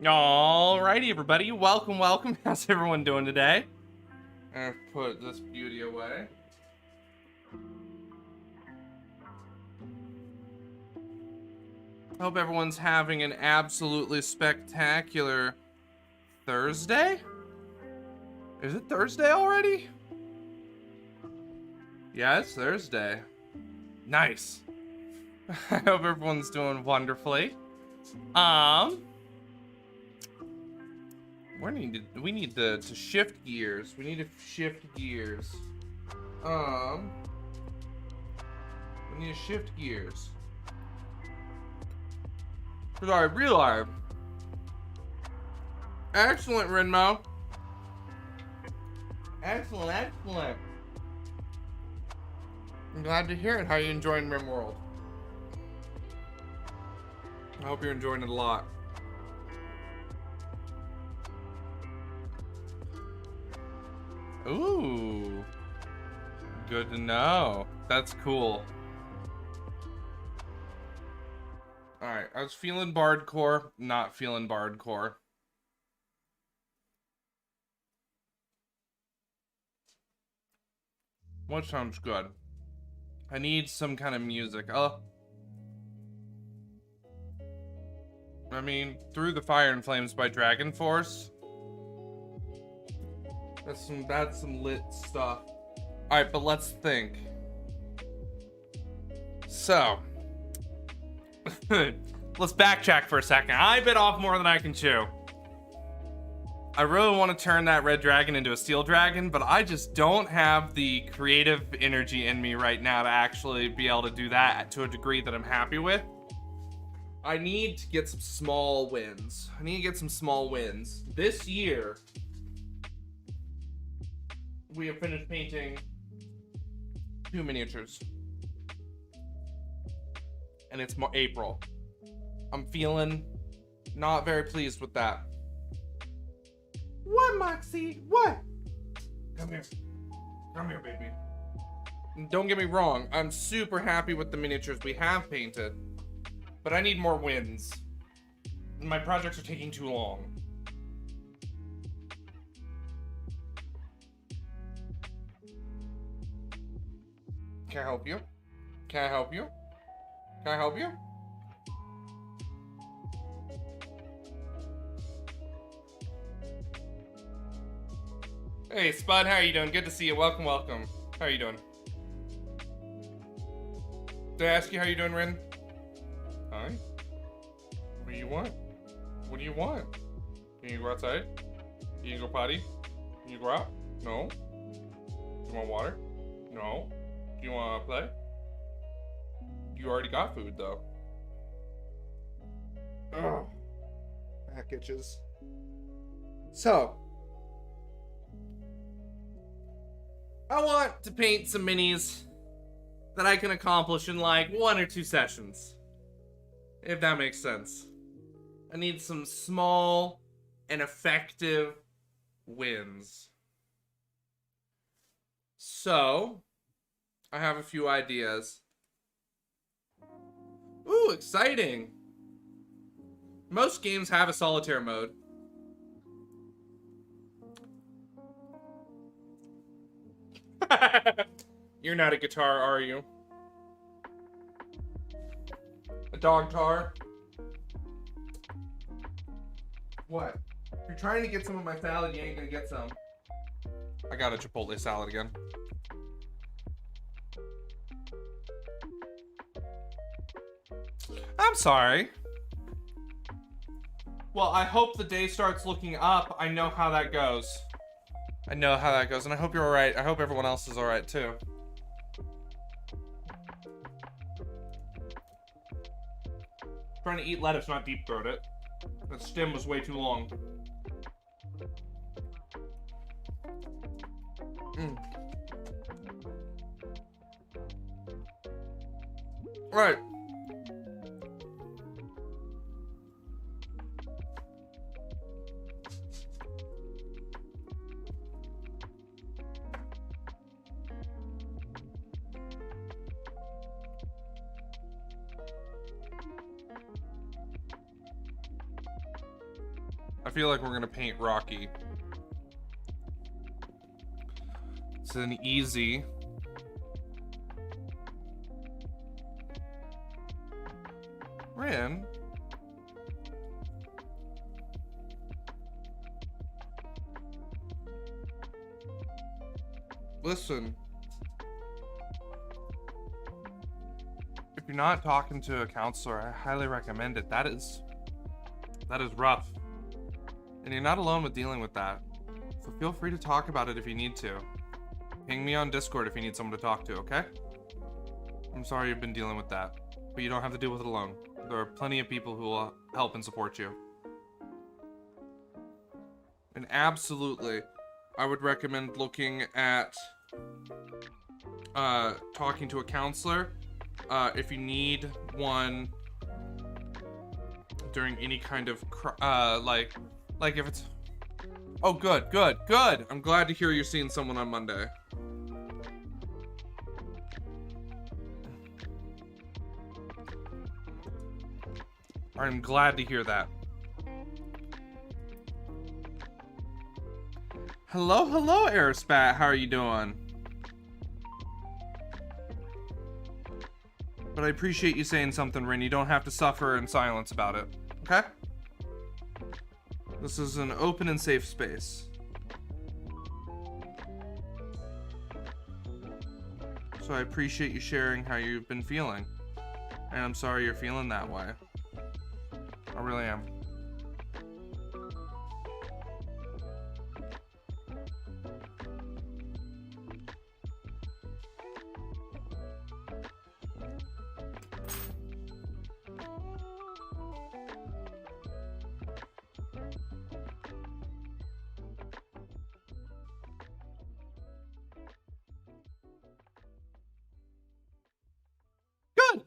Alrighty, everybody. Welcome. How's everyone doing today? I'll put this beauty away. Hope everyone's having an absolutely spectacular Thursday? Is it Thursday already? Yeah, it's Thursday. Nice. I hope everyone's doing wonderfully. We need to shift gears. We need to shift gears. We need to shift gears. Because I realized. Excellent, Rinmo. Excellent. I'm glad to hear it. How are you enjoying RimWorld? I hope you're enjoying it a lot. Ooh. Good to know. That's cool. Alright, I was feeling Bardcore, not feeling Bardcore. What sounds good? I need some kind of music. I mean, Through the Fire and Flames by Dragon Force. That's some lit stuff. Alright, but let's think. So, let's backtrack for a second. I bit off more than I can chew. I really want to turn that red dragon into a steel dragon, but I just don't have the creative energy in me right now to actually be able to do that to a degree that I'm happy with. I need to get some small wins. This year, we have finished painting 2 miniatures. And it's April. I'm feeling not very pleased with that. What, Moxie? What? Come here, baby. Don't get me wrong, I'm super happy with the miniatures we have painted, but I need more wins. My projects are taking too long. Can I help you? Can I help you? Can I help you? Hey, Spud, how are you doing? Good to see you. Welcome. How are you doing? Did I ask you how you doing, Rin? Hi. What do you want? What do you want? Can you go outside? Can you go potty? Can you go out? No. Do you want water? No. Do you want to play? You already got food, though. Ugh. Back itches. So, I want to paint some minis that I can accomplish in like 1 or 2 sessions. If that makes sense. I need some small and effective wins. So, I have a few ideas. Ooh, exciting! Most games have a solitaire mode. You're not a guitar, are you? A dog tar? What? If you're trying to get some of my salad, you ain't gonna get some. I got a Chipotle salad again. I'm sorry. Well, I hope the day starts looking up. I know how that goes. And I hope you're alright. I hope everyone else is alright too. Trying to eat lettuce, not deep throat it. That stem was way too long. Alright. feel like we're gonna paint Rocky. It's an easy. Rin. Listen. If you're not talking to a counselor, I highly recommend it. That is rough. And you're not alone with dealing with that. So feel free to talk about it if you need to. Ping me on Discord if you need someone to talk to, okay? I'm sorry you've been dealing with that, but you don't have to deal with it alone. There are plenty of people who will help and support you. And absolutely, I would recommend looking at talking to a counselor if you need one during any kind of like if it's. Oh, good. I'm glad to hear you're seeing someone on Monday. I'm glad to hear that. Hello, Aerospat. How are you doing? But I appreciate you saying something, Rin. You don't have to suffer in silence about it, okay? This is an open and safe space. So I appreciate you sharing how you've been feeling. And I'm sorry you're feeling that way. I really am.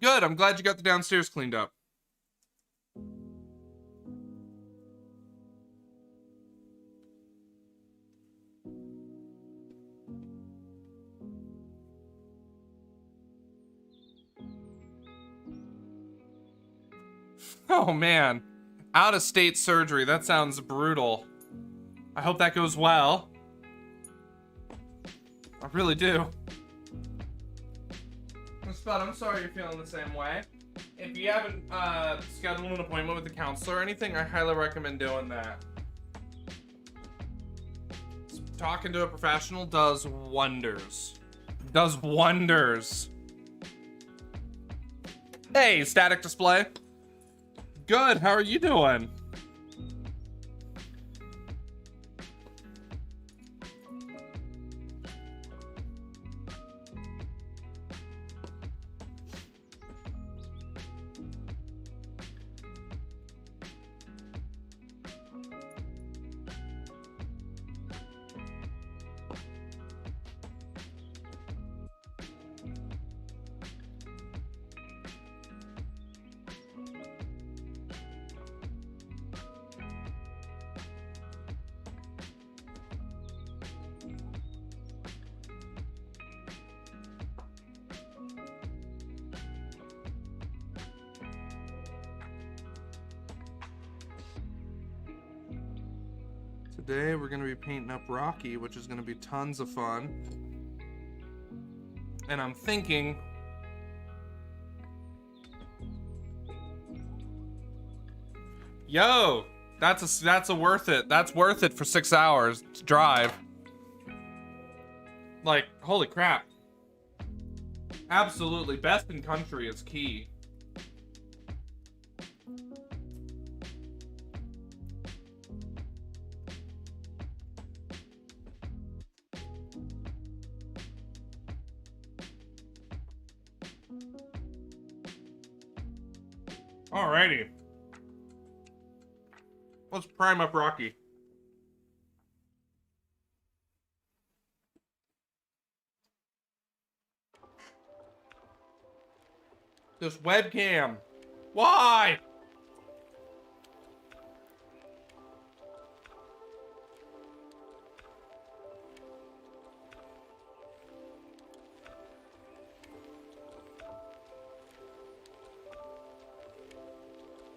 Good. I'm glad you got the downstairs cleaned up. Oh man, out-of-state surgery. That sounds brutal. I hope that goes well. I really do. Spud, I'm sorry you're feeling the same way. If you haven't scheduled an appointment with a counselor or anything, I highly recommend doing that. Talking to a professional does wonders. Does wonders. Hey, static display. Good, how are you doing? Today we're going to be painting up Rocky, which is going to be tons of fun. And I'm thinking yo, that's a worth it. That's worth it for 6 hours to drive. Like, holy crap. Absolutely, best in country is key. Alrighty. Let's prime up Rocky. This webcam. Why?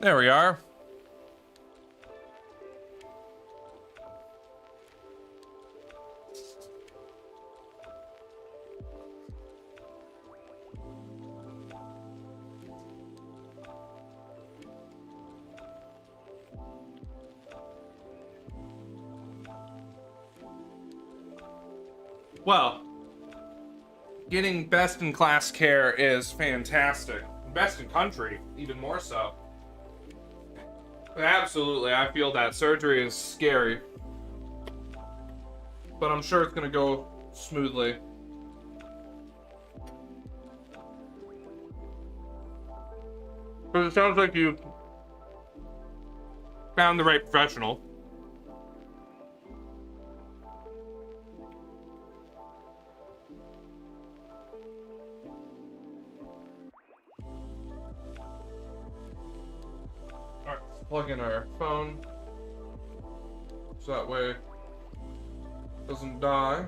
There we are. Well, getting best in class care is fantastic. Best in country, even more so. Absolutely, I feel that. Surgery is scary. But I'm sure it's gonna go smoothly. But it sounds like you found the right professional. Alright, let's plug in our phone. So that way it doesn't die.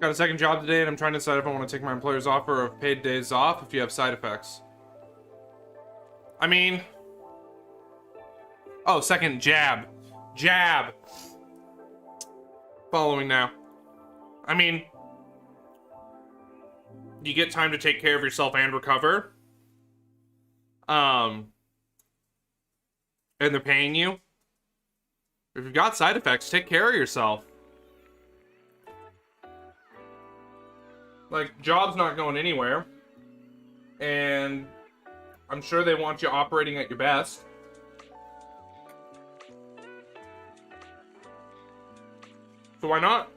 Got a second job today and I'm trying to decide if I want to take my employer's offer of paid days off if you have side effects. I mean... Oh, second jab. Jab. Following now. I mean... You get time to take care of yourself and recover. And they're paying you. If you've got side effects, take care of yourself. Like, job's not going anywhere. And I'm sure they want you operating at your best. So why not?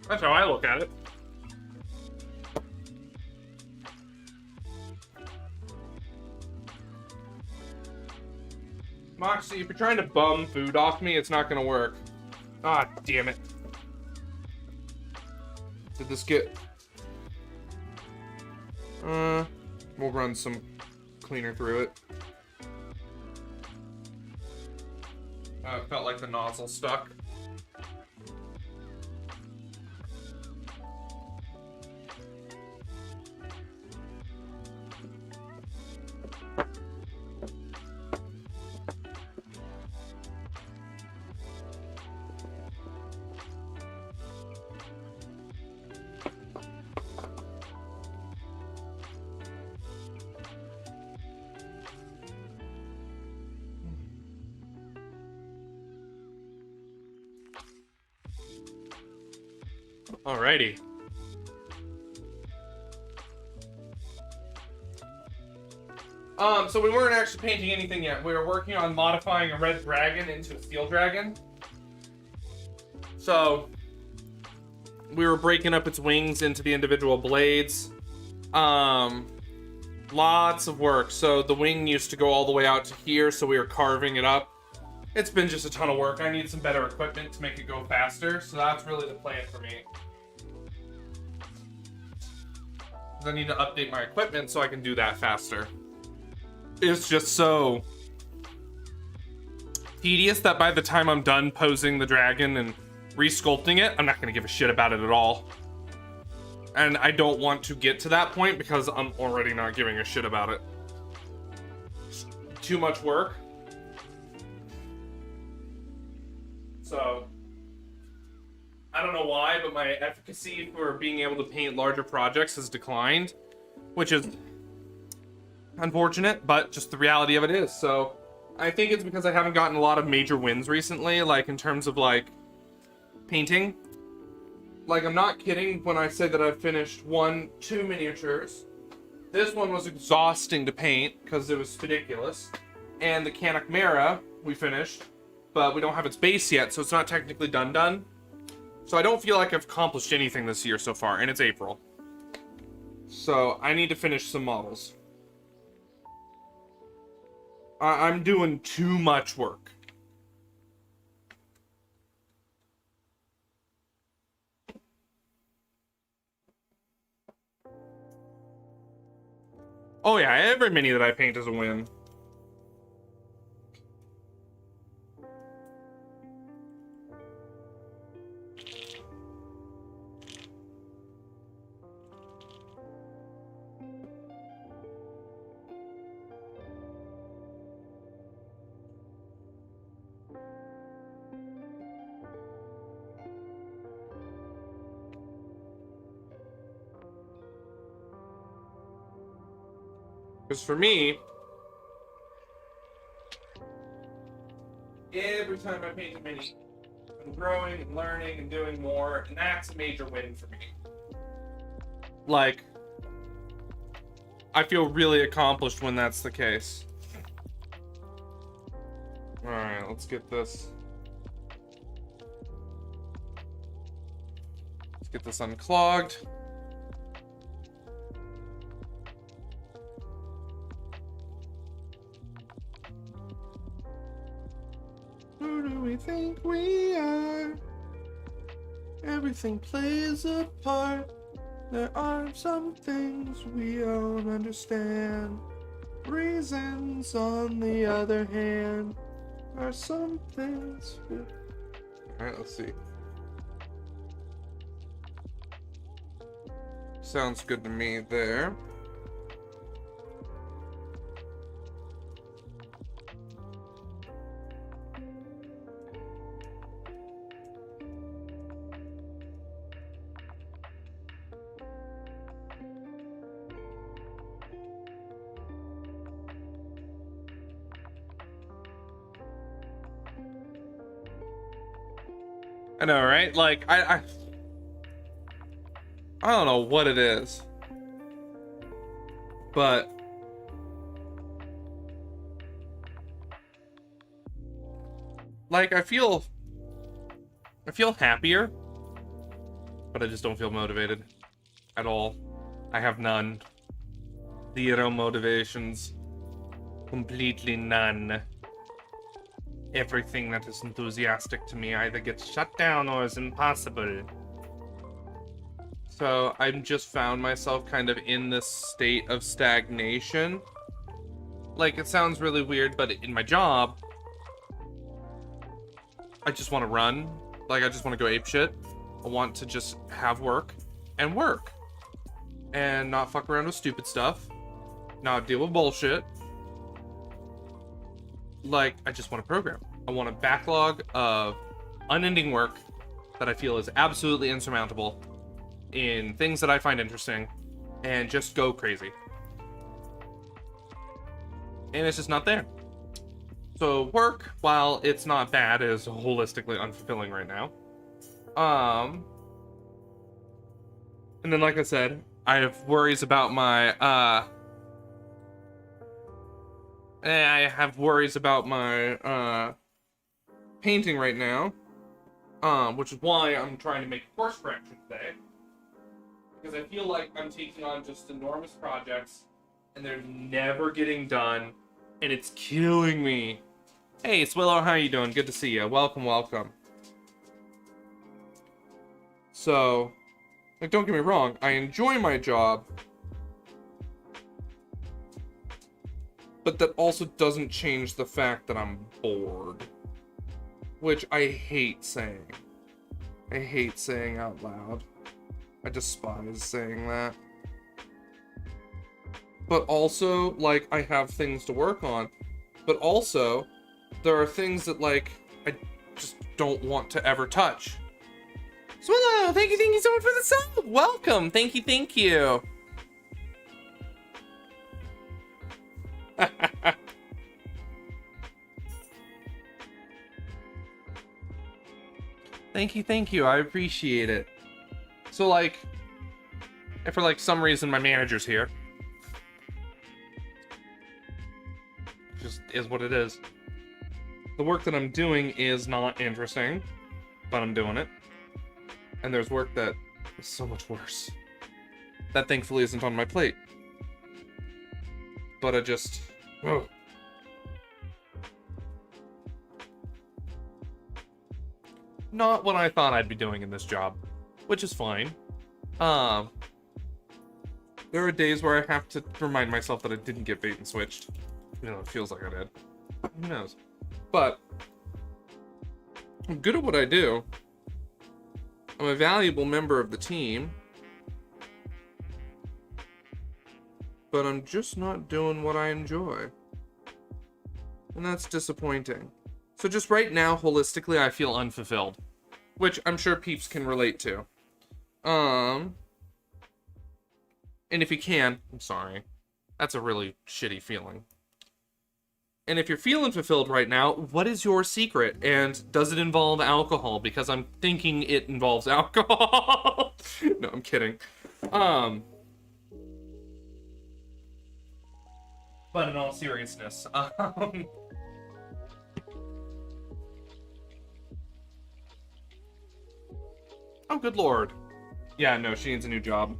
That's how I look at it. Moxie, if you're trying to bum food off me, it's not gonna work. Ah, damn it. Did this get... we'll run some cleaner through it. It felt like the nozzle stuck. Alrighty. So we weren't actually painting anything yet. We were working on modifying a red dragon into a steel dragon. So we were breaking up its wings into the individual blades. Lots of work. So the wing used to go all the way out to here, so we were carving it up. It's been just a ton of work. I need some better equipment to make it go faster, so that's really the plan for me. I need to update my equipment so I can do that faster. It's just so tedious that by the time I'm done posing the dragon and resculpting it, I'm not going to give a shit about it at all. And I don't want to get to that point because I'm already not giving a shit about it. It's too much work. So, I don't know why, but my efficacy for being able to paint larger projects has declined, which is unfortunate, but just the reality of it is. So, I think it's because I haven't gotten a lot of major wins recently, like in terms of like painting. Like, I'm not kidding when I say that I've finished 2 miniatures. This one was exhausting to paint because it was ridiculous. And the Canuck Mara we finished, but we don't have its base yet, so it's not technically done. So I don't feel like I've accomplished anything this year so far, and it's April. So I need to finish some models. I'm doing too much work. Oh yeah, every mini that I paint is a win. Because for me, every time I paint a mini, I'm growing and learning and doing more, and that's a major win for me. Like, I feel really accomplished when that's the case. Alright, let's get this. Let's get this unclogged. Who do we think we are? Everything plays a part. There are some things we don't understand. Reasons, on the other hand, are some things we... Alright, let's see. Sounds good to me there. I know, right? Like, I don't know what it is, but like I feel happier, but I just don't feel motivated at all. I have none. Zero motivations. Completely none. Everything that is enthusiastic to me either gets shut down or is impossible. So I've just found myself kind of in this state of stagnation. Like, it sounds really weird, but in my job, I just want to run. Like, I just want to go apeshit. I want to just have work. And not fuck around with stupid stuff. Not deal with bullshit. Like, I just want to program. I want a backlog of unending work that I feel is absolutely insurmountable in things that I find interesting, and just go crazy. And it's just not there. So work, while it's not bad, is holistically unfulfilling right now. And then, like I said, I have worries about my painting right now, which is why I'm trying to make a course correction today, because I feel like I'm taking on just enormous projects and they're never getting done, and it's killing me. Hey, Swillow, how you doing? Good to see you. Welcome, welcome. So, like, don't get me wrong, I enjoy my job, but that also doesn't change the fact that I'm bored. Which I hate saying. I hate saying out loud. I despise saying that. But also, like, I have things to work on. But also, there are things that, like, I just don't want to ever touch. Swallow, thank you so much for the sub! Welcome! Thank you. Thank you. I appreciate it. So, like, if for, like, some reason my manager's here, just is what it is. The work that I'm doing is not interesting, but I'm doing it. And there's work that is so much worse. That thankfully isn't on my plate. But I just... Oh. Not what I thought I'd be doing in this job, which is fine. There are days where I have to remind myself that I didn't get bait and switched. You know, it feels like I did. Who knows? But I'm good at what I do. I'm a valuable member of the team. But I'm just not doing what I enjoy. And that's disappointing. So just right now, holistically, I feel unfulfilled. Which I'm sure peeps can relate to. And if you can, I'm sorry. That's a really shitty feeling. And if you're feeling fulfilled right now, what is your secret? And does it involve alcohol? Because I'm thinking it involves alcohol. No, I'm kidding. But in all seriousness, oh, good lord. Yeah, no, she needs a new job.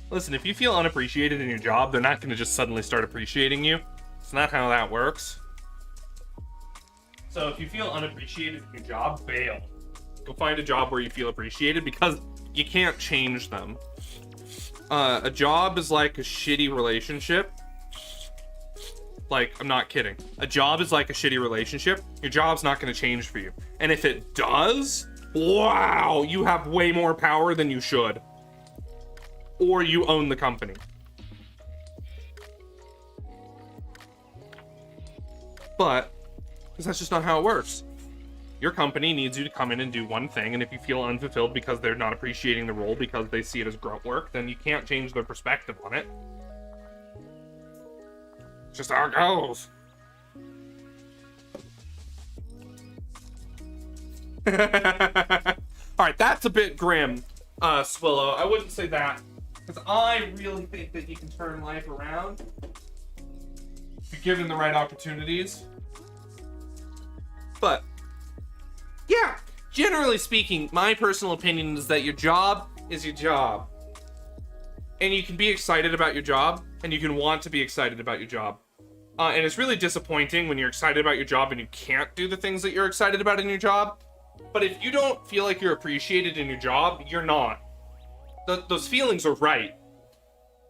Listen, if you feel unappreciated in your job, they're not going to just suddenly start appreciating you. It's not how that works. So if you feel unappreciated in your job, bail. Go find a job where you feel appreciated, because you can't change them. A job is like a shitty relationship. Like, I'm not kidding. A job is like a shitty relationship. Your job's not going to change for you. And if it does, wow, you have way more power than you should. Or you own the company. But, because that's just not how it works. Your company needs you to come in and do one thing, and if you feel unfulfilled because they're not appreciating the role because they see it as grunt work, then you can't change their perspective on it. It's just how it goes. Alright, that's a bit grim, Swillow. I wouldn't say that. Because I really think that you can turn life around if you're given the right opportunities. But, yeah, generally speaking, my personal opinion is that your job is your job. And you can be excited about your job, and you can want to be excited about your job. And it's really disappointing when you're excited about your job and you can't do the things that you're excited about in your job. But if you don't feel like you're appreciated in your job, you're not. Those feelings are right.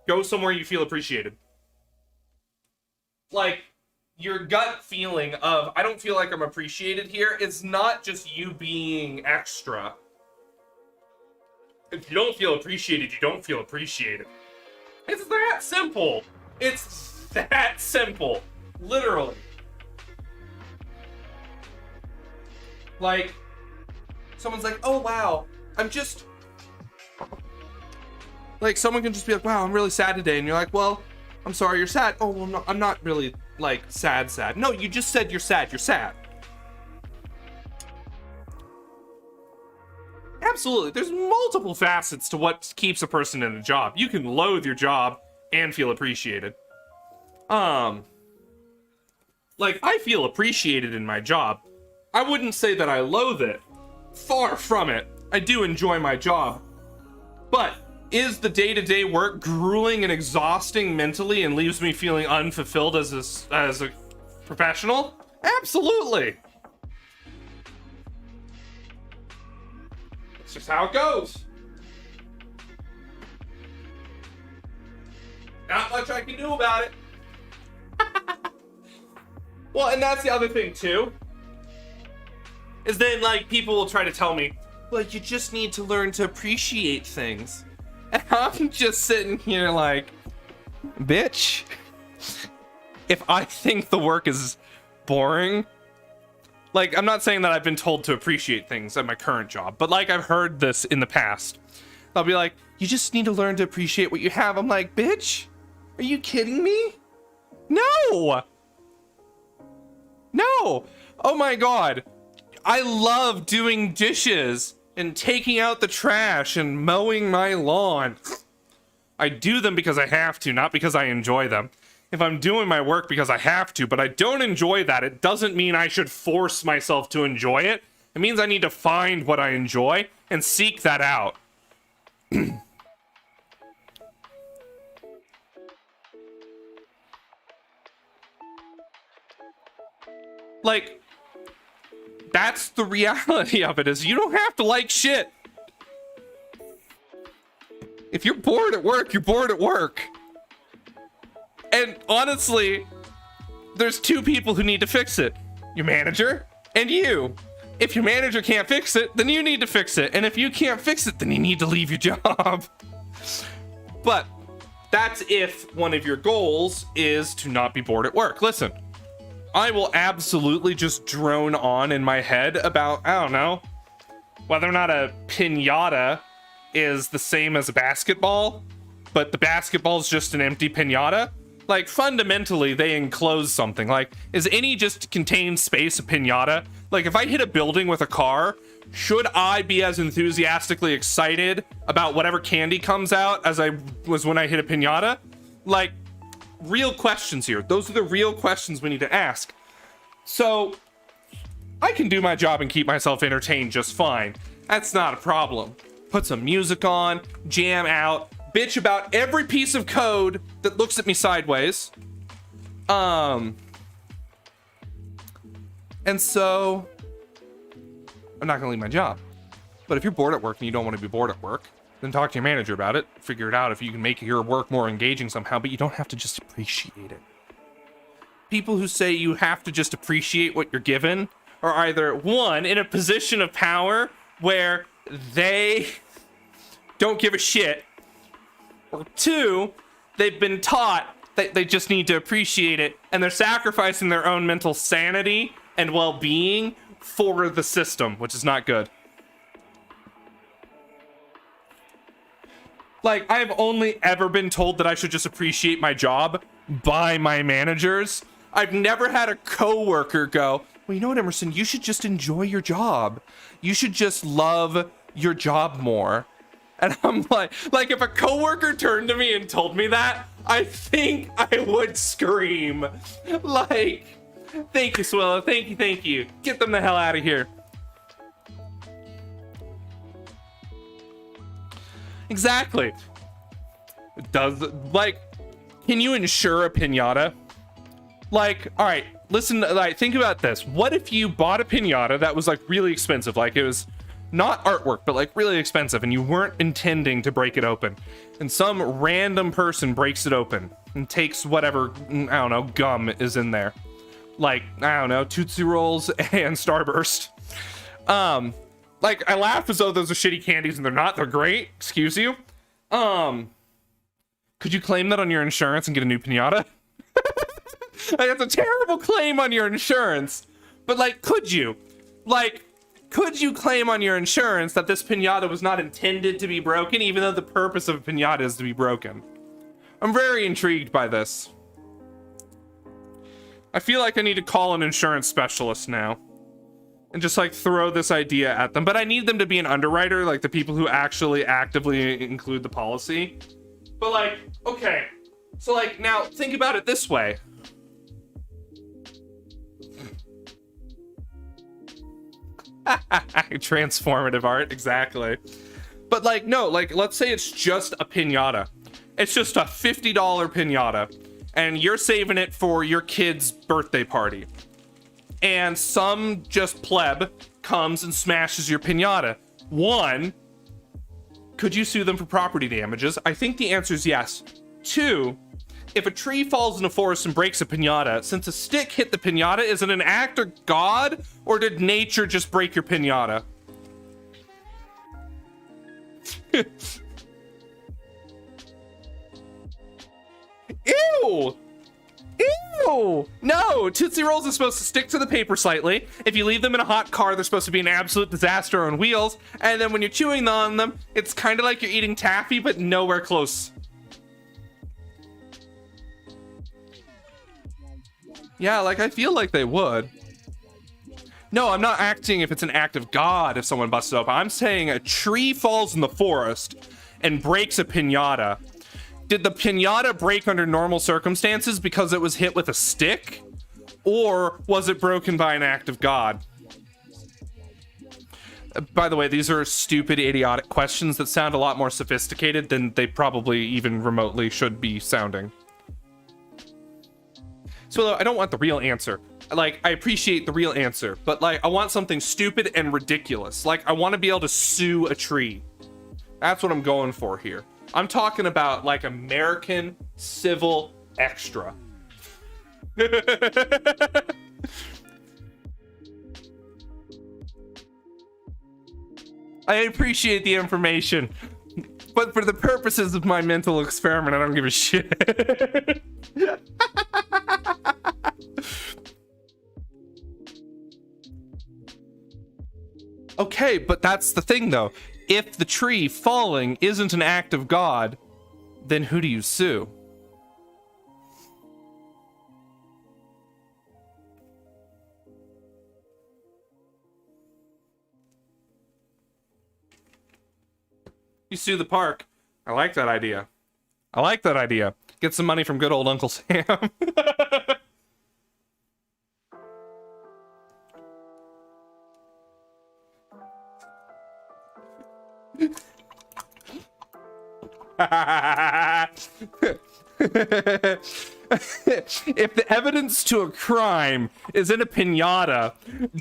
Go somewhere you feel appreciated. Like, your gut feeling of, I don't feel like I'm appreciated here, it's not just you being extra. If you don't feel appreciated, you don't feel appreciated. It's that simple. It's that simple. Literally. Like, someone's like, oh wow, I'm just... Like, someone can just be like, wow, I'm really sad today. And you're like, well, I'm sorry you're sad. Oh, well, no, I'm not really, like, sad. No, you just said you're sad. You're sad. Absolutely. There's multiple facets to what keeps a person in a job. You can loathe your job and feel appreciated. Like, I feel appreciated in my job. I wouldn't say that I loathe it. Far from it. I do enjoy my job. But is the day-to-day work grueling and exhausting mentally and leaves me feeling unfulfilled as a professional? Absolutely. It's just how it goes. Not much I can do about it. Well, and that's the other thing too. Is then, like, people will try to tell me, well, you just need to learn to appreciate things. And I'm just sitting here like, bitch, if I think the work is boring, like, I'm not saying that I've been told to appreciate things at my current job, but like, I've heard this in the past. They'll be like, you just need to learn to appreciate what you have. I'm like, bitch, are you kidding me? No. No. Oh my God. I love doing dishes and taking out the trash and mowing my lawn. I do them because I have to, not because I enjoy them. If I'm doing my work because I have to, but I don't enjoy that, it doesn't mean I should force myself to enjoy it. It means I need to find what I enjoy and seek that out. Like, that's the reality of it, is you don't have to like shit. If you're bored at work, you're bored at work. And honestly, there's two people who need to fix it. Your manager and you. If your manager can't fix it, then you need to fix it. And if you can't fix it, then you need to leave your job. But that's if one of your goals is to not be bored at work. Listen, I will absolutely just drone on in my head about, I don't know, whether or not a piñata is the same as a basketball, but the basketball is just an empty piñata. Like, fundamentally, they enclose something. Like, is any just contained space a piñata? Like, if I hit a building with a car, should I be as enthusiastically excited about whatever candy comes out as I was when I hit a piñata? Like, real questions here. Those are the real questions we need to ask. So, I can do my job and keep myself entertained just fine. That's not a problem. Put some music on, jam out, bitch about every piece of code that looks at me sideways. And so I'm not gonna leave my job. But if you're bored at work and you don't want to be bored at work, then talk to your manager about it. Figure it out if you can make your work more engaging somehow, but you don't have to just appreciate it. People who say you have to just appreciate what you're given are either, one, in a position of power where they don't give a shit, or two, they've been taught that they just need to appreciate it, and they're sacrificing their own mental sanity and well-being for the system, which is not good. Like, I've only ever been told that I should just appreciate my job by my managers. I've never had a coworker go, well, you know what, Emerson, you should just enjoy your job. You should just love your job more. And I'm like if a coworker turned to me and told me that, I think I would scream. Like, thank you, Swillow. Thank you. Get them the hell out of here. Exactly. Can you insure a piñata? Like, all right, listen, like, think about this. What if you bought a piñata that was like really expensive? Like, it was not artwork, but like really expensive, and you weren't intending to break it open, and some random person breaks it open and takes whatever, I don't know, gum is in there, like, I don't know, Tootsie Rolls and Starburst. Like, I laugh as though those are shitty candies, and they're not. They're great. Excuse you. Could you claim that on your insurance and get a new piñata? Like, that's a terrible claim on your insurance, but like, could you? Like, could you claim on your insurance that this piñata was not intended to be broken, even though the purpose of a piñata is to be broken? I'm very intrigued by this. I feel like I need to call an insurance specialist now and just like throw this idea at them, but I need them to be an underwriter, like the people who actually actively include the policy. But like, okay, so like, now think about it this way. Transformative art, exactly. But like, no, like, let's say it's just a piñata. It's just a $50 piñata, and you're saving it for your kid's birthday party. And some just pleb comes and smashes your piñata. One, could you sue them for property damages? I think the answer is yes. Two, if a tree falls in a forest and breaks a piñata, since a stick hit the piñata, is it an act of God, or did nature just break your piñata? Ew! Ew! No! Tootsie Rolls are supposed to stick to the paper slightly. If you leave them in a hot car, they're supposed to be an absolute disaster on wheels. And then when you're chewing on them, it's kind of like you're eating taffy, but nowhere close. Yeah, like, I feel like they would. No, I'm not acting if it's an act of God if someone busts it open. I'm saying a tree falls in the forest and breaks a piñata. Did the piñata break under normal circumstances because it was hit with a stick? Or was it broken by an act of God? By the way, these are stupid, idiotic questions that sound a lot more sophisticated than they probably even remotely should be sounding. So I don't want the real answer. Like, I appreciate the real answer, but like, I want something stupid and ridiculous. Like, I want to be able to sue a tree. That's what I'm going for here. I'm talking about like American Civil Extra. I appreciate the information, but for the purposes of my mental experiment, I don't give a shit. Okay, but that's the thing though. If the tree falling isn't an act of God, then who do you sue? You sue the park. I like that idea. I like that idea. Get some money from good old Uncle Sam. If the evidence to a crime is in a piñata,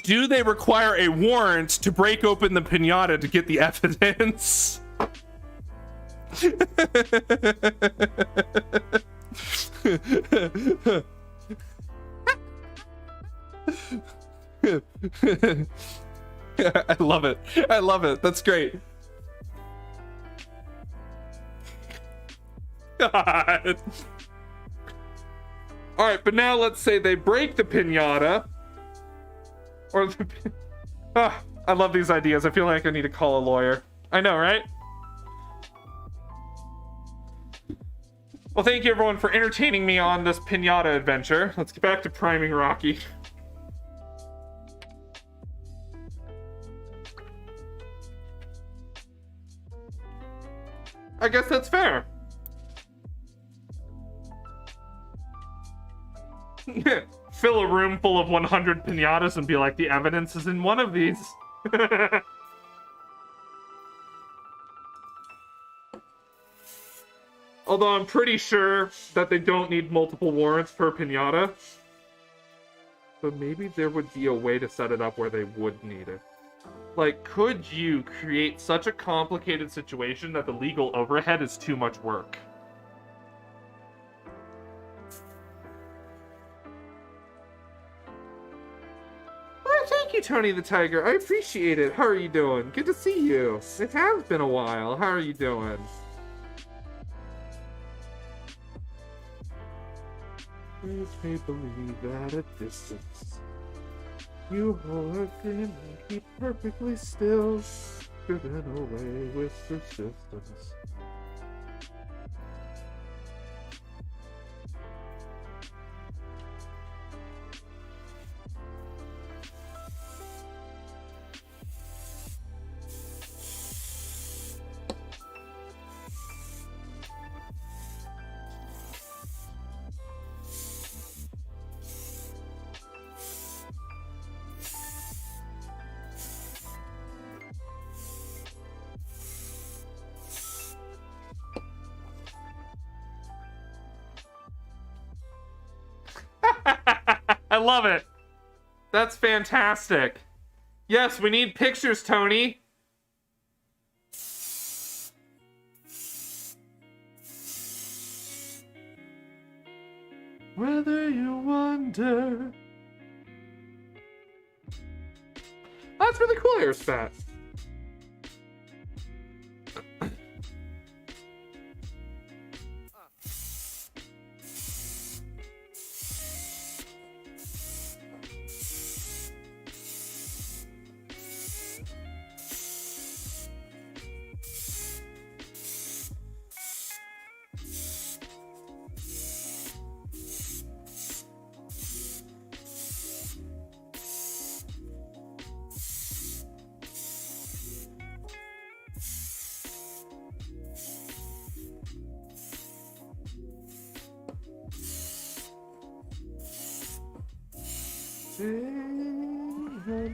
do they require a warrant to break open the piñata to get the evidence? I love it. I love it. That's great. God. All right, but now let's say they break the piñata, or the... I love these ideas. I feel like I need to call a lawyer. I know, right? Well, thank you everyone for entertaining me on this piñata adventure. Let's get back to priming Rocky. I guess that's fair. Fill a room full of 100 piñatas and be like, the evidence is in one of these. Although I'm pretty sure that they don't need multiple warrants per piñata. But maybe there would be a way to set it up where they would need it. Like, could you create such a complicated situation that the legal overhead is too much work? Oh, thank you, Tony the Tiger. I appreciate it. How are you doing? Good to see you. It has been a while. How are you doing? Please may believe at a distance you are gonna keep perfectly still, driven away with persistence. I love it. That's fantastic. Yes, we need pictures, Tony. Whether you wonder. That's really cool, Airspat.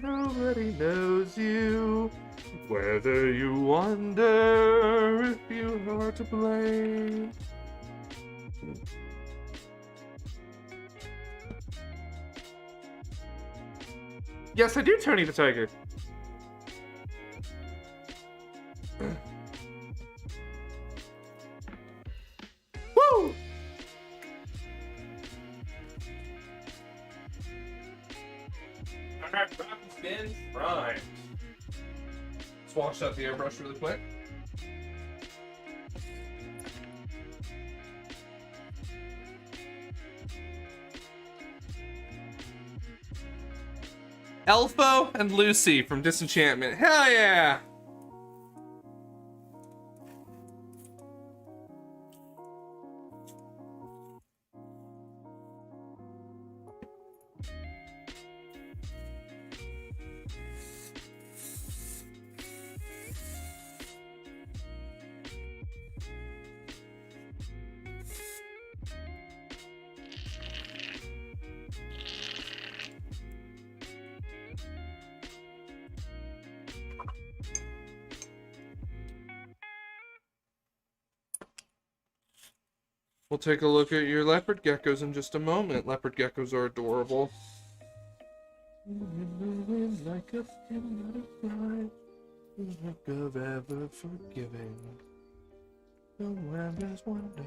Nobody knows you, whether you wonder if you are to blame. Yes, I do, Tony the Tiger. Alright, rapid spins, right. Let's wash out the airbrush really quick. Elfo and Lucy from Disenchantment. Hell yeah! We'll take a look at your leopard geckos in just a moment. Leopard geckos are adorable. Like a butterfly, like of ever forgiving. The wonders wonder.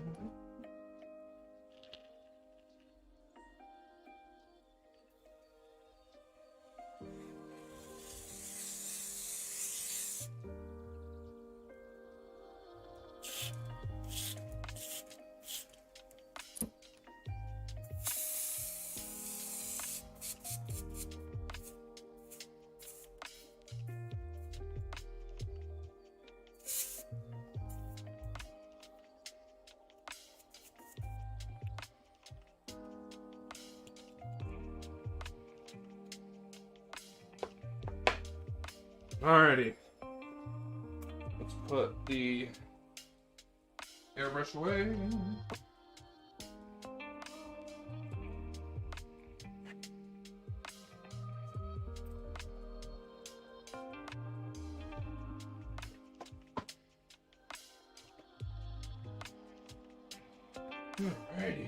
Alrighty. Let's put the airbrush away. Alrighty.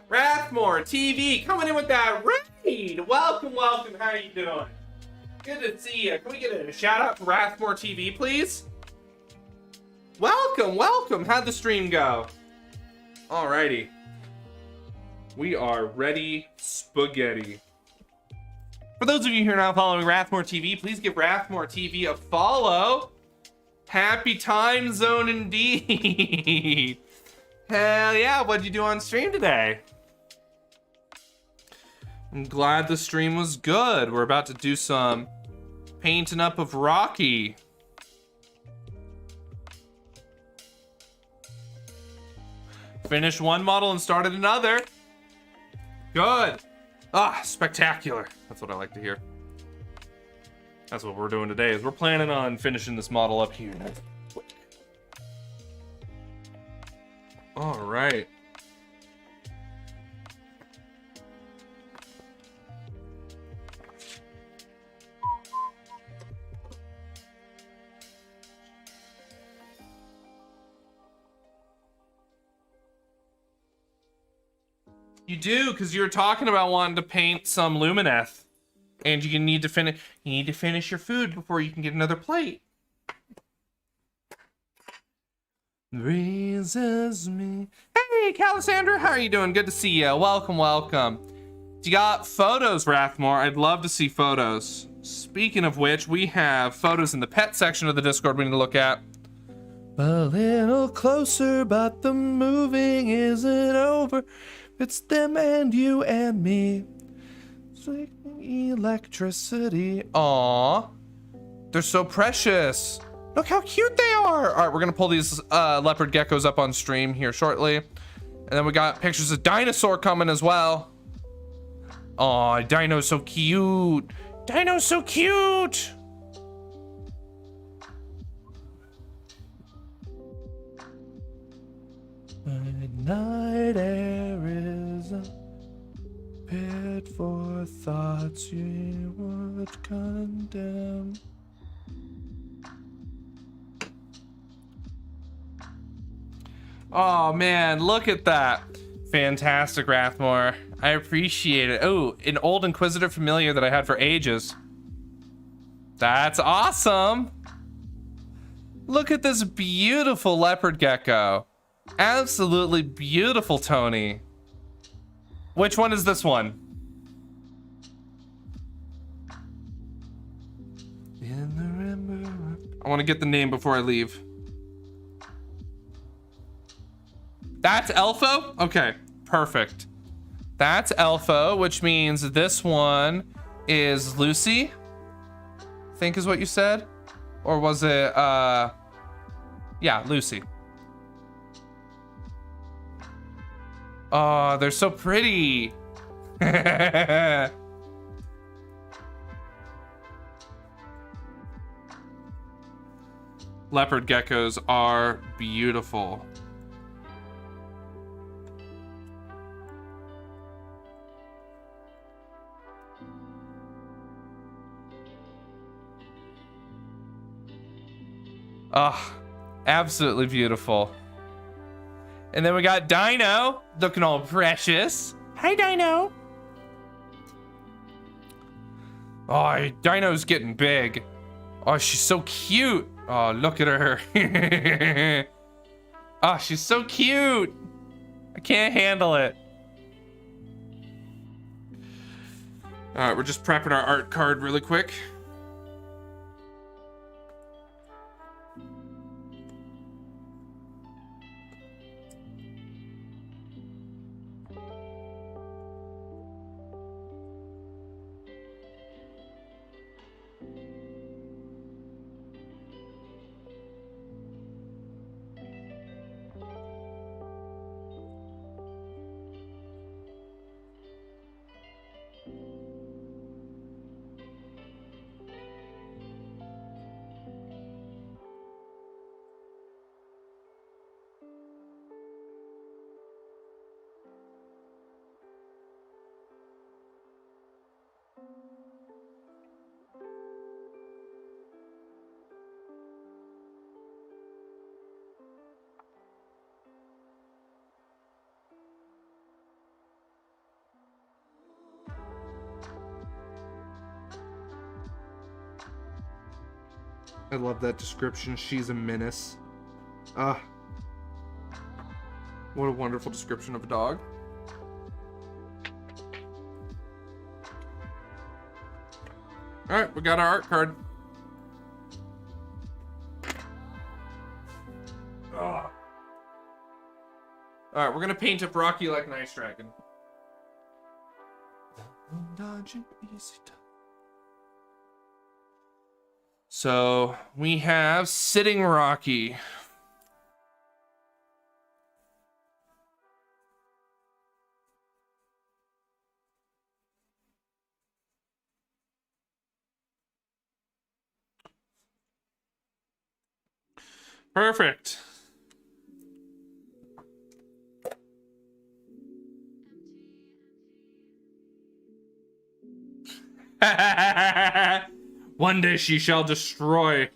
Rathmore TV coming in with that raid. Welcome, welcome. How are you doing? Good to see you. Can we get a shout out for Rathmore TV, please? Welcome, welcome. How'd the stream go? Alrighty. We are ready spaghetti. For those of you who are now following Rathmore TV, please give Rathmore TV a follow. Happy time zone indeed. Hell yeah, what'd you do on stream today? I'm glad the stream was good. We're about to do some painting up of Rocky. Finished one model and started another. Good. Ah, spectacular. That's what I like to hear. That's what we're doing today, is we're planning on finishing this model up here. Quick. All right. You do, because you were talking about wanting to paint some Lumineth. And you need to finish your food before you can get another plate. Raises me. Hey, Calisandra, how are you doing? Good to see you. Welcome, welcome. You got photos, Rathmore? I'd love to see photos. Speaking of which, we have photos in the pet section of the Discord we need to look at. A little closer, but the moving isn't over. It's them and you and me. It's like electricity. Aww. They're so precious. Look how cute they are. All right, we're gonna pull these leopard geckos up on stream here shortly. And then we got pictures of Dinosaur coming as well. Aw, Dino's so cute. Dino's so cute. Night air is a pit for thoughts you would condemn. Oh man, look at that. Fantastic, Rathmore. I appreciate it. Oh, an old Inquisitor familiar that I had for ages. That's awesome. Look at this beautiful leopard gecko. Absolutely beautiful, Tony. Which one is this one? I want to get the name before I leave. That's Elfo? Okay, perfect. That's Elfo, which means this one is Lucy, I think is what you said. Or was it, yeah, Lucy. Oh, they're so pretty. Leopard geckos are beautiful. Oh, absolutely beautiful. And then we got Dino looking all precious. Hi, Dino. Oh, Dino's getting big. Oh, she's so cute. Oh, look at her. Oh, she's so cute. I can't handle it. All right, we're just prepping our art card really quick. I love that description. She's a menace. Ah. What a wonderful description of a dog. Alright, we got our art card. Ah. Alright, we're gonna paint up Rocky like an ice dragon. So we have sitting Rocky. Perfect. One day she shall destroy.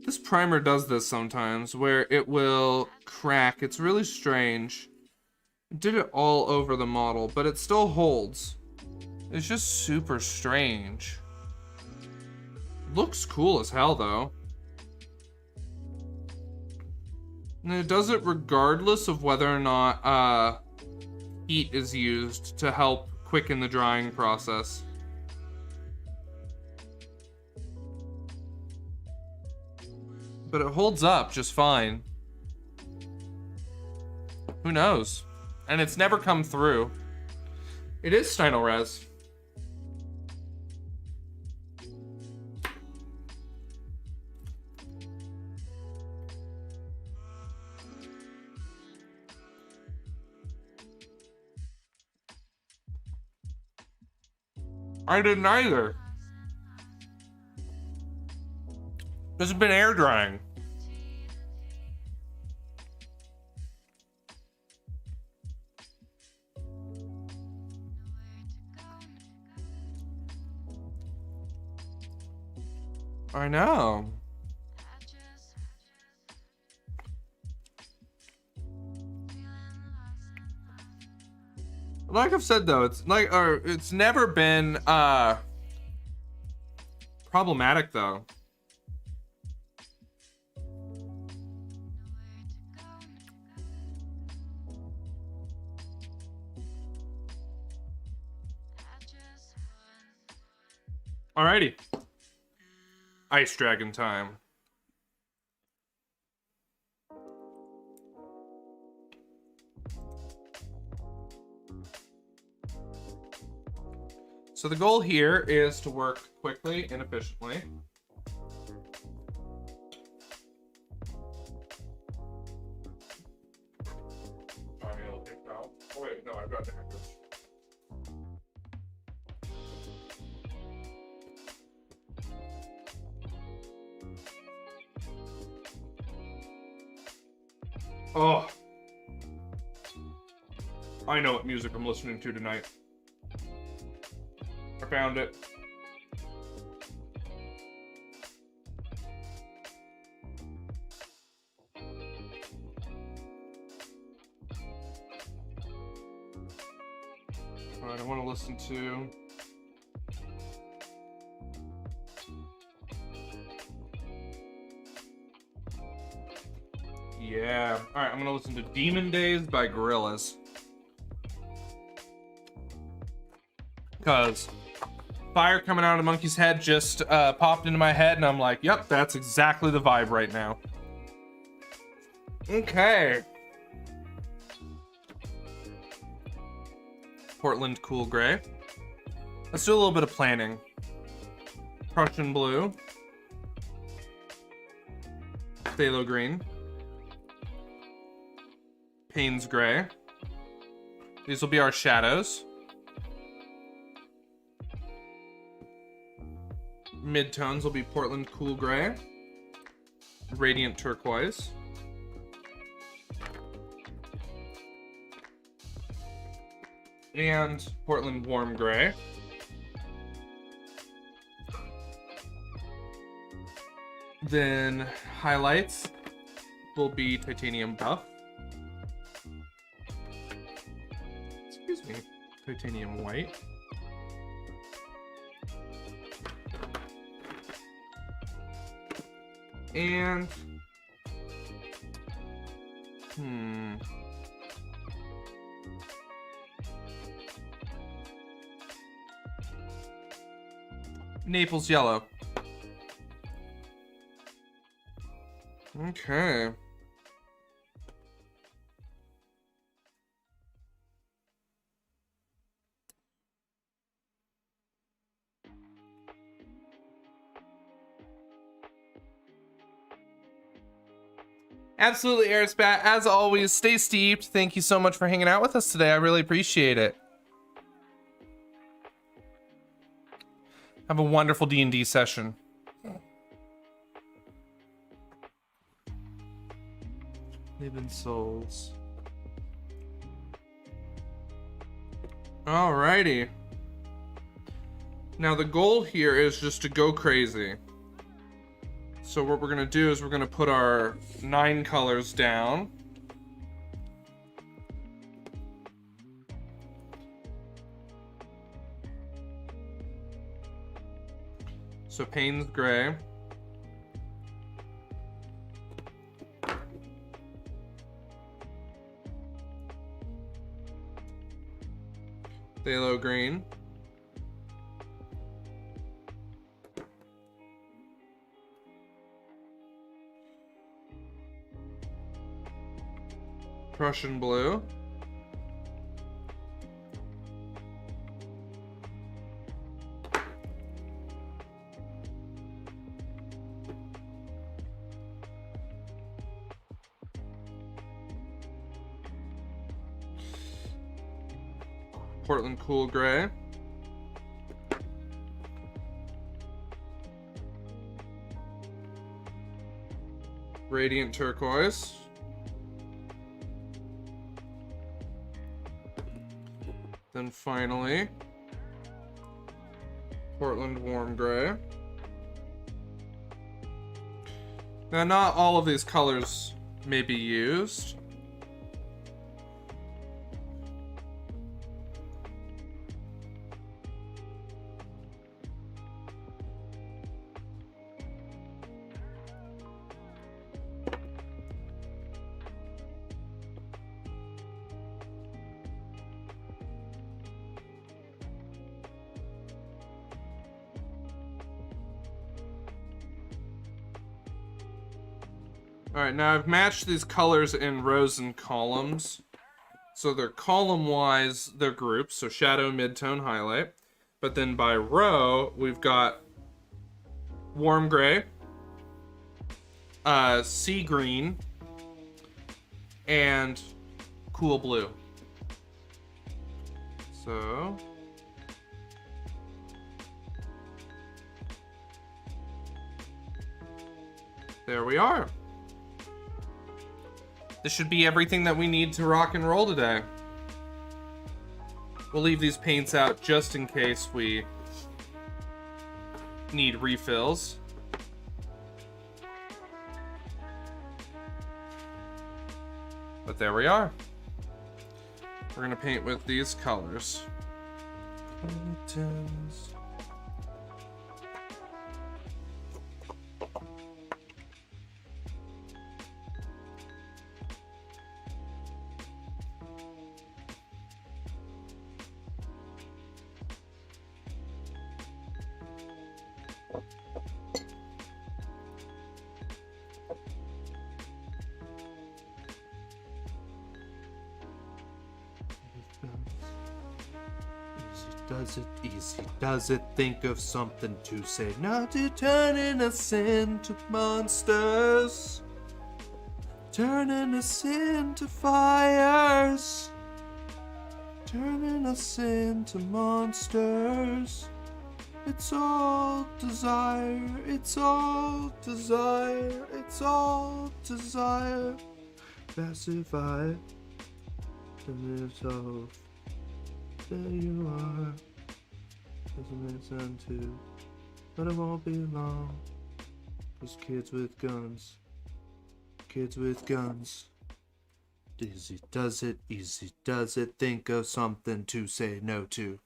This primer does this sometimes, where it will crack. It's really strange. It did it all over the model, but it still holds. It's just super strange. Looks cool as hell, though. And it does it regardless of whether or not heat is used to help quicken the drying process. But it holds up just fine. Who knows? And it's never come through. It is Steinal Res. I didn't either. This has been air drying. I know. Like I've said though, it's never been problematic though. Alrighty. Ice Dragon time. So the goal here is to work quickly and efficiently. Oh wait, no, I've got to have this. Oh. I know what music I'm listening to tonight. I found it. Alright, I want to listen to... Yeah. Alright, I'm gonna listen to Demon Days by Gorillaz. Because fire coming out of Monkey's head just popped into my head, and I'm like, yep, that's exactly the vibe right now. Okay. Portland Cool Gray. Let's do a little bit of planning. Prussian Blue. Phthalo Green. Payne's Gray. These will be our shadows. Midtones will be Portland Cool Gray. Radiant Turquoise. And Portland Warm Gray. Then highlights will be Titanium Buff. Excuse me, Titanium White. And Naples Yellow. Okay. Absolutely, Airspat. As always, stay steeped. Thank you so much for hanging out with us today. I really appreciate it. Have a wonderful D&D session. Living Souls. Alrighty. Now the goal here is just to go crazy. So what we're gonna do is we're gonna put our 9 colors down. So Payne's Gray. Phthalo Green. Prussian Blue. Portland Cool Gray. Radiant Turquoise. Then finally, Portland Warm Gray. Now, not all of these colors may be used. Alright, now I've matched these colors in rows and columns. So they're column-wise, they're groups, so shadow, midtone, highlight. But then by row, we've got warm gray, sea green, and cool blue. So there we are. This should be everything that we need to rock and roll today. We'll leave these paints out just in case we need refills. But there we are. We're gonna paint with these colors. Does it think of something to say? Not to turning us into monsters, turning us into fires, turning us into monsters. It's all desire, it's all desire, it's all desire. Pacify the lives of there you are. Doesn't make sense to, but it won't be long. Those kids with guns, kids with guns. Easy does it, easy does it. Think of something to say no to.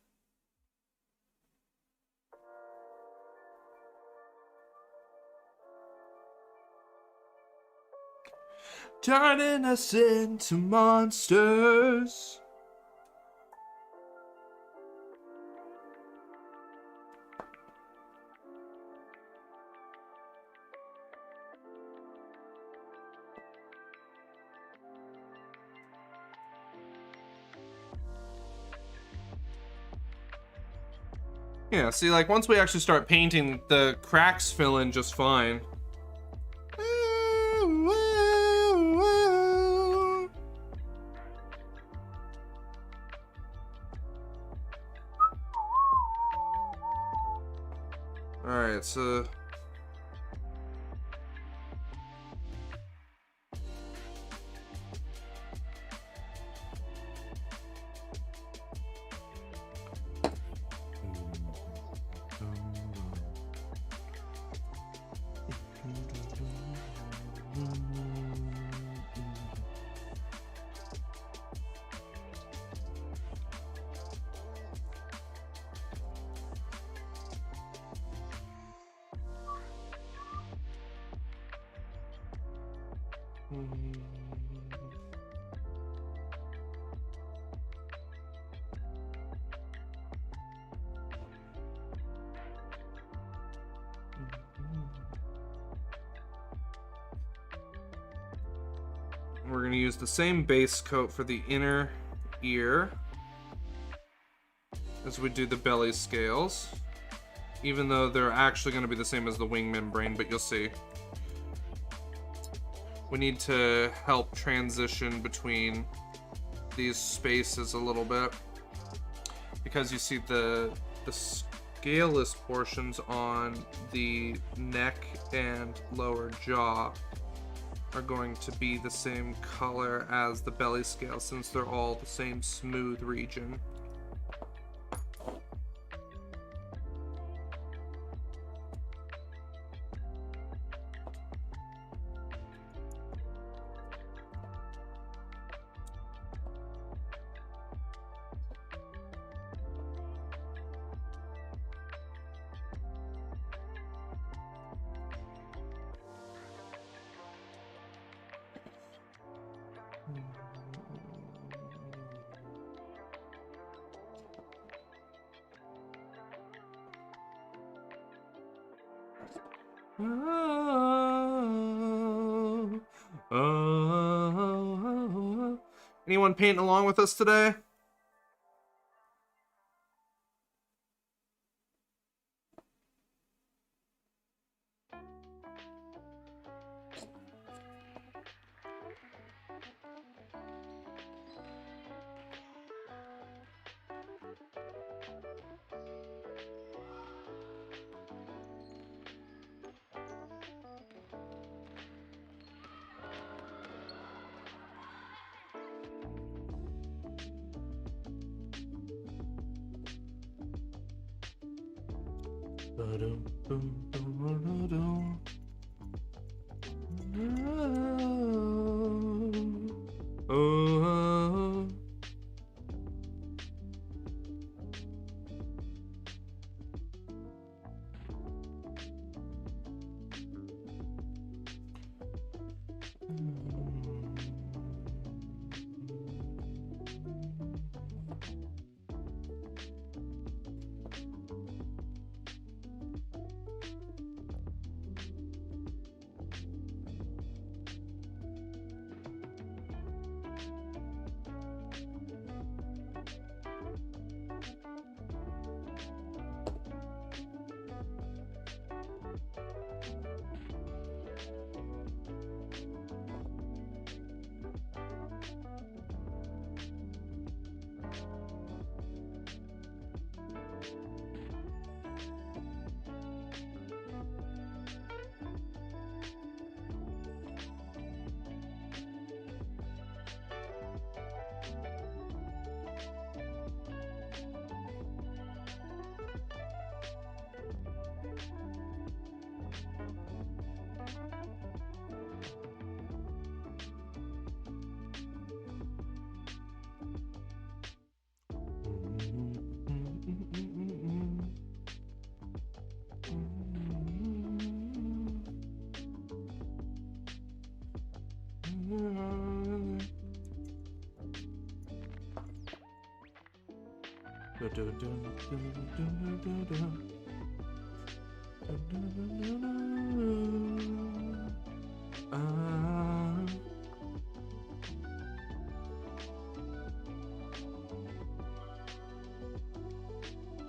Turning us into monsters. Yeah, see, like, once we actually start painting, the cracks fill in just fine. Alright, so... We're going to use the same base coat for the inner ear as we do the belly scales, even though they're actually going to be the same as the wing membrane, but you'll see. We need to help transition between these spaces a little bit, because you see the scaleless portions on the neck and lower jaw are going to be the same color as the belly scale, since they're all the same smooth region. anyone painting along with us today?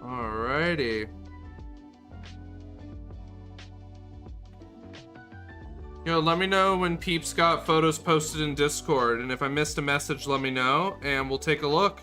Alrighty. Yo, let me know when Peeps got photos posted in Discord, and if I missed a message, let me know, and we'll take a look.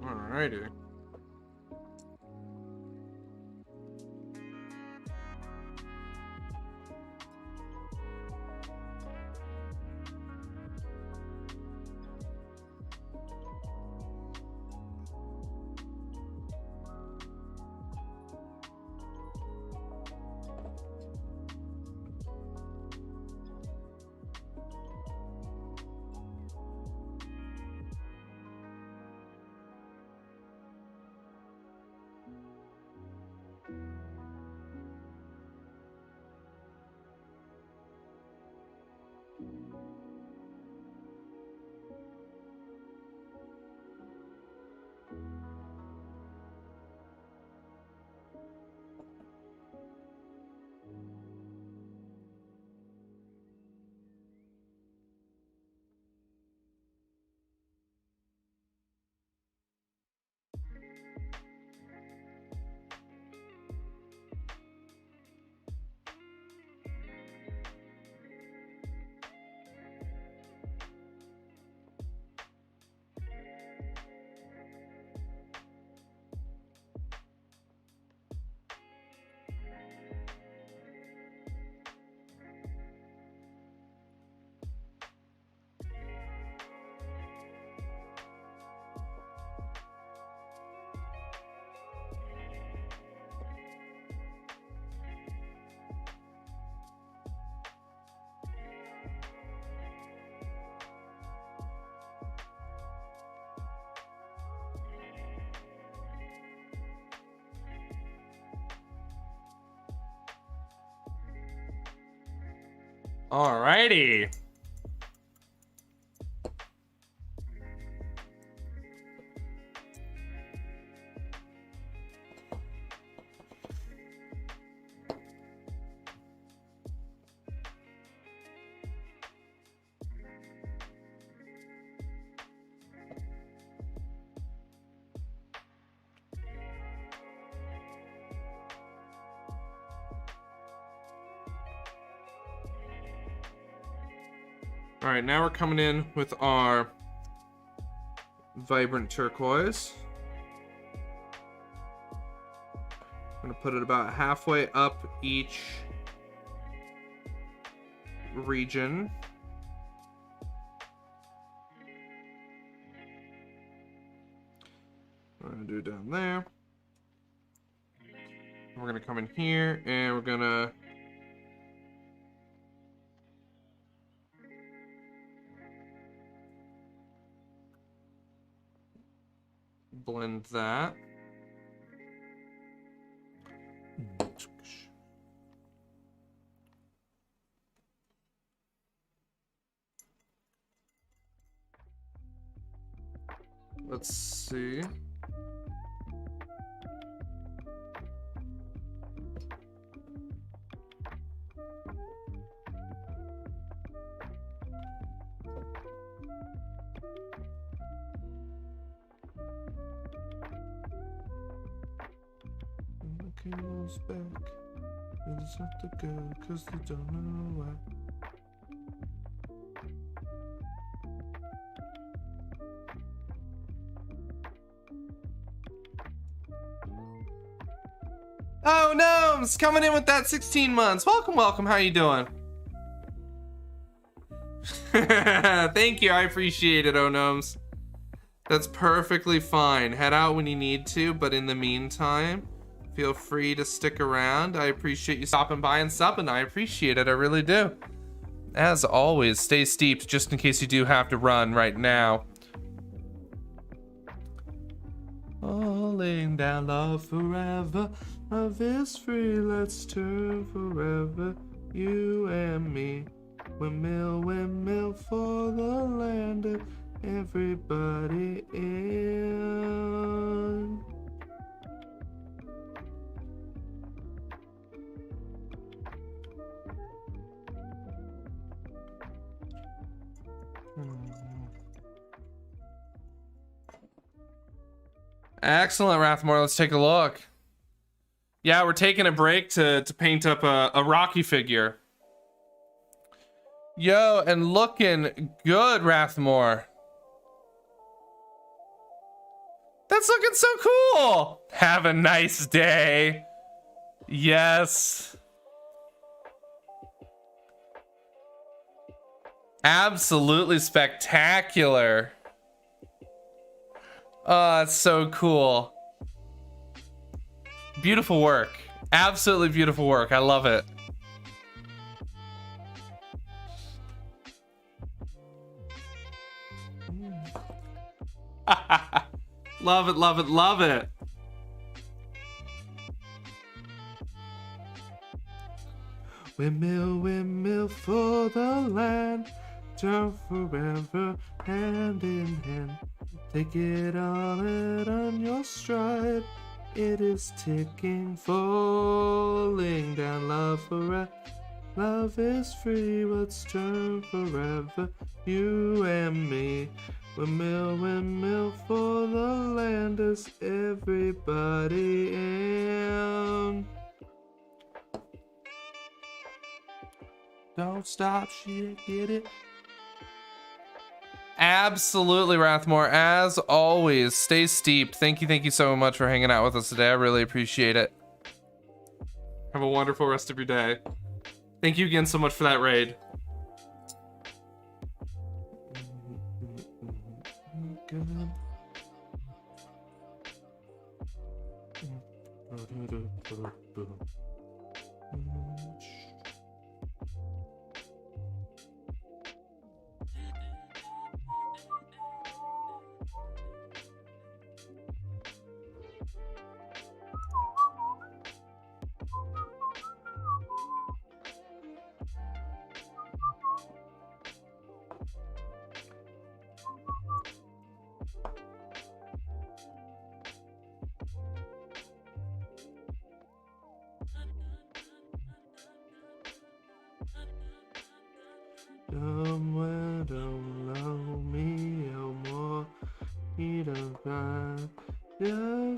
Alrighty. Alrighty. All right, now we're coming in with our vibrant turquoise. I'm gonna put it about halfway up each region. I'm gonna do it down there. We're gonna come in here and we're gonna blend that. Let's see. Cable's back. They just have to go because they don't know why. Oh, Gnomes! Coming in with that 16 months. Welcome, welcome. How you doing? Thank you. I appreciate it, oh, Gnomes. That's perfectly fine. Head out when you need to, but in the meantime, feel free to stick around. I appreciate you stopping by and subbing. I appreciate it. I really do. As always, stay steeped just in case you do have to run right now. Falling down, love forever. Love is free. Let's turn forever. You and me. Windmill for the land of everybody in. Excellent, Rathmore. Let's take a look. Yeah, we're taking a break to paint up a Rocky figure. Yo, and looking good, Rathmore. That's looking so cool. Have a nice day. Yes. Absolutely spectacular. Oh, it's so cool. Beautiful work. Absolutely beautiful work. I love it. Love it, love it, love it. Windmill for the land, turn forever, hand in hand. Take it on your stride. It is ticking, falling down. Love forever, love is free. Let's turn forever, you and me. Windmill for the land is everybody in. Don't stop, she get it. Absolutely, Rathmore. As always, stay steeped. Thank you so much for hanging out with us today. I really appreciate it. Have a wonderful rest of your day. Thank you again so much for that raid.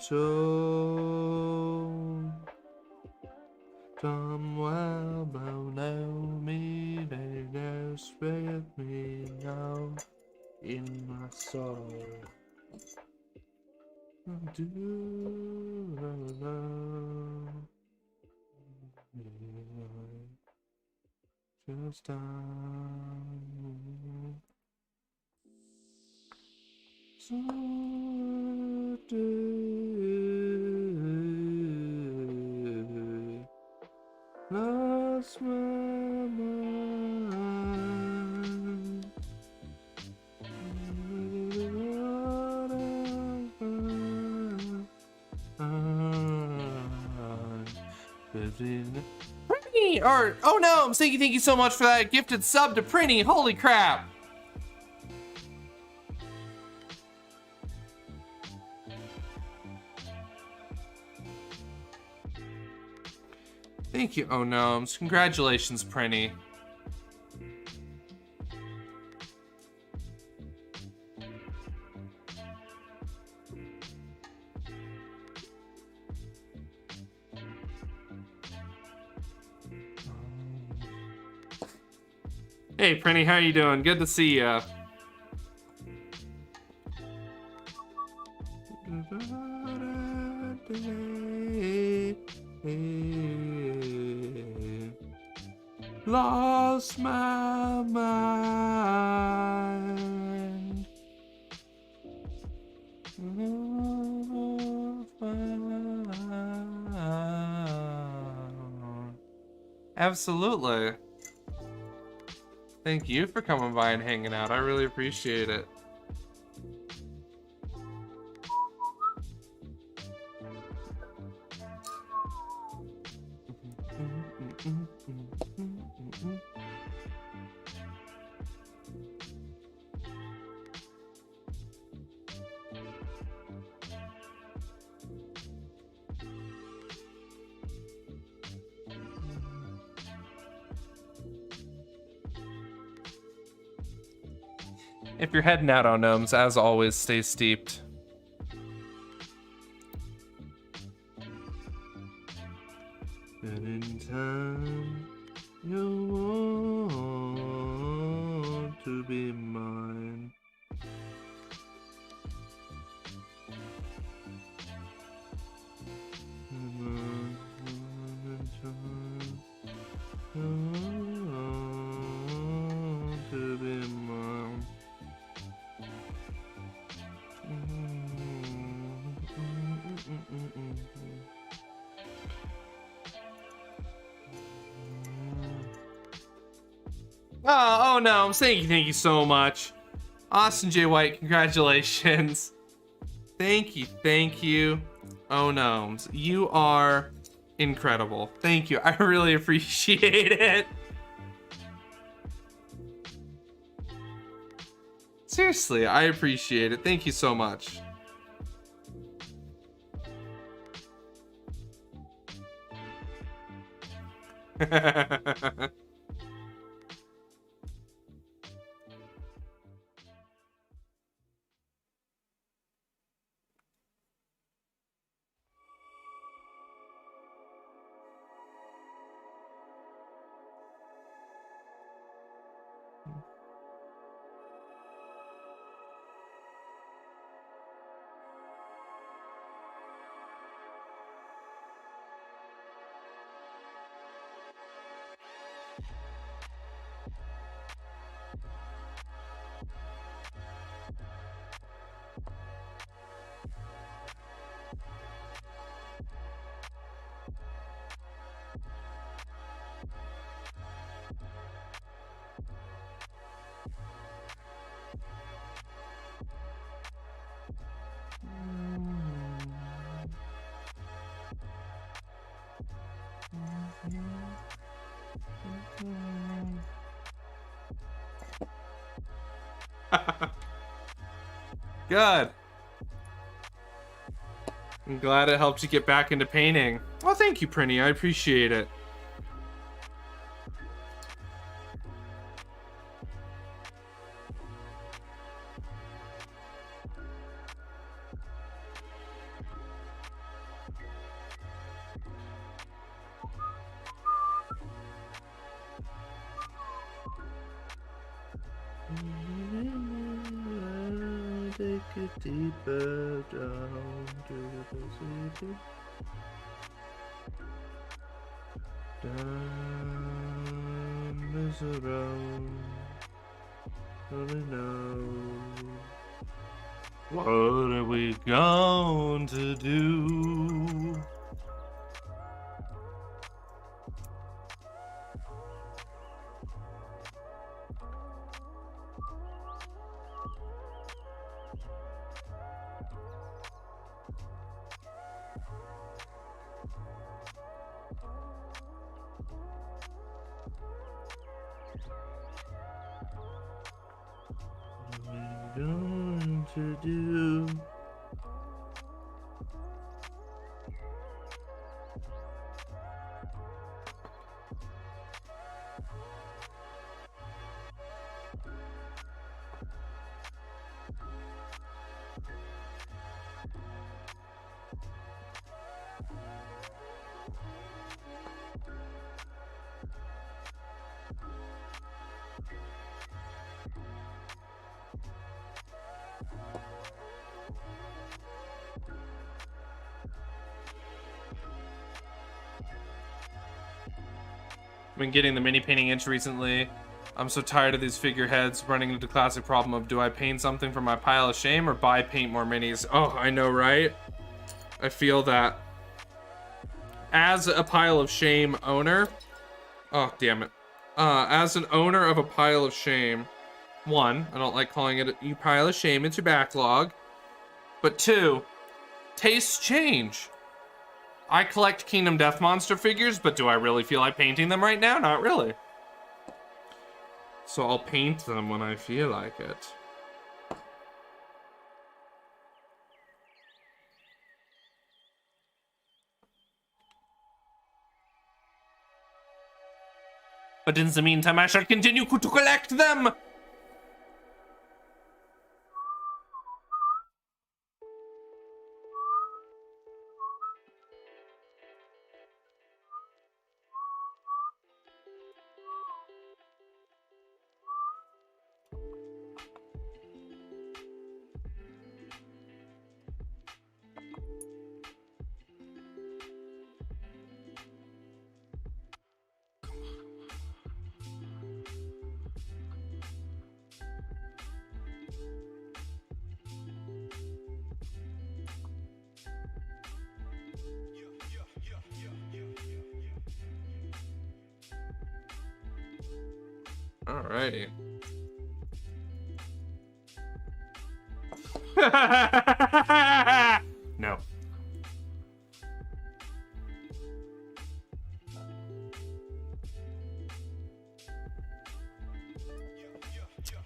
told. Somewhere below me, they dance with me now in my soul. Do just time. So lost my mind. Prinny! Or, oh no, I'm saying thank you so much for that gifted sub to Prinny. Holy crap. Thank you, oh gnomes. Congratulations, Prinny. Hey, Prinny, how you doing? Good to see ya. Lost my mind. Absolutely. Thank you for coming by and hanging out. I really appreciate it. If you're heading out on gnomes, as always, stay steeped. And in time, you'll want to be mine. And in time, you'll want to be mine. Oh no, I'm saying thank you so much. Austin J. White, congratulations. Thank you. Oh gnomes, you are incredible. Thank you, I really appreciate it. Seriously, I appreciate it. Thank you so much. Good. I'm glad it helped you get back into painting. Well, thank you, Prinny. I appreciate it. take it deeper down to the city. Down is around. Only know. What are we going to do? What are we going to do? I've been getting the mini painting itch recently. I'm so tired of these figureheads, running into the classic problem of, do I paint something for my pile of shame or buy paint more minis? Oh, I know, right? I feel that. As a pile of shame owner, oh, damn it. As an owner of a pile of shame, one, I don't like calling it a pile of shame, it's your backlog. But two, tastes change. I collect Kingdom Death Monster figures, but do I really feel like painting them right now? Not really. So I'll paint them when I feel like it. But in the meantime, I shall continue to collect them! Alrighty. No.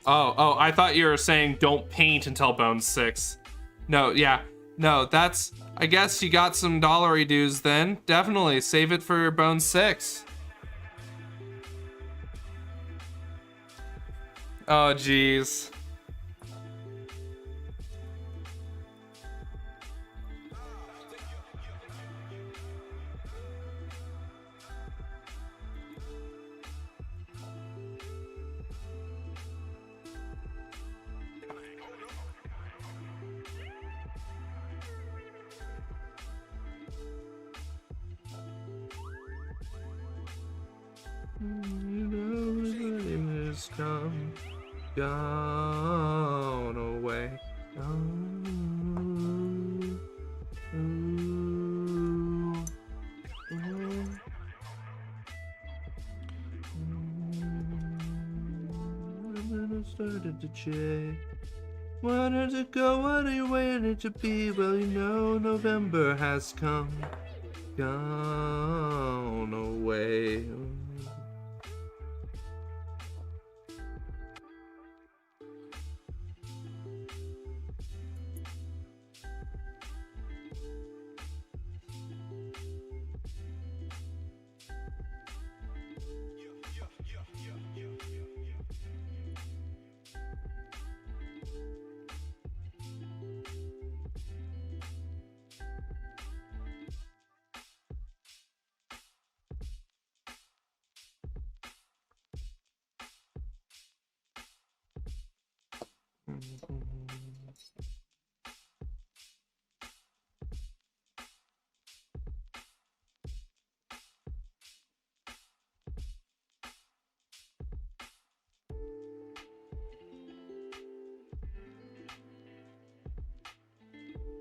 Oh, I thought you were saying don't paint until Bone 6. No, yeah. No, that's... I guess you got some dollary dues then. Definitely, save it for Bone 6. Oh, jeez. Come, gone away. Started to check. Where did it go? What are you waiting to be? Well, you know, November has come, gone away.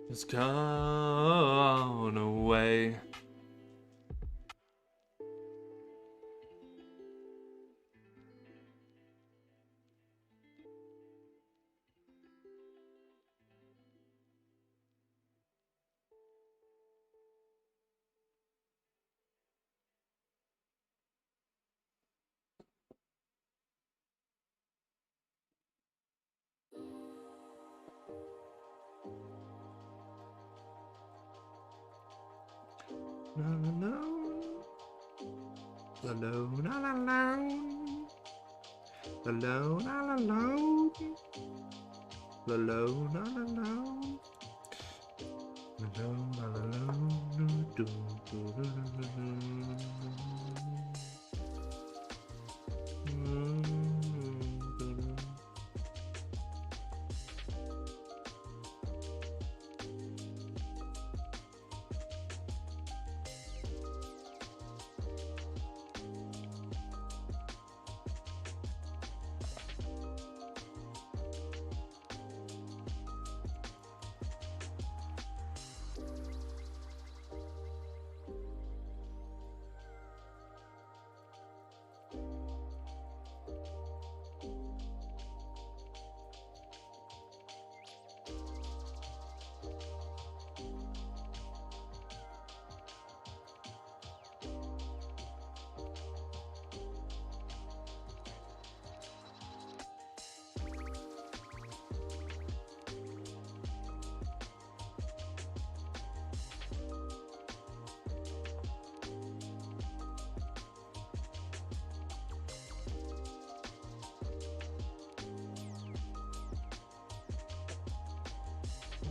has gone away. Alone, all alone. Alone, all alone. Alone, all alone. Alone, all alone. Do, do, do, do, do, do.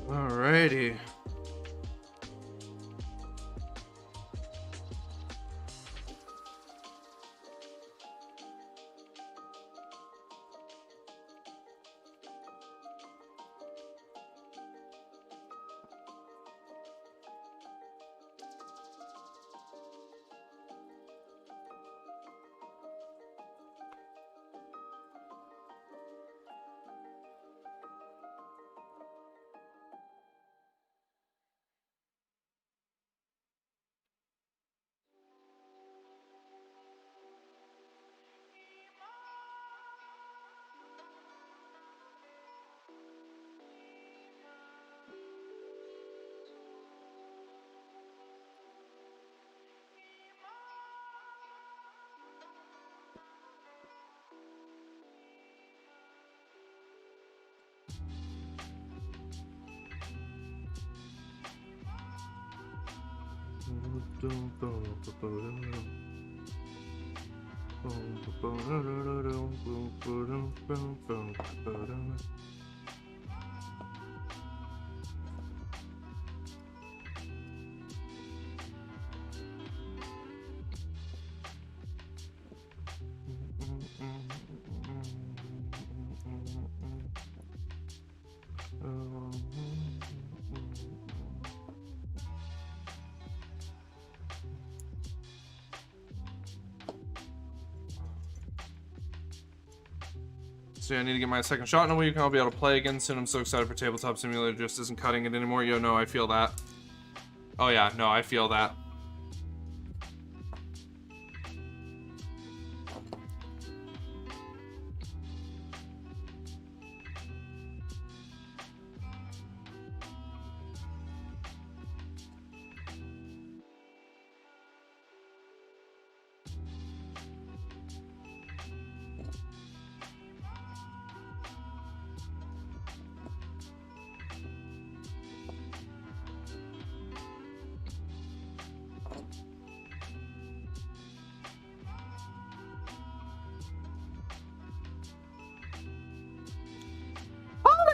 Alrighty. So yeah, I need to get my second shot in a week and I'll be able to play again soon. I'm so excited for Tabletop Simulator, just isn't cutting it anymore. Yo, no, I feel that. Oh yeah, no, I feel that.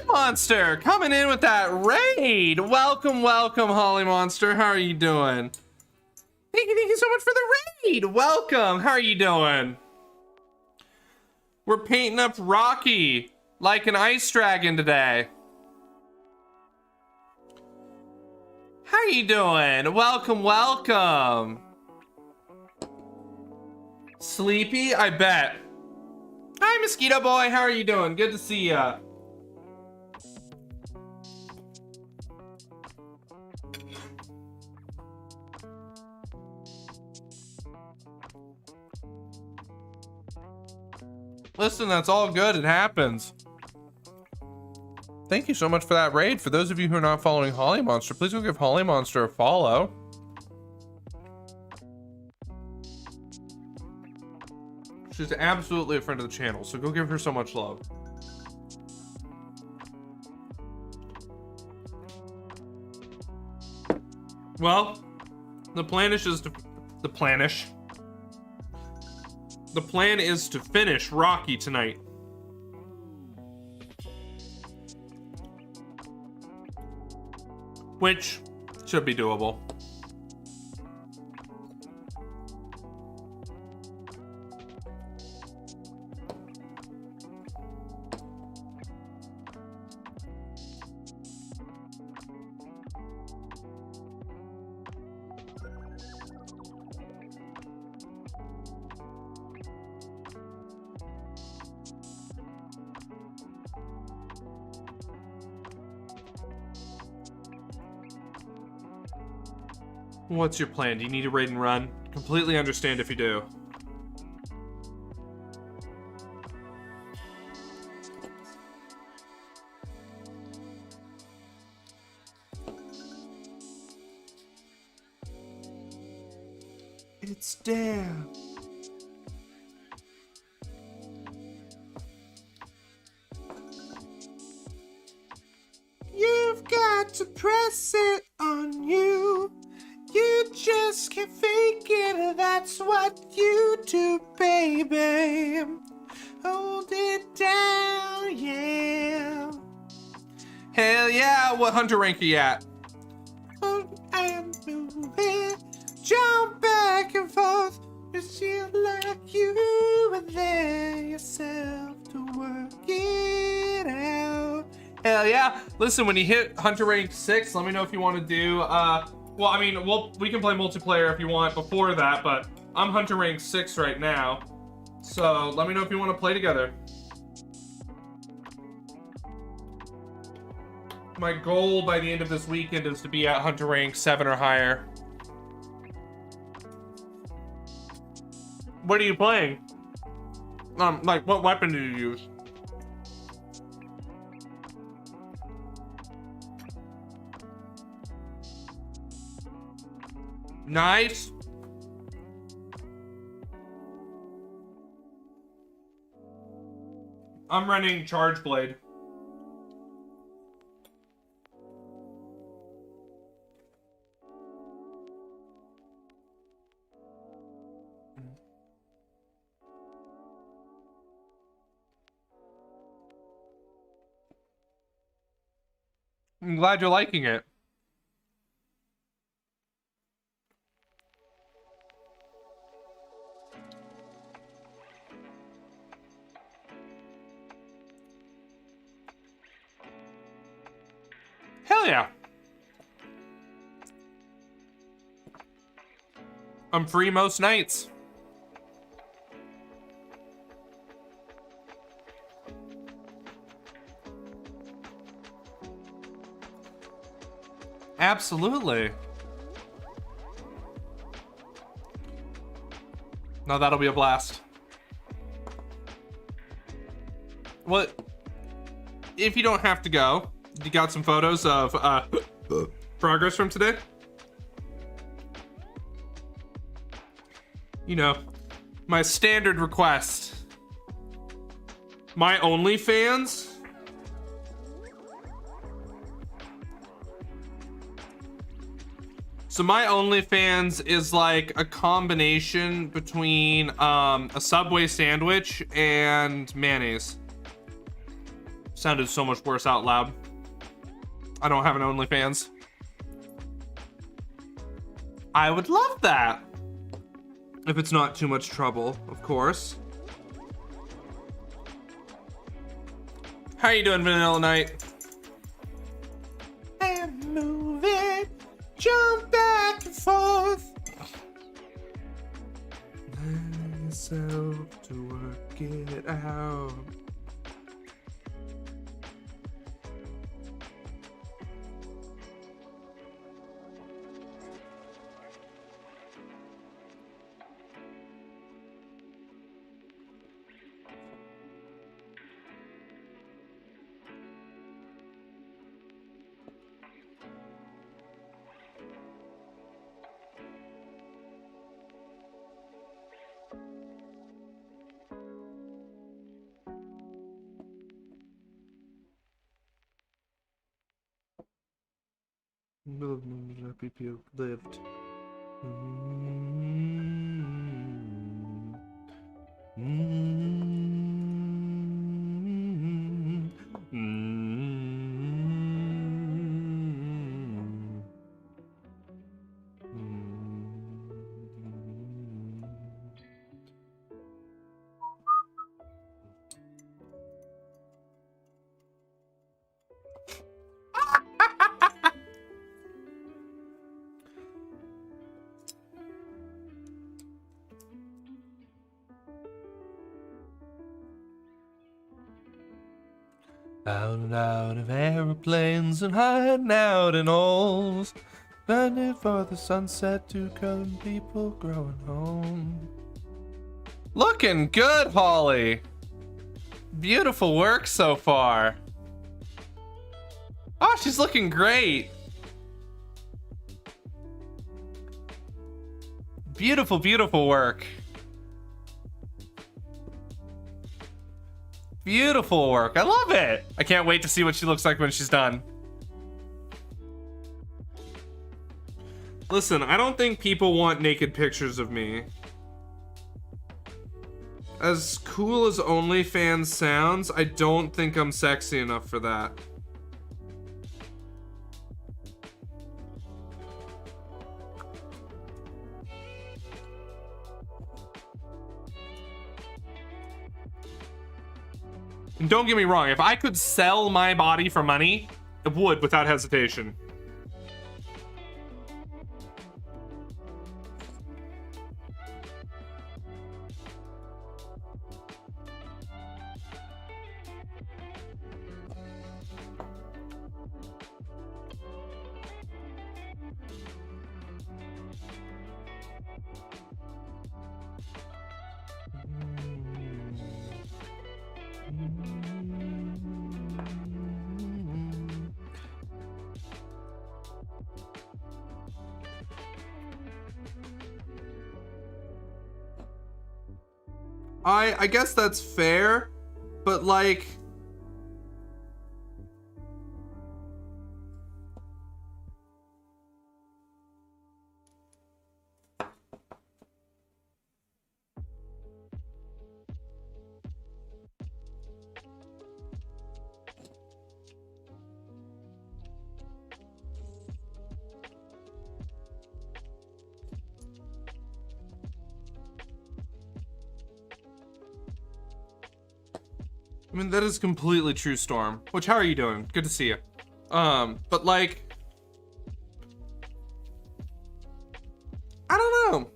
Monster coming in with that raid. Welcome, welcome, Holly Monster. How are you doing? Thank you so much for the raid. Welcome. How are you doing? We're painting up Rocky like an ice dragon today. How are you doing? Welcome, welcome. Sleepy? I bet. Hi, Mosquito Boy. How are you doing? Good to see ya. Listen, that's all good. It happens. Thank you so much for that raid. For those of you who are not following Holly Monster, please go give Holly Monster a follow. She's absolutely a friend of the channel, so go give her so much love. Well, the plan is to finish Rocky tonight. Which should be doable. What's your plan? Do you need a raid and run? Completely understand if you do. It's down. You've got to press it on you. You just can't fake it, that's what you do, baby. Hold it down, yeah. Hell yeah, what hunter rank are you at? And moving, jump back and forth. You feel like you were there yourself to work it out. Hell yeah. Listen, when you hit hunter rank 6, let me know if you want to do, well, I mean, we can play multiplayer if you want before that, but I'm hunter rank 6 right now. So let me know if you want to play together. My goal by the end of this weekend is to be at hunter rank 7 or higher. What are you playing? Like, what weapon do you use? Nice. I'm running Charge Blade. I'm glad you're liking it. Hell yeah. I'm free most nights. Absolutely. No, that'll be a blast. What? If you don't have to go, you got some photos of progress from today? You know, my standard request. My OnlyFans? So my OnlyFans is like a combination between a Subway sandwich and mayonnaise. Sounded so much worse out loud. I don't have an OnlyFans. I would love that. If it's not too much trouble, of course. How you doing, Vanilla Knight? I'm moving, jump back and forth. Let yourself to work it out. People lived. Out and out of aeroplanes and hiding out in holes, waiting for the sunset to come, people growing home. Looking good, Holly. Beautiful work so far. Oh, she's looking great. Beautiful, beautiful work. Beautiful work. I love it. I can't wait to see what she looks like when she's done. Listen, I don't think people want naked pictures of me. As cool as OnlyFans sounds, I don't think I'm sexy enough for that. And don't get me wrong, if I could sell my body for money, I would without hesitation. I guess that's fair, but like, I mean, that is completely true, Storm. Which, how are you doing? Good to see you. But like, I don't know.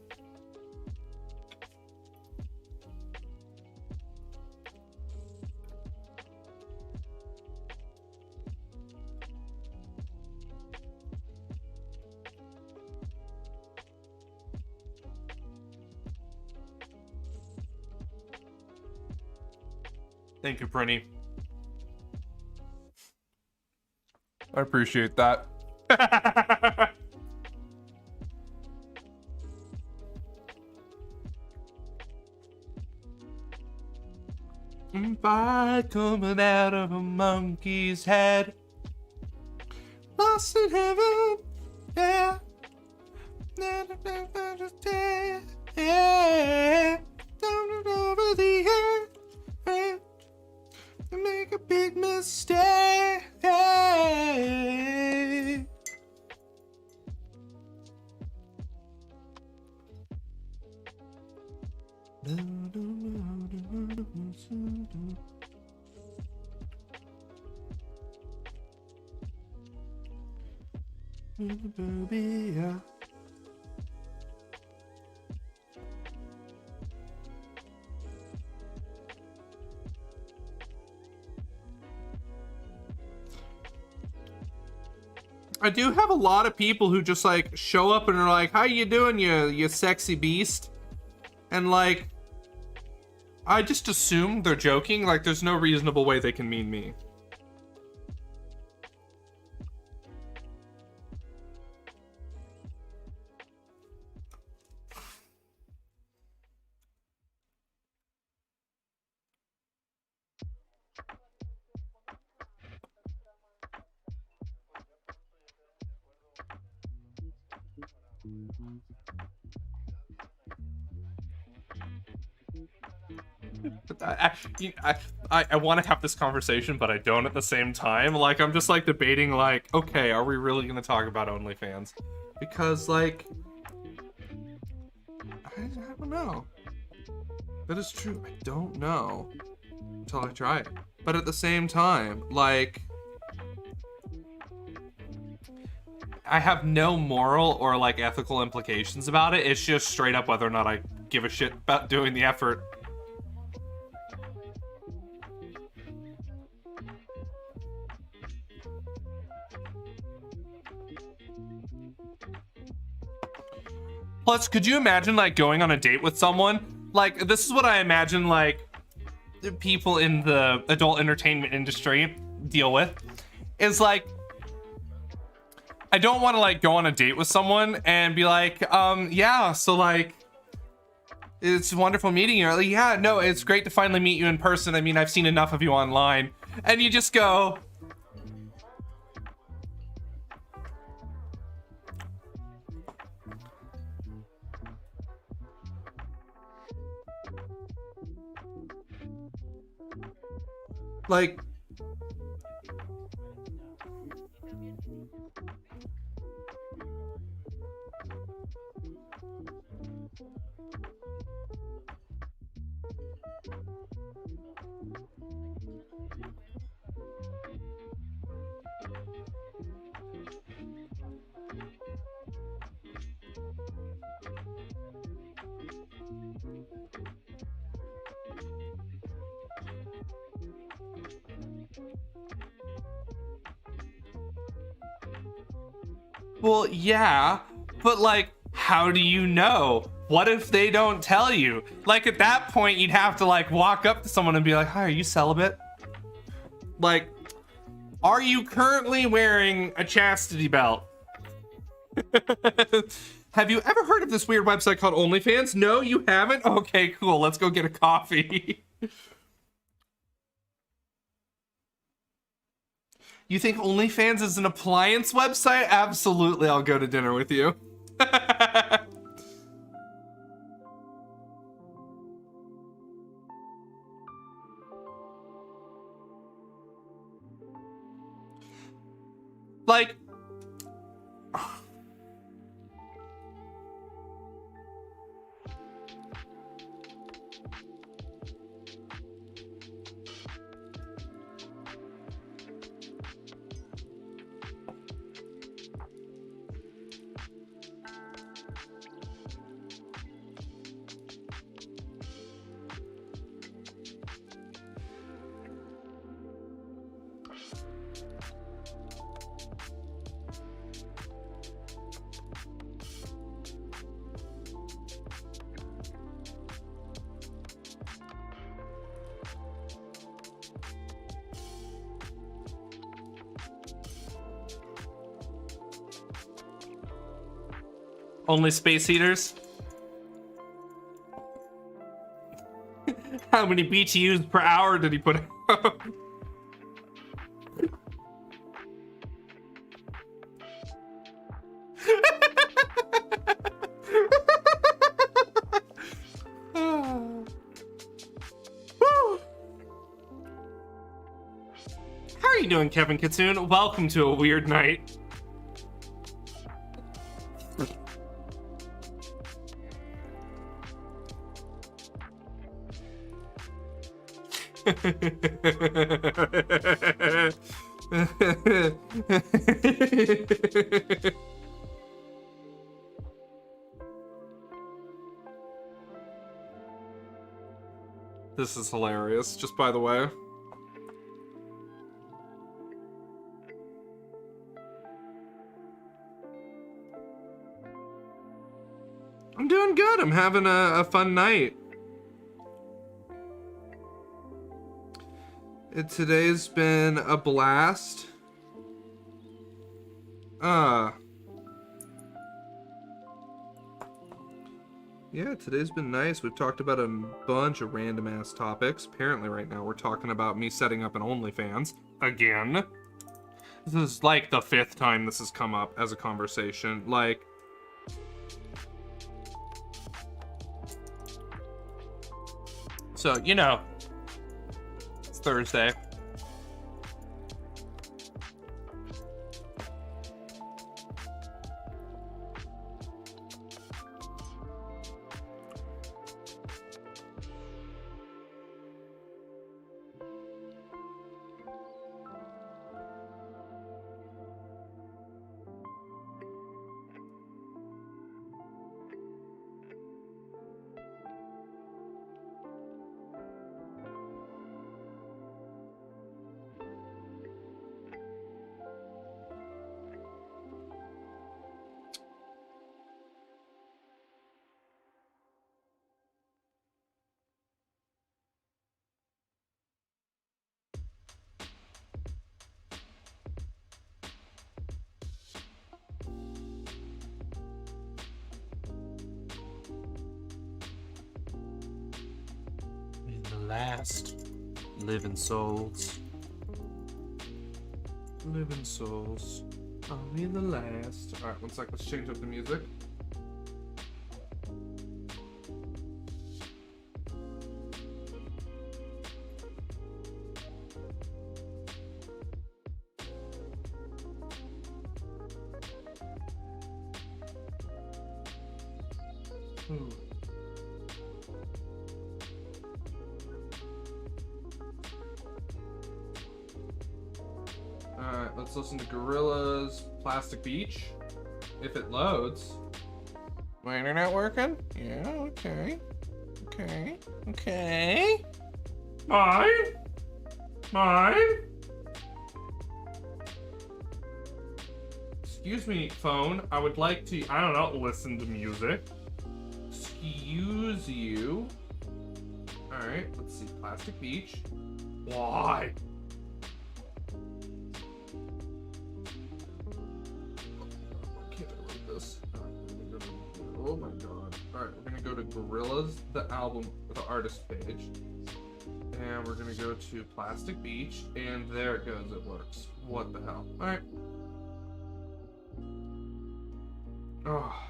Thank you, Brenny. I appreciate that. Fire coming out of a monkey's head. Lost in heaven, yeah. Yeah. Down and over the edge. You make a big mistake. I do have a lot of people who just like show up and are like, "How you doing, you sexy beast?" And like, I just assume they're joking. Like, there's no reasonable way they can mean me. I want to have this conversation, but I don't at the same time. Like, I'm just like debating, like, okay, are we really gonna talk about OnlyFans? Because, like, I don't know. That is true. I don't know until I try it. But at the same time, like, I have no moral or like ethical implications about it. It's just straight up whether or not I give a shit about doing the effort. Plus, could you imagine like going on a date with someone? Like, this is what I imagine like people in the adult entertainment industry deal with. Is like, I don't want to like go on a date with someone and be like, yeah, so like, it's wonderful meeting you. Like, yeah, no, it's great to finally meet you in person. I mean, I've seen enough of you online. And you just go, like, well, yeah, but like, how do you know? What if they don't tell you? Like, at that point, you'd have to like walk up to someone and be like, hi, are you celibate? Like, are you currently wearing a chastity belt? Have you ever heard of this weird website called OnlyFans? No, you haven't? Okay, cool. Let's go get a coffee. You think OnlyFans is an appliance website? Absolutely, I'll go to dinner with you. Like, only space heaters? How many BTUs per hour did he put out? How are you doing, Kevin Kitsune? Welcome to a weird night. This is hilarious, just by the way. I'm doing good. I'm having a fun night. Today's been a blast. Yeah, today's been nice. We've talked about a bunch of random ass topics. Apparently right now we're talking about me setting up an OnlyFans again. This is like the 5th time this has come up as a conversation. Like, So, you know, it's Thursday. Last living souls. Living souls. Are we the last? Alright, one sec, let's change up the music. Ooh. Alright, let's listen to Gorilla's Plastic Beach. If it loads. My internet working? Yeah, okay. Okay. Mine? Excuse me, phone. I would like to, I don't know, listen to music. Excuse you. Alright, let's see. Plastic Beach. Why? Oh my god. Alright, we're gonna go to Gorillas, the album, the artist page. And we're gonna go to Plastic Beach, and there it goes, it works. What the hell? Alright. Oh.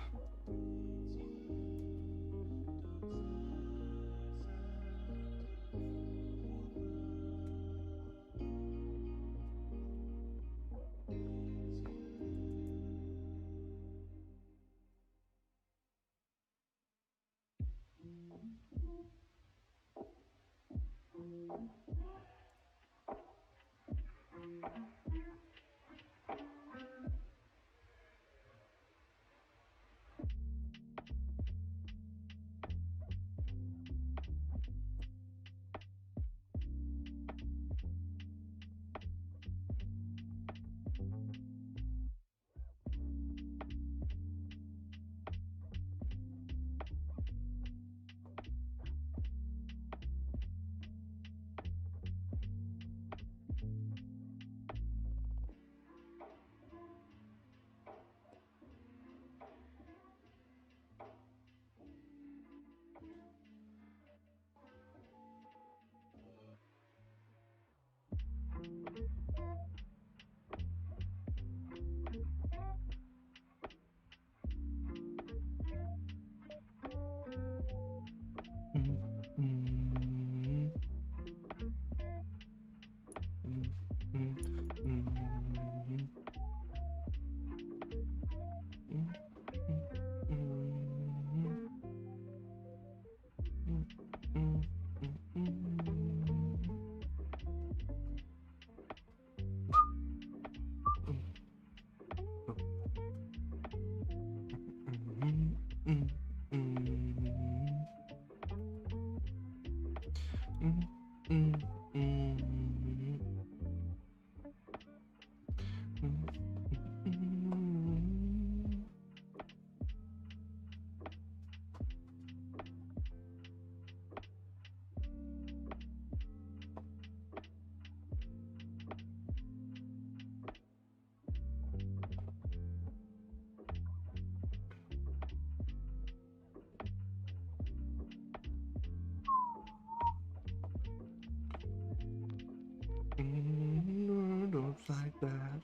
Don't like that.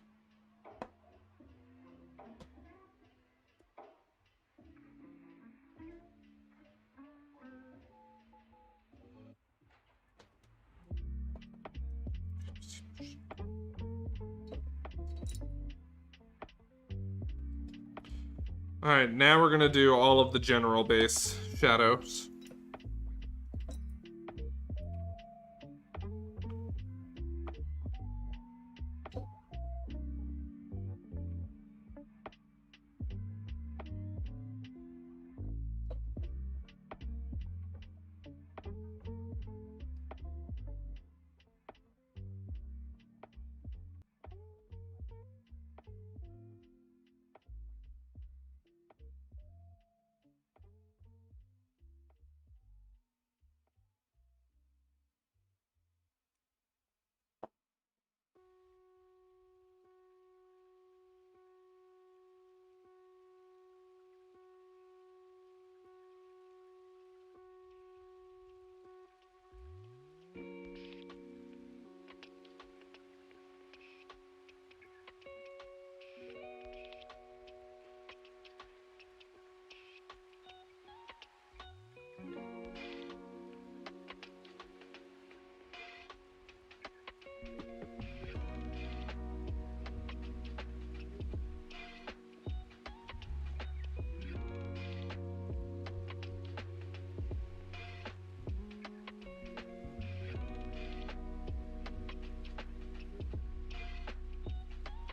Alright, now we're gonna do all of the general base shadows.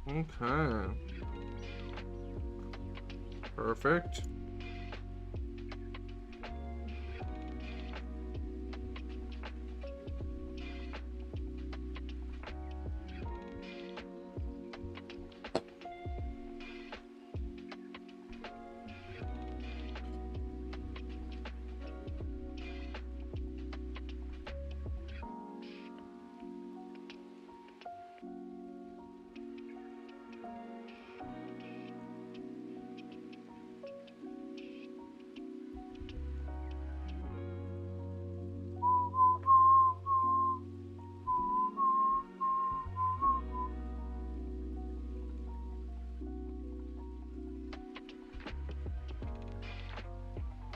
Okay. Perfect.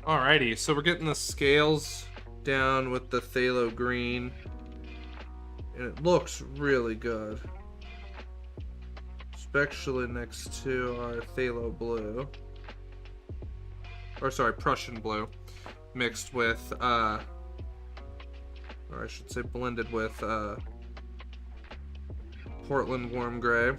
Alrighty, so we're getting the scales down with the phthalo green, and it looks really good, especially next to our phthalo blue, or sorry, Prussian blue, mixed with, or I should say blended with, Portland warm gray.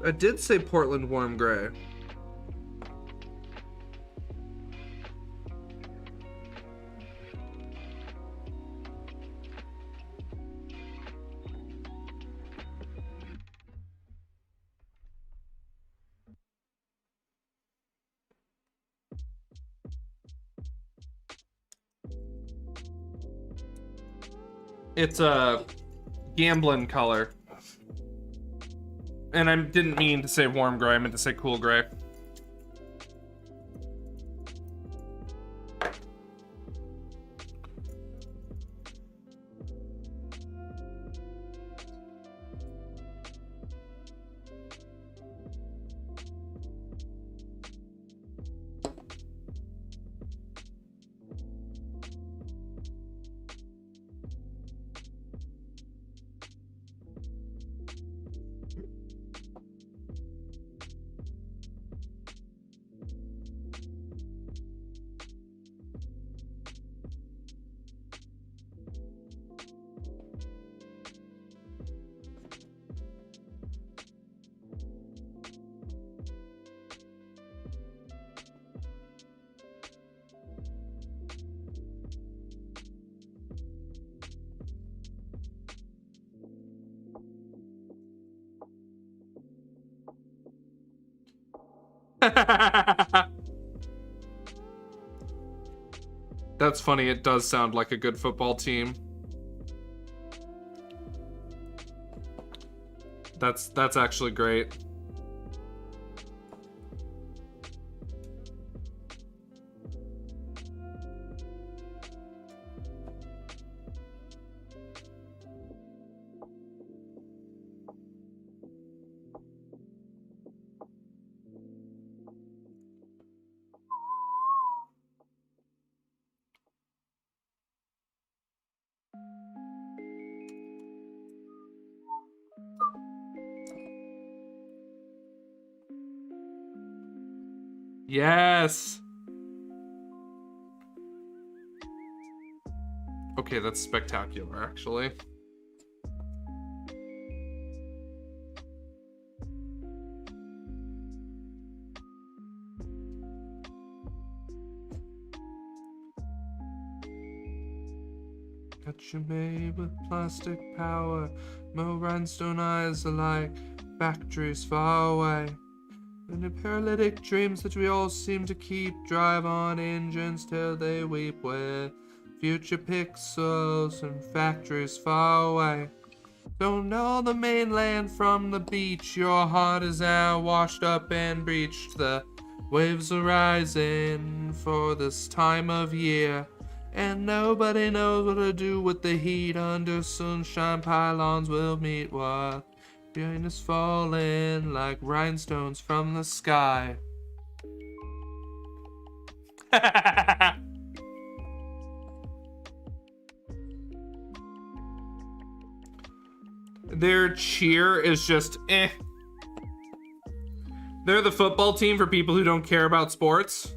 I did say Portland warm gray. It's a gambling color. And I didn't mean to say warm gray, I meant to say cool gray. That's funny, it does sound like a good football team. That's actually great. Yes. Okay, that's spectacular, actually. That you made with plastic power, no rhinestone eyes alike, factories far away. And the paralytic dreams that we all seem to keep drive on engines till they weep with future pixels and factories far away. Don't know the mainland from the beach, your heart is now washed up and breached. The waves are rising for this time of year, and nobody knows what to do with the heat. Under sunshine pylons will meet what rain is falling like rhinestones from the sky. Their cheer is just eh. They're the football team for people who don't care about sports.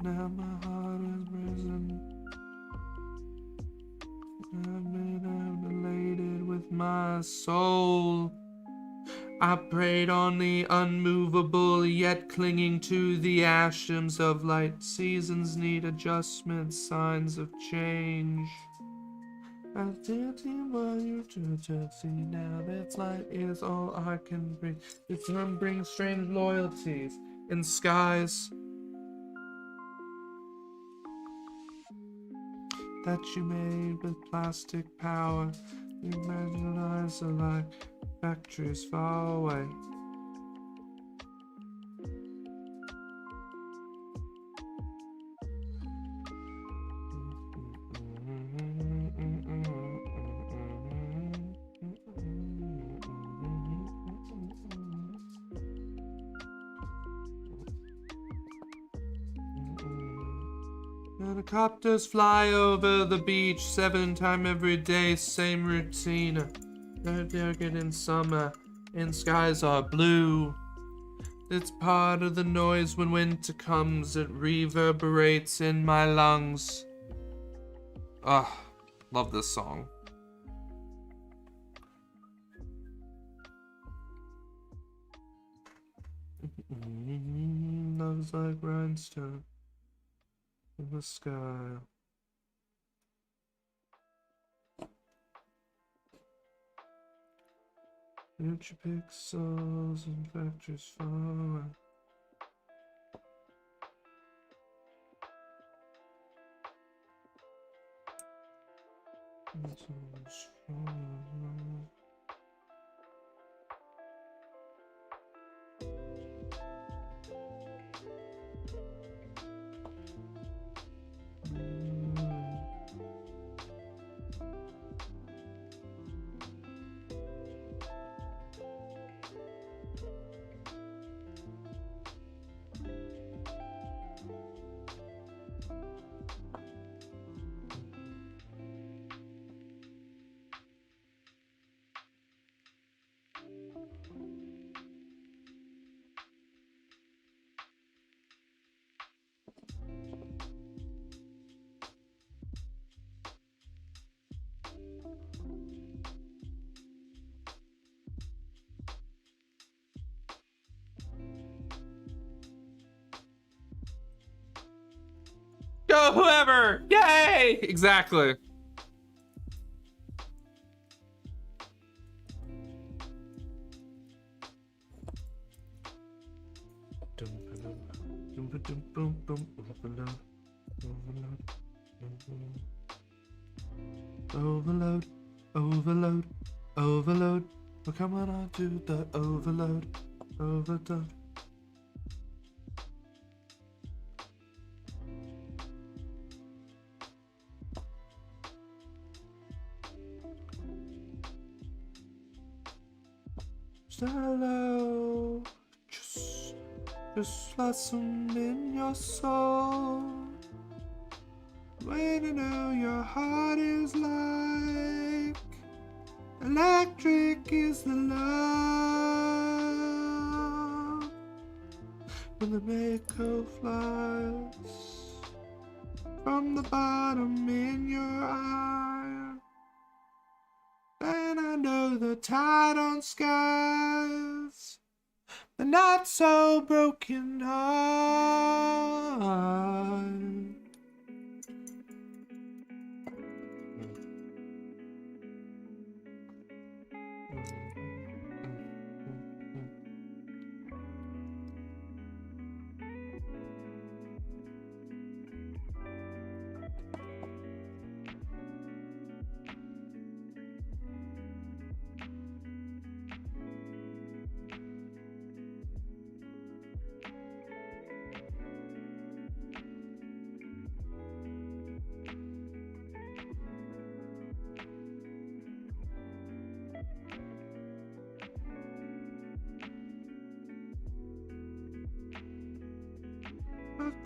Now my heart is risen. I've been elated with my soul. I prayed on the unmovable, yet clinging to the ashes of light. Seasons need adjustment, signs of change. I did see what you do to see now. That light is all I can breathe. The sun brings strange loyalties in skies that you made with plastic power. You imagine eyes are like factories far away. Helicopters fly over the beach 7 times every day, same routine. They're darker in summer, and skies are blue. It's part of the noise when winter comes, it reverberates in my lungs. Ah, love this song. Love's like rhinestone in the sky. Future pixels and factories far away. Go whoever! Yay! Exactly. Overload, overload, overload. We're coming on to the overload, overload. Hello, just blossom in your soul. When you know your heart is like electric is the love. when the mako flies from the bottom in your eye. And I know the tide on skies, the not so broken heart.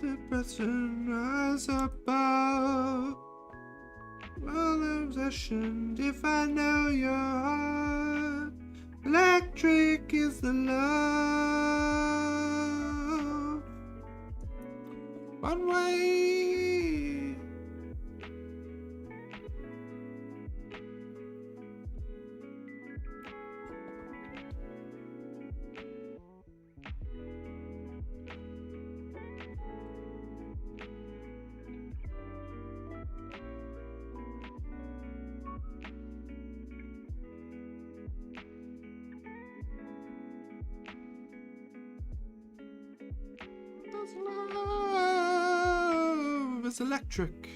The person rise above. Well obsession if I know your heart. Electric is the love. One way. Love is electric.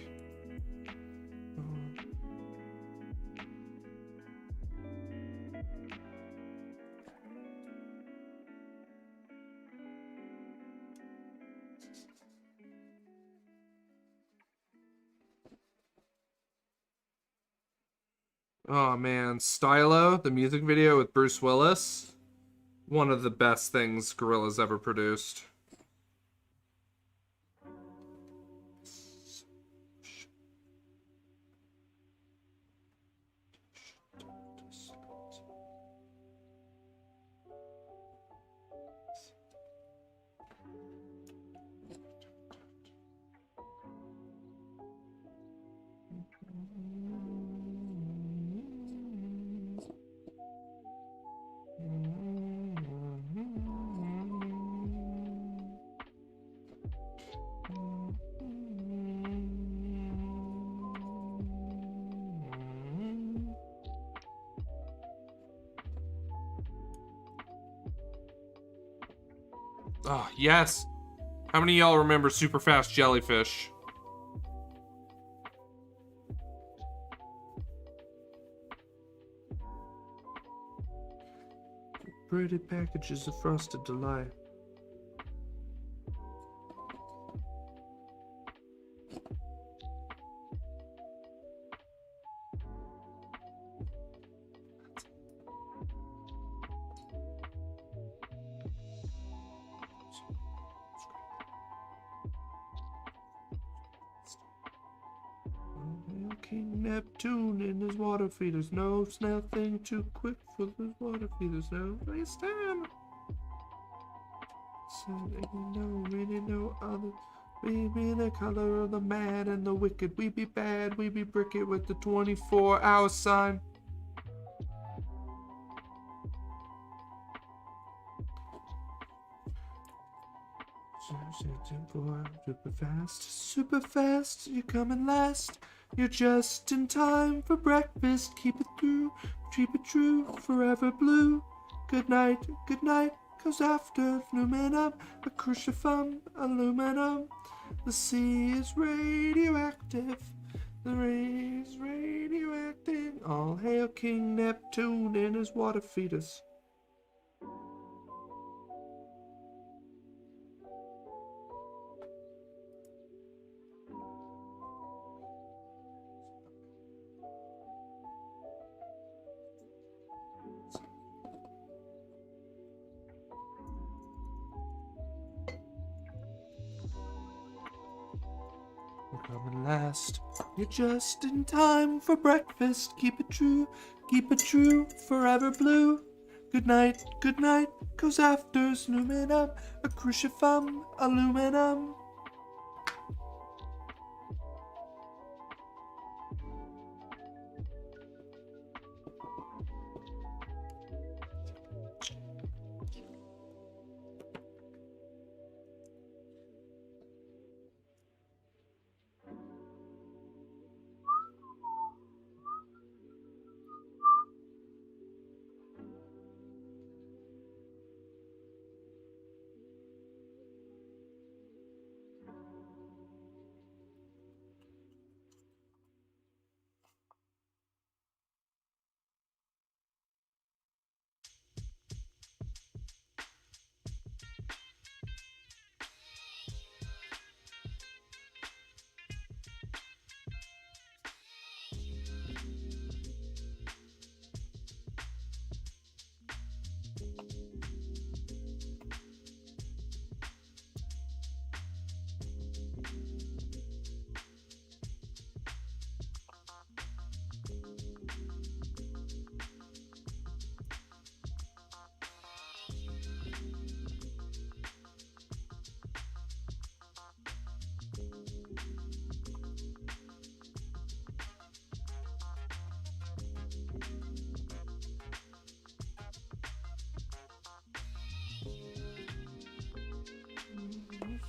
Oh man, Stylo, the music video with Bruce Willis, one of the best things Gorillaz ever produced. Oh, yes. How many of y'all remember Super Fast Jellyfish? Pretty packages of frosted delight. King Neptune and his water feeders. No snail thing too quick for his water feeders. No waste time. So really no other. We be the color of the mad and the wicked. We be bad, we be bricket with the 24-hour sign. Super fast, you're coming last. You're just in time for breakfast. Keep it through, keep it true, forever blue. Good night, cause after aluminum, a crucifix, aluminum. The sea is radioactive, the rays radioactive. All hail King Neptune and his water feeders. Coming last. You're just in time for breakfast. Keep it true, forever blue. good night, goes after aluminum, a crucifum, aluminum.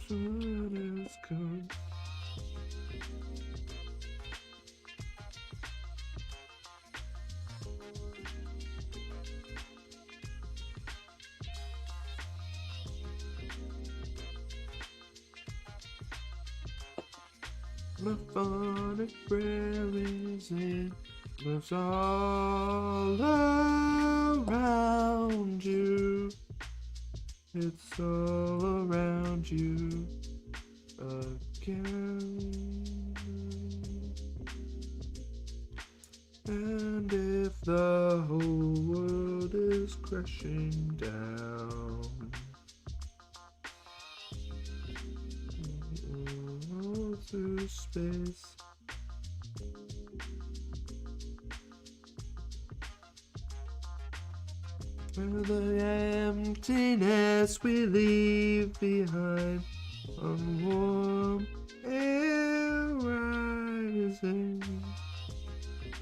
Sun is come. The phonic prayer is it moves all around you. It's all around you again. And if the whole world is crashing down, through space, where the emptiness we leave behind on warm air rising,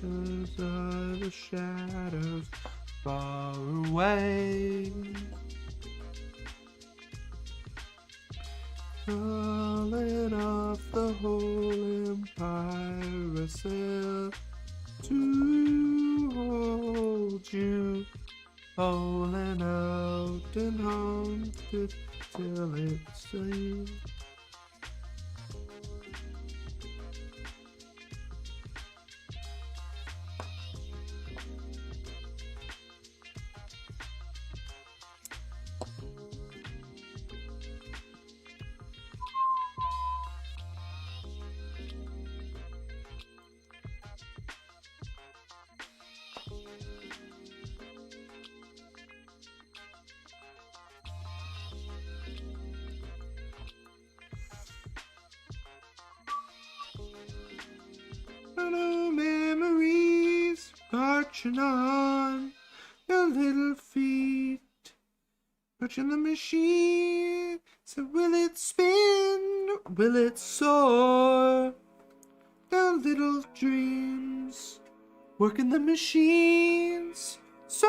those are the shadows far away. Falling off the whole empire, I sail to hold you, holding out and haunted till it's safe. Hello, memories marching on your little feet, watching the machine. So will it spin? Will it soar? The little dreams working the machines, so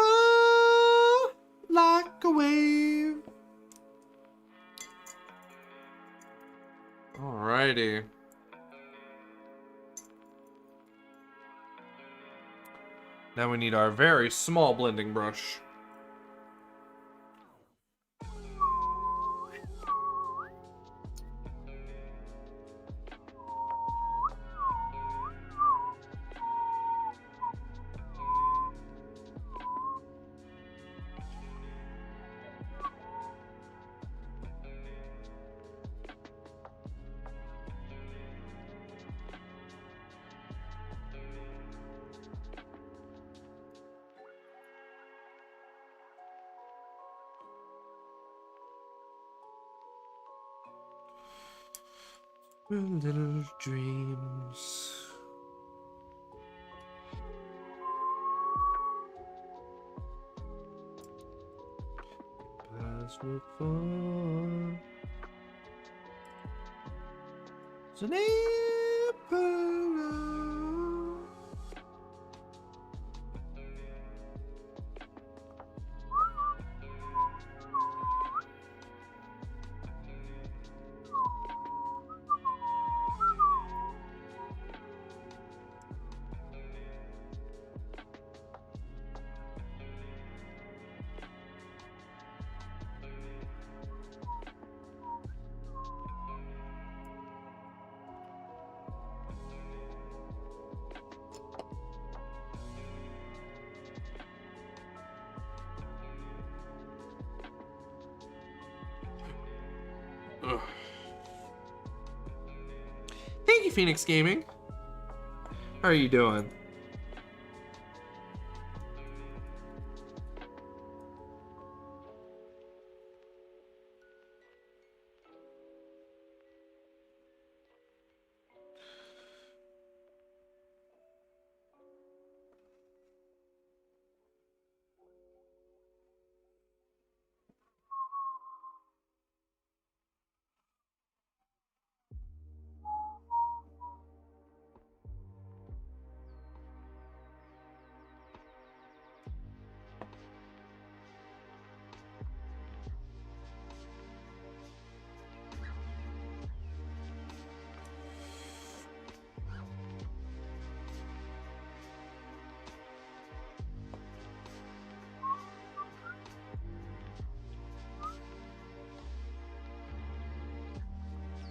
like a wave. Alrighty. Now we need our very small blending brush. Little dreams. just look for an emperor. Ugh. Thank you, Phoenix Gaming. How are you doing?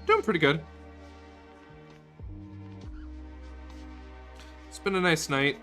Doing pretty good. It's been a nice night.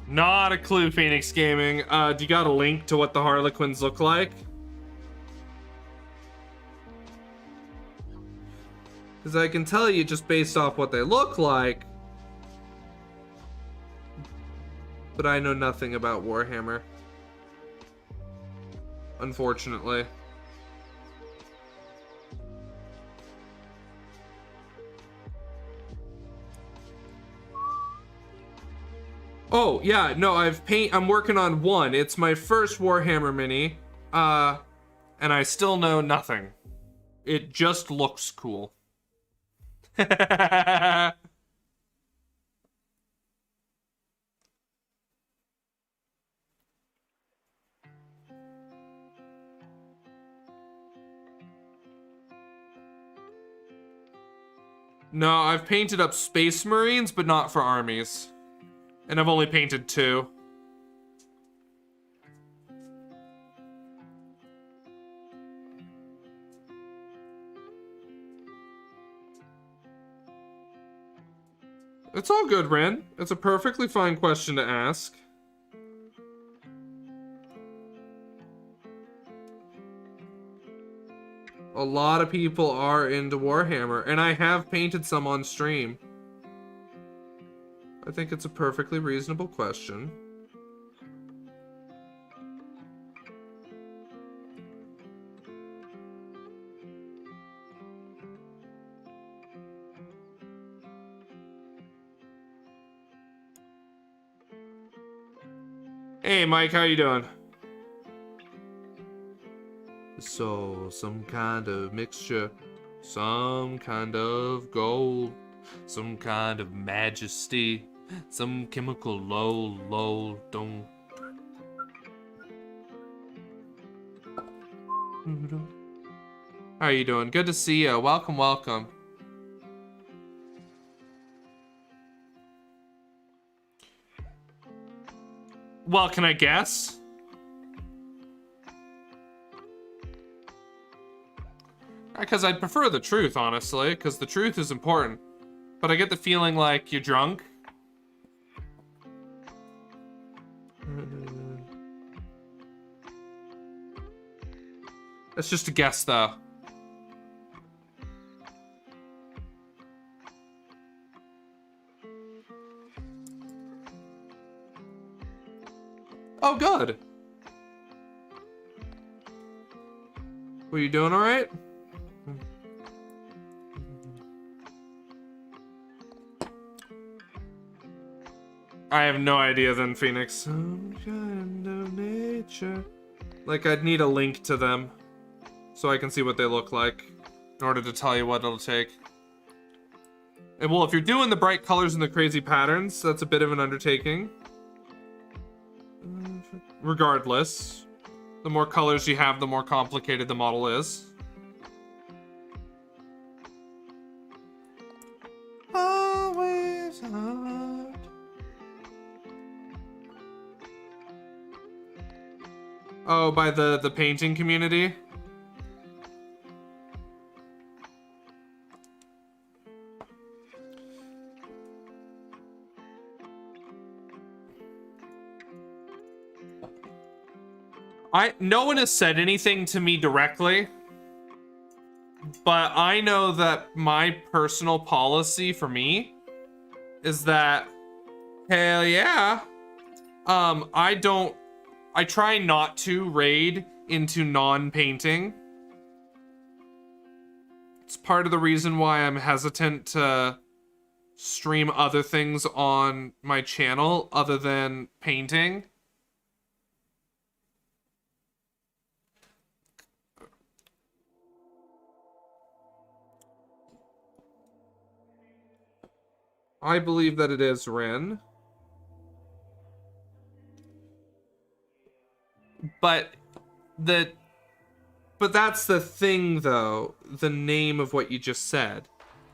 Not a clue, Phoenix Gaming. Do you got a link to what the Harlequins look like? Because I can tell you just based off what they look like. But I know nothing about Warhammer. Unfortunately. Oh, yeah, no, I'm working on one. It's my first Warhammer mini. And I still know nothing. It just looks cool. No, I've painted up Space Marines, but not for armies. And I've only painted 2. It's all good, Ren. It's a perfectly fine question to ask. A lot of people are into Warhammer, and I have painted some on stream. I think it's a perfectly reasonable question. Hey, Mike, how you doing? So, some kind of mixture, some kind of gold, some kind of majesty, some chemical low, don't How are you doing? Good to see you. Welcome, welcome. Well, can I guess? Because I'd prefer the truth, honestly, because the truth is important. But I get the feeling like you're drunk. That's just a guess, though. Oh, good. Were you doing all right? I have no idea then, Phoenix. Some kind of nature. Like, I'd need a link to them so I can see what they look like in order to tell you what it'll take. And well, if you're doing the bright colors and the crazy patterns, that's a bit of an undertaking. Regardless, the more colors you have, the more complicated the model is. Always hard. Oh, by the painting community? No one has said anything to me directly, but I know that my personal policy for me is that, hell yeah, I try not to raid into non-painting. It's part of the reason why I'm hesitant to stream other things on my channel other than painting. I believe that it is Ren. But that's the thing, though. The name of what you just said.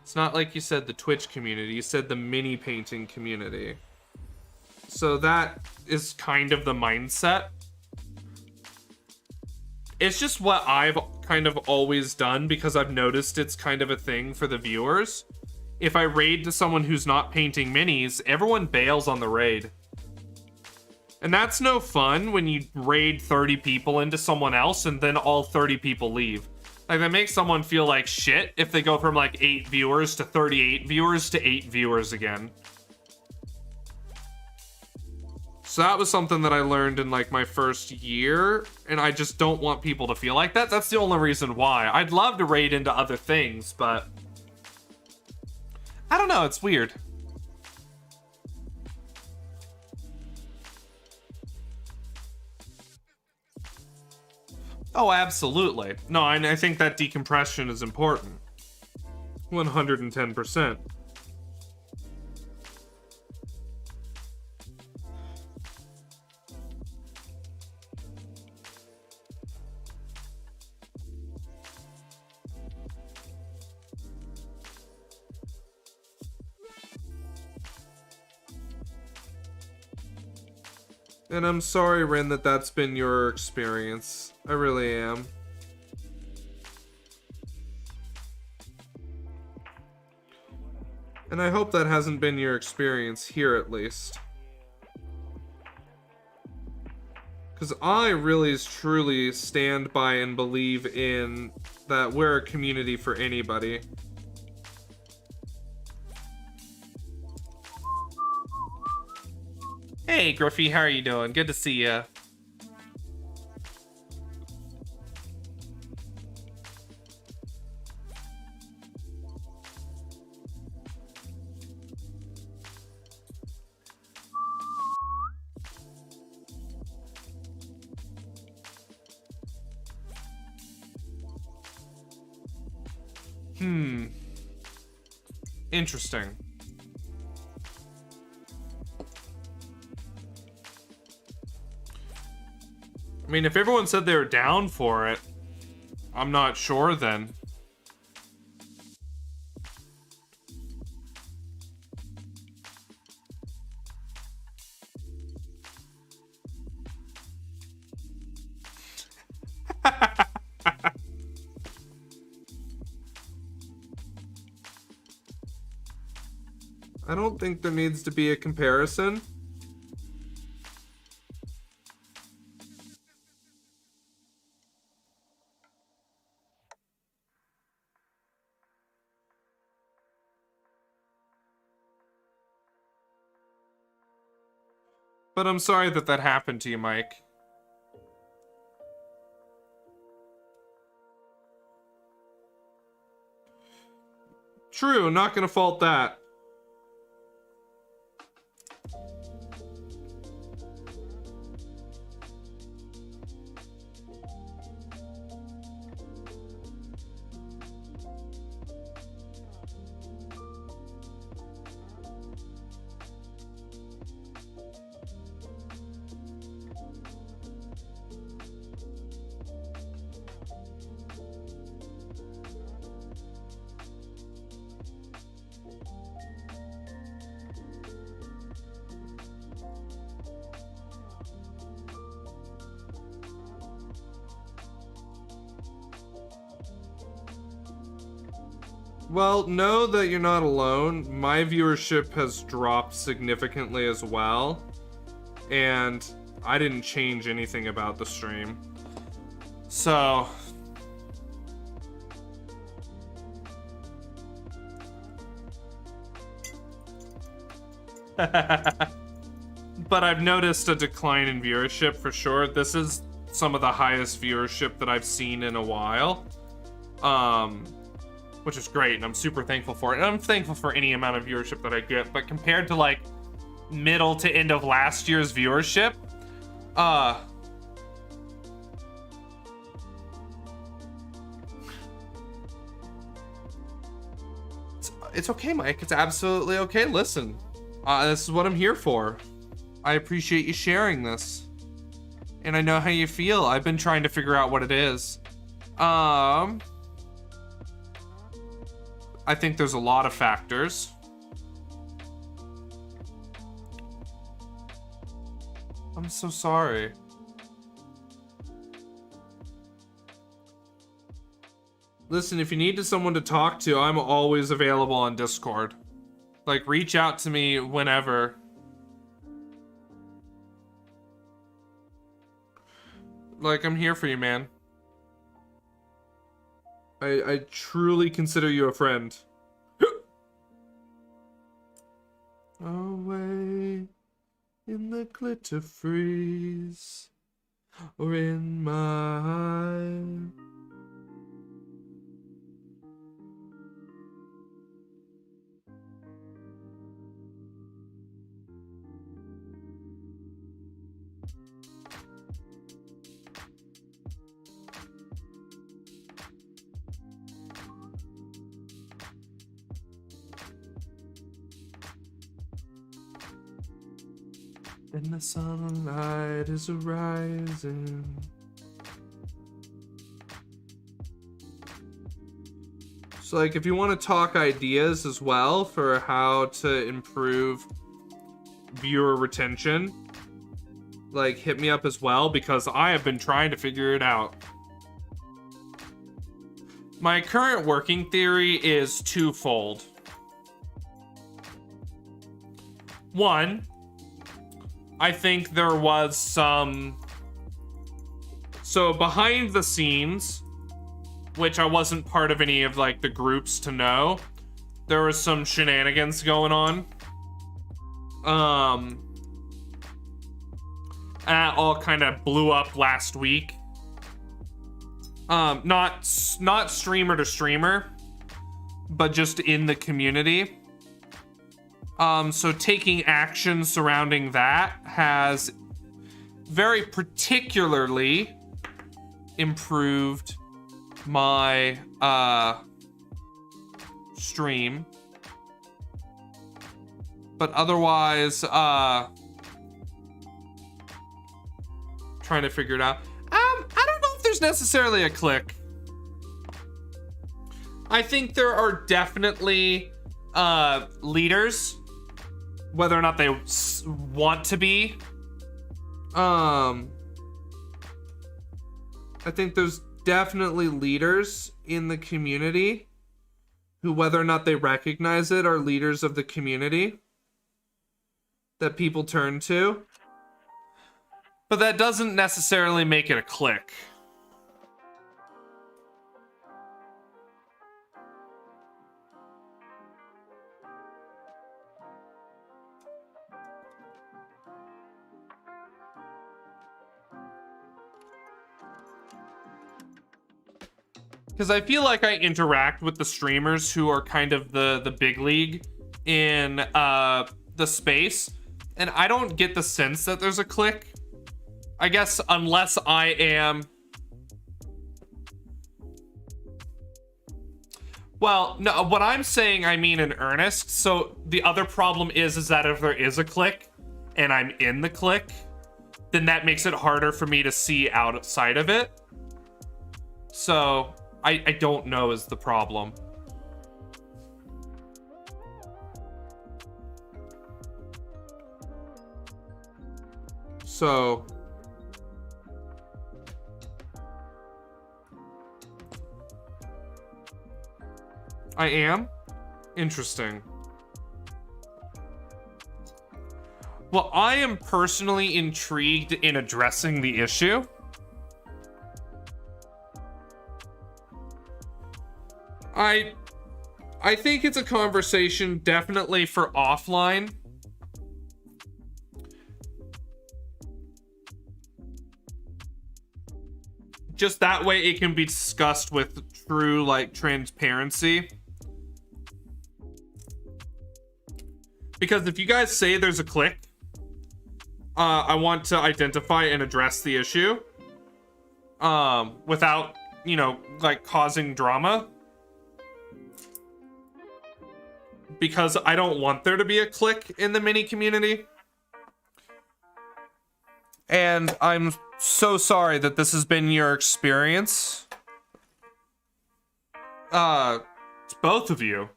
It's not like you said the Twitch community. You said the mini painting community. So that is kind of the mindset. It's just what I've kind of always done because I've noticed it's kind of a thing for the viewers. If I raid to someone who's not painting minis, everyone bails on the raid. And that's no fun when you raid 30 people into someone else and then all 30 people leave. Like, that makes someone feel like shit if they go from like 8 viewers to 38 viewers to 8 viewers again. So that was something that I learned in like my first year, and I just don't want people to feel like that. That's the only reason why. I'd love to raid into other things, but I don't know, it's weird. Oh, absolutely. No, I think that decompression is important. 110%. And I'm sorry, Ren, that that's been your experience. I really am. And I hope that hasn't been your experience here, at least. Because I really truly stand by and believe in that we're a community for anybody. Hey, Griffey, how are you doing? Good to see you. Interesting. I mean, if everyone said they were down for it, I'm not sure then. I don't think there needs to be a comparison. But I'm sorry that that happened to you, Mike. True, not gonna fault that. Well, know that you're not alone. My viewership has dropped significantly as well. And I didn't change anything about the stream. So... but I've noticed a decline in viewership for sure. This is some of the highest viewership that I've seen in a while. Which is great, and I'm super thankful for it. And I'm thankful for any amount of viewership that I get, but compared to like middle to end of last year's viewership, it's okay, Mike. It's absolutely okay. Listen, this is what I'm here for. I appreciate you sharing this, and I know how you feel. I've been trying to figure out what it is. I think there's a lot of factors. I'm so sorry. Listen, if you need someone to talk to, I'm always available on Discord. Like, reach out to me whenever. Like, I'm here for you, man. I truly consider you a friend. Away in the glitter freeze, or in my... And the sunlight is rising. So, like, if you want to talk ideas as well for how to improve viewer retention, like, hit me up as well, because I have been trying to figure it out. My current working theory is twofold. One, I think there was some... So behind the scenes, which I wasn't part of any of like the groups to know, there was some shenanigans going on. And that all kind of blew up last week. Not streamer to streamer, but just in the community. So taking action surrounding that has very particularly improved my stream. But otherwise, trying to figure it out. I don't know if there's necessarily a click. I think there are definitely leaders, whether or not they want to be. I think there's definitely leaders in the community who, whether or not they recognize it, are leaders of the community that people turn to. But that doesn't necessarily make it a clique. Because I feel like I interact with the streamers who are kind of the big league in the space, and I don't get the sense that there's a clique. I guess unless I am... Well, no, what I'm saying I mean in earnest. So the other problem is that if there is a clique and I'm in the clique, then that makes it harder for me to see outside of it. So I don't know is the problem. So I am? Interesting. Well, I am personally intrigued in addressing the issue. I think it's a conversation definitely for offline. Just that way it can be discussed with true, like, transparency. Because if you guys say there's a clique, I want to identify and address the issue without, you know, like, causing drama. Because I don't want there to be a clique in the mini community. And I'm so sorry that this has been your experience. It's both of you.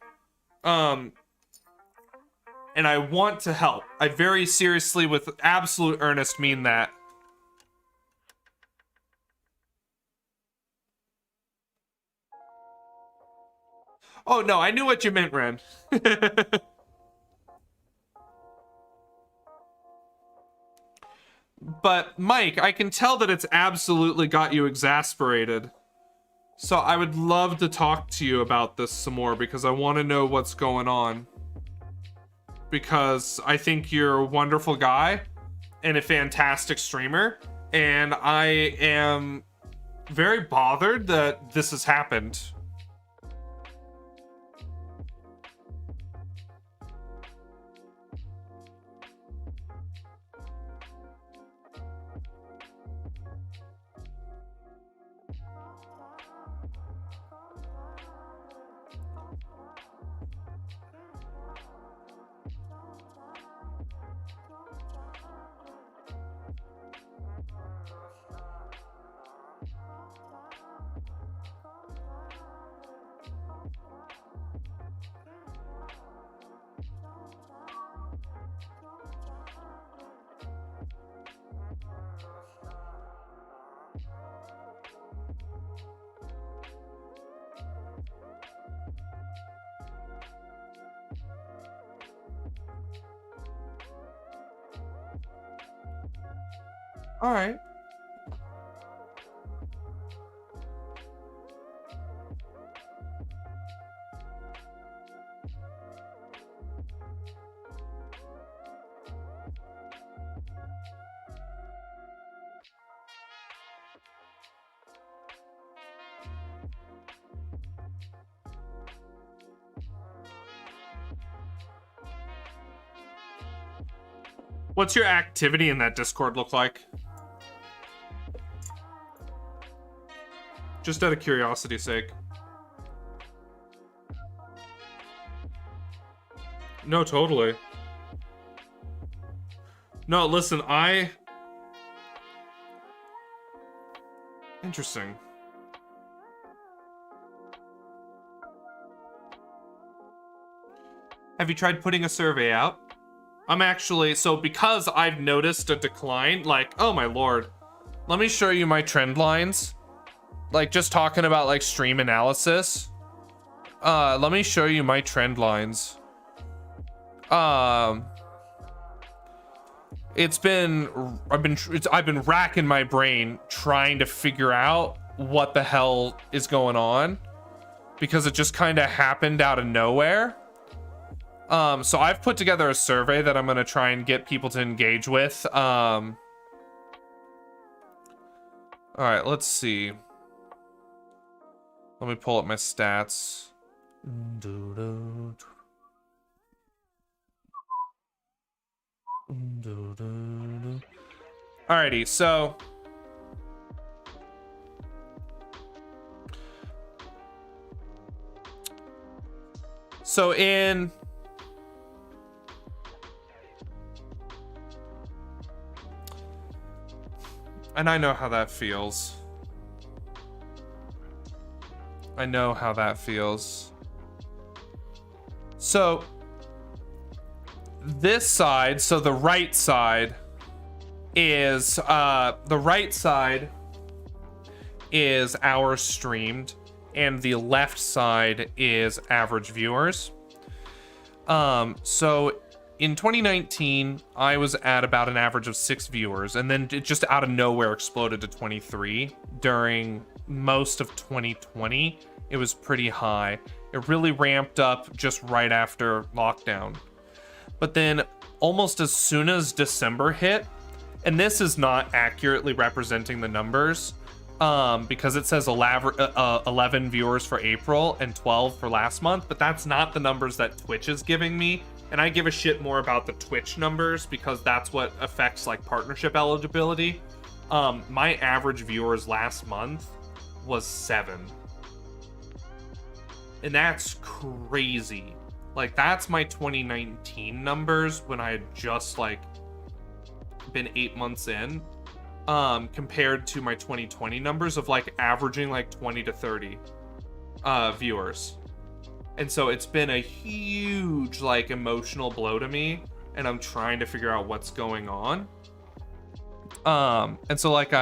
And I want to help. I very seriously, with absolute earnest, mean that. Oh, no, I knew what you meant, Ren. But, Mike, I can tell that it's absolutely got you exasperated. So I would love to talk to you about this some more, because I want to know what's going on. Because I think you're a wonderful guy and a fantastic streamer. And I am very bothered that this has happened. All right. What's your activity in that Discord look like? Just out of curiosity's sake. No, totally. No, listen, Interesting. Have you tried putting a survey out? I'm actually, so because I've noticed a decline, like, oh my lord. Let me show you my trend lines. Like, just talking about like stream analysis. Let me show you my trend lines. I've been racking my brain trying to figure out what the hell is going on, because it just kind of happened out of nowhere. So I've put together a survey that I'm going to try and get people to engage with. All right, let's see. Let me pull up my stats. Alrighty, so in and I know how that feels. I know how that feels. So this side, so the right side is hours streamed, and the left side is average viewers. So in 2019, I was at about an average of 6 viewers, and then it just out of nowhere exploded to 23. During most of 2020, it was pretty high. It really ramped up just right after lockdown. But then almost as soon as December hit, and this is not accurately representing the numbers, because it says 11 viewers for April and 12 for last month, but that's not the numbers that Twitch is giving me. And I give a shit more about the Twitch numbers because that's what affects like partnership eligibility. My average viewers last month was 7. And that's crazy. Like, that's my 2019 numbers when I had just like been 8 months in, compared to my 2020 numbers of like averaging like 20 to 30 viewers. And so it's been a huge like emotional blow to me, and I'm trying to figure out what's going on. And so like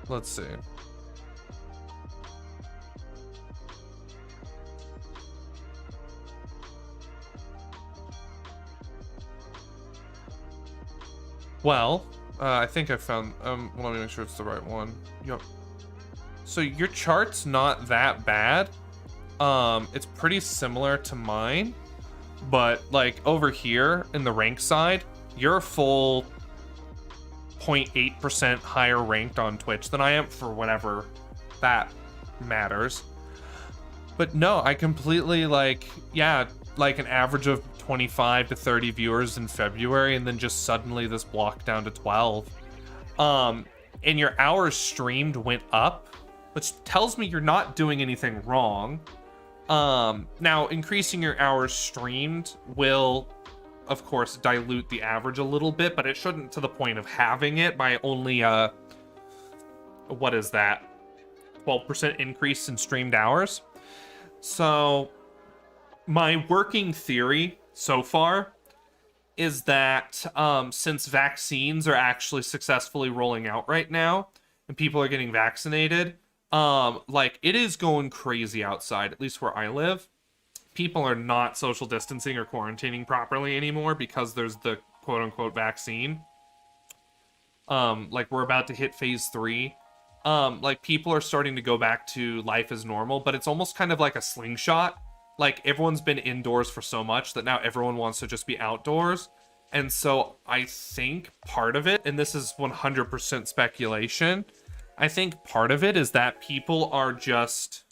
let's see. Well, I think I found, let me make sure it's the right one. Yep. So your chart's not that bad. It's pretty similar to mine, but like over here in the rank side, you're a full 0.8% higher ranked on Twitch than I am, for whatever that matters. But no, I completely like, yeah, like an average of 25 to 30 viewers in February, and then just suddenly this block down to 12. And your hours streamed went up, which tells me you're not doing anything wrong. Now increasing your hours streamed will of course dilute the average a little bit, but it shouldn't to the point of having it by only what is that, 12% increase in streamed hours. So my working theory so far is that since vaccines are actually successfully rolling out right now and people are getting vaccinated, like it is going crazy outside, at least where I live. People are not social distancing or quarantining properly anymore because there's the quote-unquote vaccine. Like we're about to hit phase 3. Like people are starting to go back to life as normal, but it's almost kind of like a slingshot. Like everyone's been indoors for so much that now everyone wants to just be outdoors. And so I think part of it, and this is 100% speculation, I think part of it is that people are just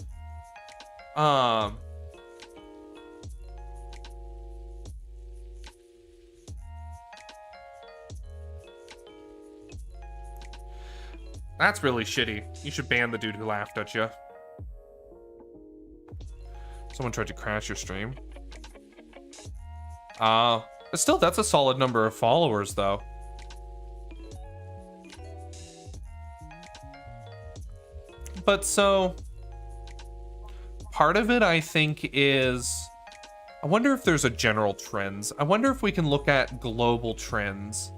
That's really shitty. You should ban the dude who laughed at you. Someone tried to crash your stream. Still, that's a solid number of followers, though. But so, part of it, I think, is... I wonder if there's a general trends. I wonder if we can look at global trends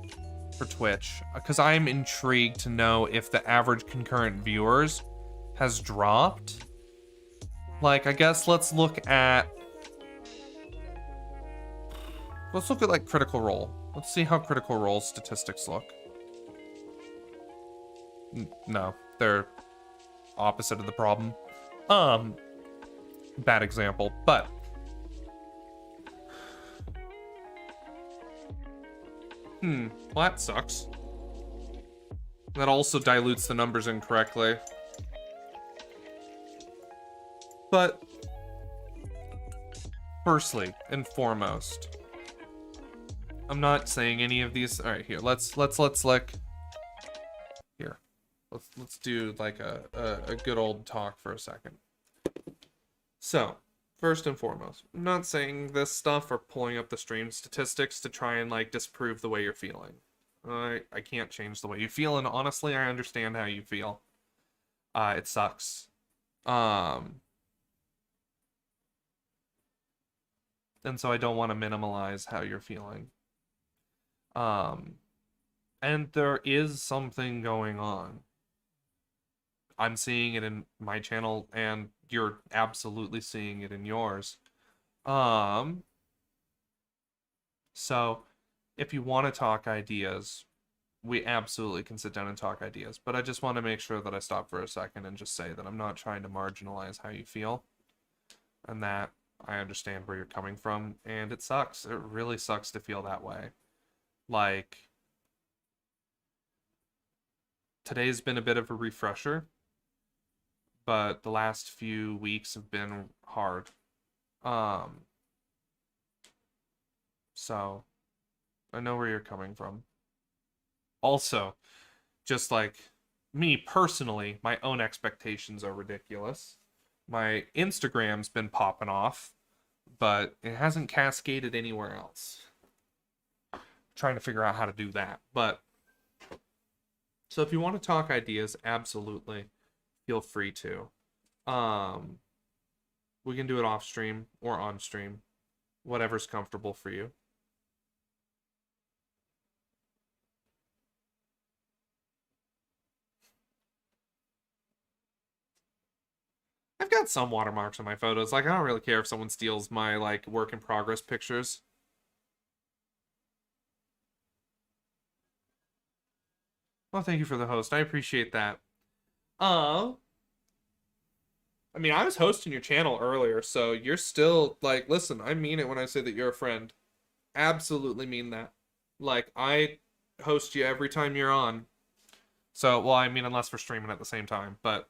for Twitch, because I'm intrigued to know if the average concurrent viewers has dropped. Like, I guess let's look at like Critical Role. Let's see how Critical Role statistics look. No, they're opposite of the problem. Bad example, but well, that sucks. That also dilutes the numbers incorrectly. But firstly and foremost, I'm not saying any of these. All right, here. Let's like here. Let's do like a good old talk for a second. So, first and foremost, I'm not saying this stuff or pulling up the stream statistics to try and like disprove the way you're feeling. I can't change the way you feel, and honestly, I understand how you feel. It sucks. And so I don't want to minimize how you're feeling. And there is something going on. I'm seeing it in my channel, and you're absolutely seeing it in yours. So if you want to talk ideas, we absolutely can sit down and talk ideas. But I just want to make sure that I stop for a second and just say that I'm not trying to marginalize how you feel, and that I understand where you're coming from, and it sucks. It really sucks to feel that way. Like, today's been a bit of a refresher, but the last few weeks have been hard. So I know where you're coming from. Also, just like me personally, my own expectations are ridiculous. My Instagram's been popping off, but it hasn't cascaded anywhere else. I'm trying to figure out how to do that. But so if you want to talk ideas, absolutely feel free to. We can do it off stream or on stream, whatever's comfortable for you. I've got some watermarks on my photos. Like, I don't really care if someone steals my, like, work in progress pictures. Well, thank you for the host. I appreciate that. I mean, I was hosting your channel earlier, so you're still, like, listen, I mean it when I say that you're a friend. Absolutely mean that. Like, I host you every time you're on. So, well, I mean, unless we're streaming at the same time, but...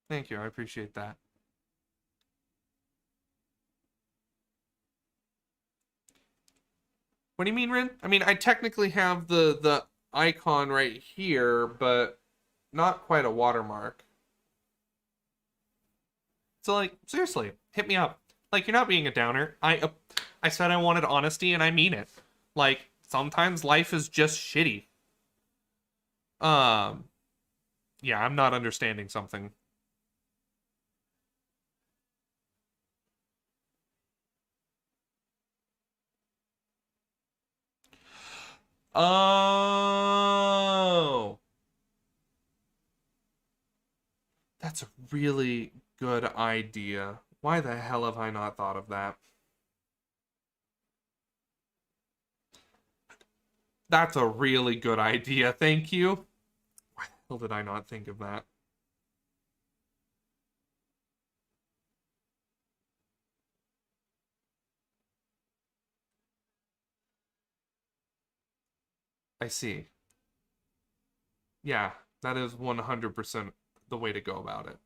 Thank you, I appreciate that. What do you mean, Rin? I mean, I technically have the icon right here, but not quite a watermark. So, like, seriously, hit me up. Like, you're not being a downer. I said I wanted honesty, and I mean it. Like, sometimes life is just shitty. Yeah, I'm not understanding something. Oh. That's a really good idea. Why the hell have I not thought of that? That's a really good idea. Thank you. Why the hell did I not think of that? I see. Yeah, that is 100% the way to go about it.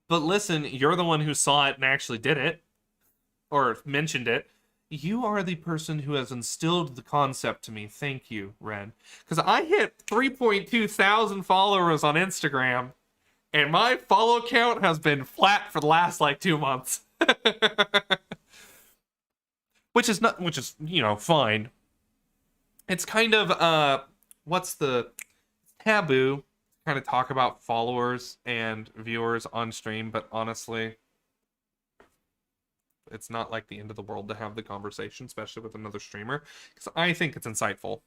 But listen, you're the one who saw it and actually did it, or mentioned it. You are the person who has instilled the concept to me. Thank you, Ren. Because I hit 3.2 thousand followers on Instagram, and my follow count has been flat for the last like 2 months. Which is not, which is, fine. It's kind of what's the taboo to kind of talk about followers and viewers on stream, but honestly, it's not like the end of the world to have the conversation, especially with another streamer, because I think it's insightful.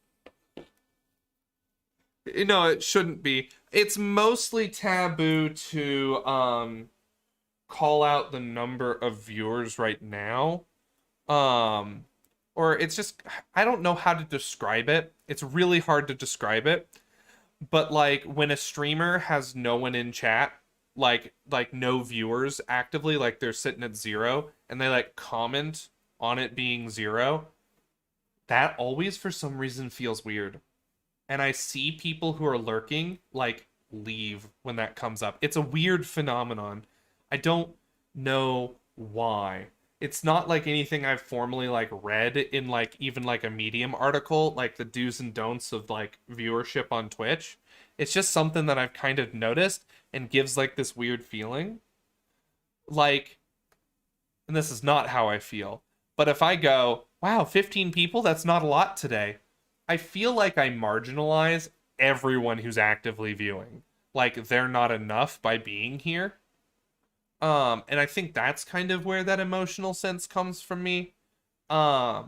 No, it shouldn't be. It's mostly taboo to call out the number of viewers right now. Or it's just, I don't know how to describe it. It's really hard to describe it. But like when a streamer has no one in chat, like no viewers actively, like they're sitting at 0 and they like comment on it being 0, that always for some reason feels weird. And I see people who are lurking like leave when that comes up. It's a weird phenomenon. I don't know why. It's not like anything I've formally like read in like even like a Medium article, like the do's and don'ts of like viewership on Twitch. It's just something that I've kind of noticed and gives like this weird feeling. Like, and this is not how I feel, but if I go, wow, 15 people, that's not a lot today, I feel like I marginalize everyone who's actively viewing. Like they're not enough by being here. And I think that's kind of where that emotional sense comes from me. So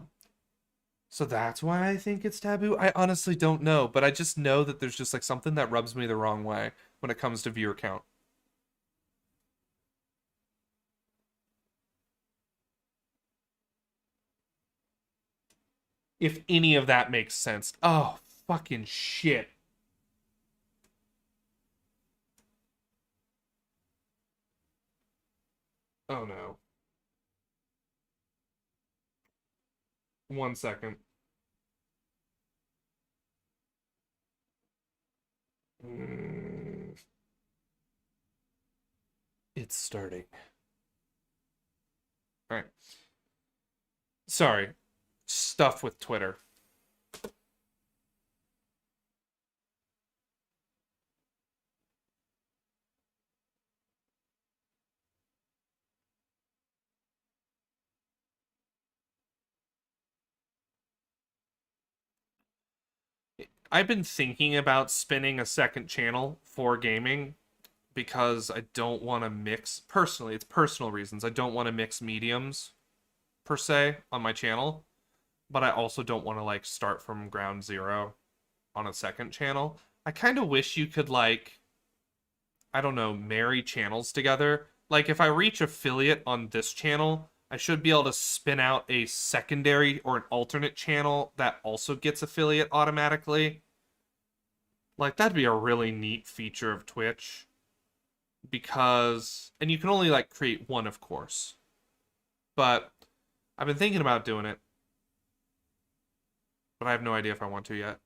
that's why I think it's taboo. I honestly don't know, but I just know that there's just like something that rubs me the wrong way when it comes to viewer count. If any of that makes sense. Oh, fucking shit. Oh no. 1 second. It's starting. All right. Sorry. Stuff with Twitter. I've been thinking about spinning a second channel for gaming because I don't want to mix, personally, it's personal reasons. I don't want to mix mediums per se on my channel, but I also don't want to like start from ground zero on a second channel. I kind of wish you could like, I don't know, marry channels together. Like if I reach affiliate on this channel, I should be able to spin out a secondary or an alternate channel that also gets affiliate automatically. Like that'd be a really neat feature of Twitch. Because, and you can only like create one, of course. But I've been thinking about doing it. But I have no idea if I want to yet.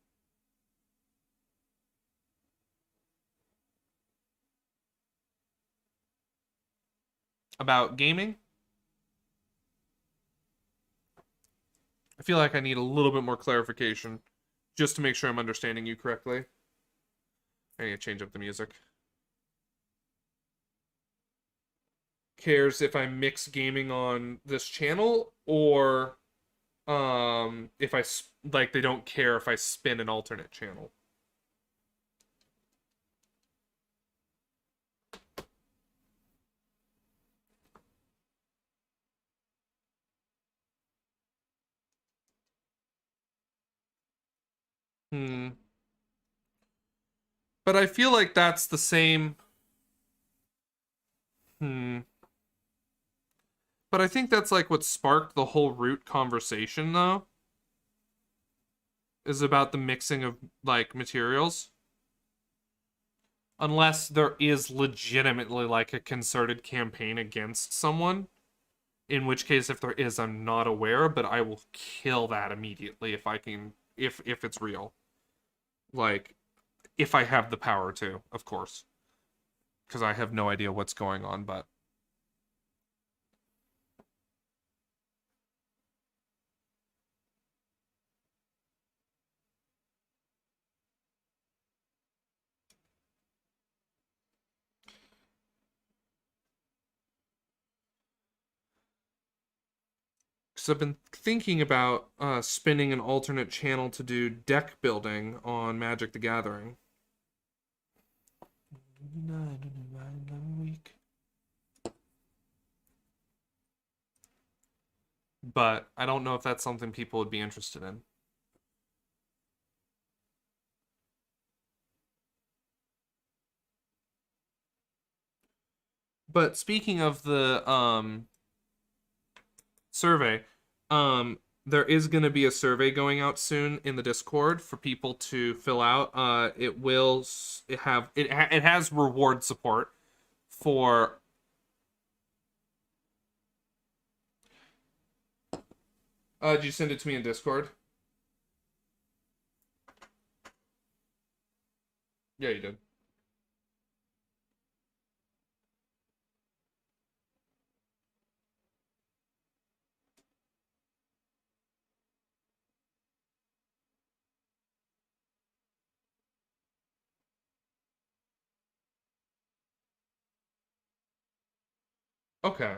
About gaming? I feel like I need a little bit more clarification just to make sure I'm understanding you correctly. I need to change up the music. Cares if I mix gaming on this channel or if I like they don't care if I spin an alternate channel. But I feel like that's the same. But I think that's like what sparked the whole root conversation, though. Is about the mixing of like materials. Unless there is legitimately like a concerted campaign against someone. In which case, if there is, I'm not aware, but I will kill that immediately if I can, if it's real. Like, if I have the power to, of course. because I have no idea what's going on, but because I've been thinking about spinning an alternate channel to do deck building on Magic the Gathering. Week. But I don't know if that's something people would be interested in. But speaking of the survey, there is going to be a survey going out soon in the Discord for people to fill out. It has reward support for did you send it to me in Discord? Yeah, you did. Okay.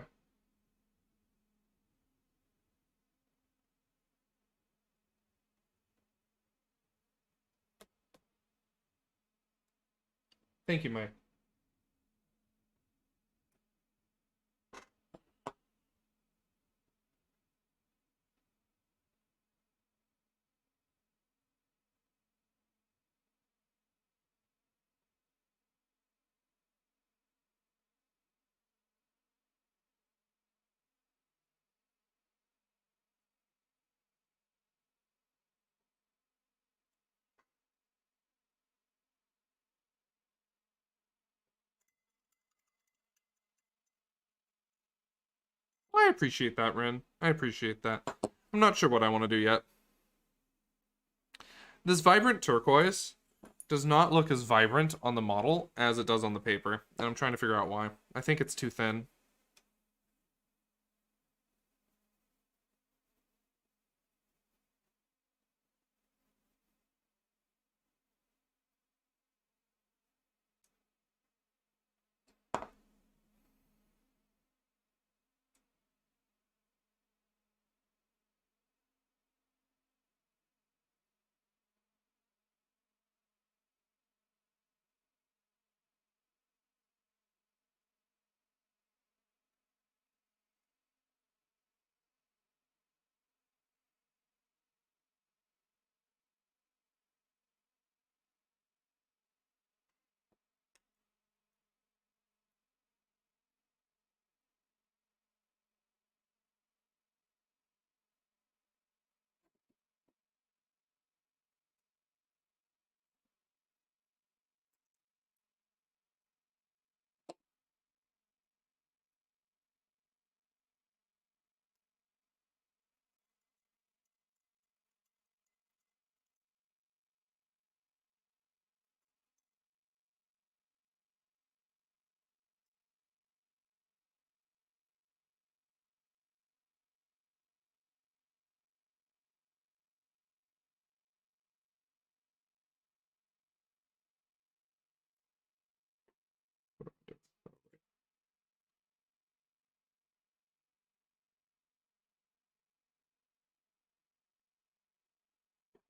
Thank you, Mike. I appreciate that, Ren. I appreciate that. I'm not sure what I want to do yet. This vibrant turquoise does not look as vibrant on the model as it does on the paper, and I'm trying to figure out why. I think it's too thin.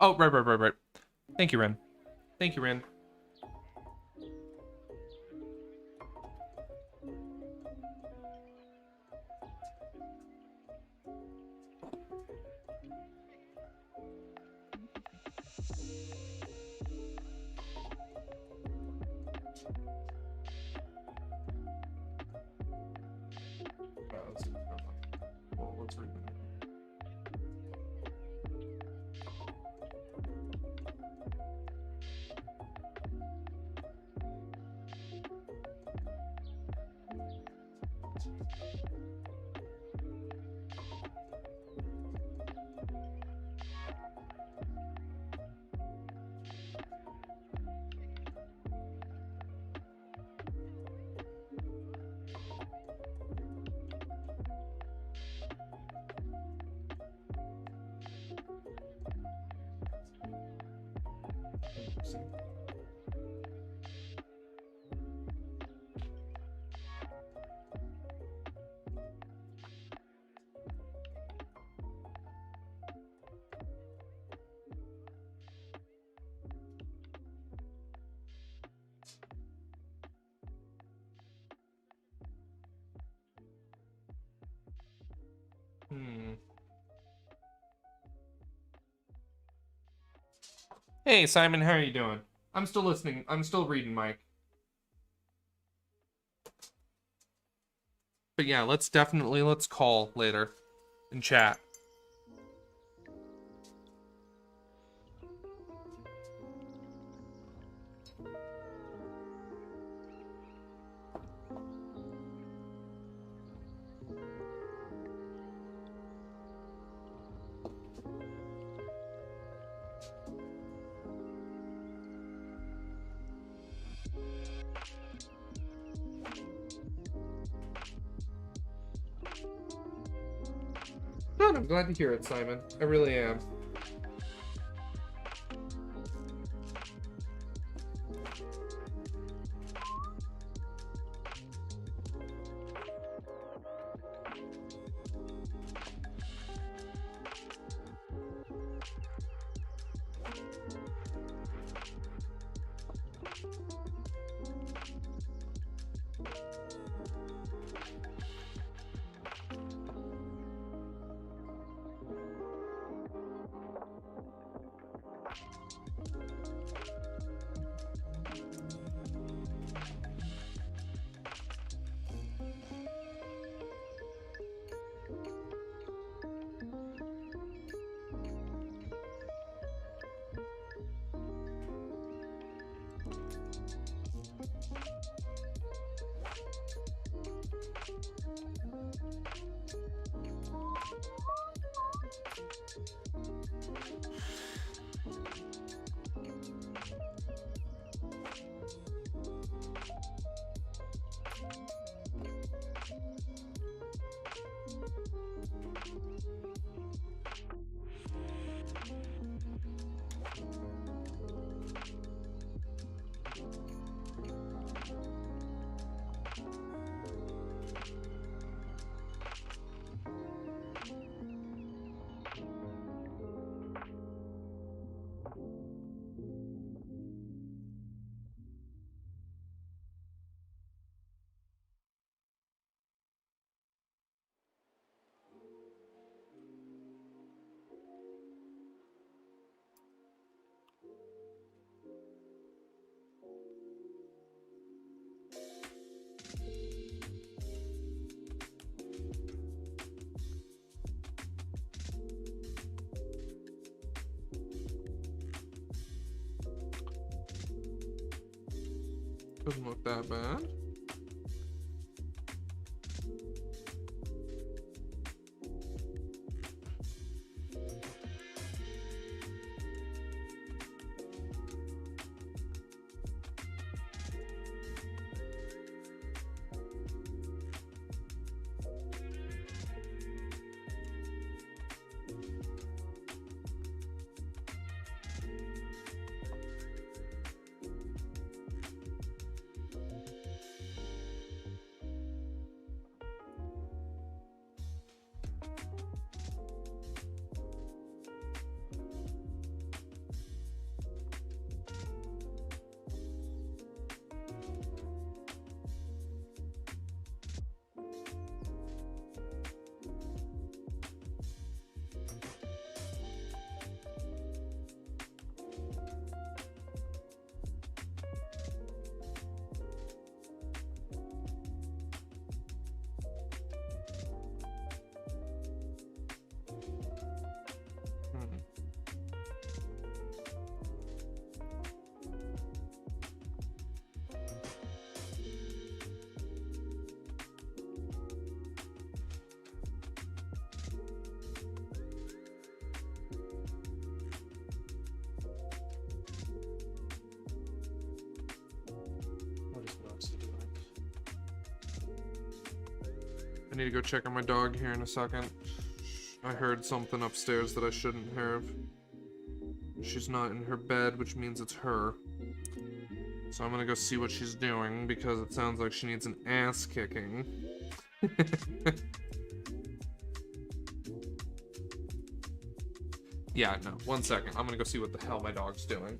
Oh, right. Thank you, Ren. Thank you, Ren. Let's see what's going on. Well, let's read it. Interesting. Hey, Simon, how are you doing? I'm still listening. I'm still reading, Mike. But yeah, let's call later and chat. Good, I'm glad to hear it, Simon. I really am. Doesn't look that bad. I need to go check on my dog here in a second. I heard something upstairs that I shouldn't have. She's not in her bed, which means it's her. So I'm gonna go see what she's doing because it sounds like she needs an ass kicking. Yeah, no, 1 second. I'm gonna go see what the hell my dog's doing.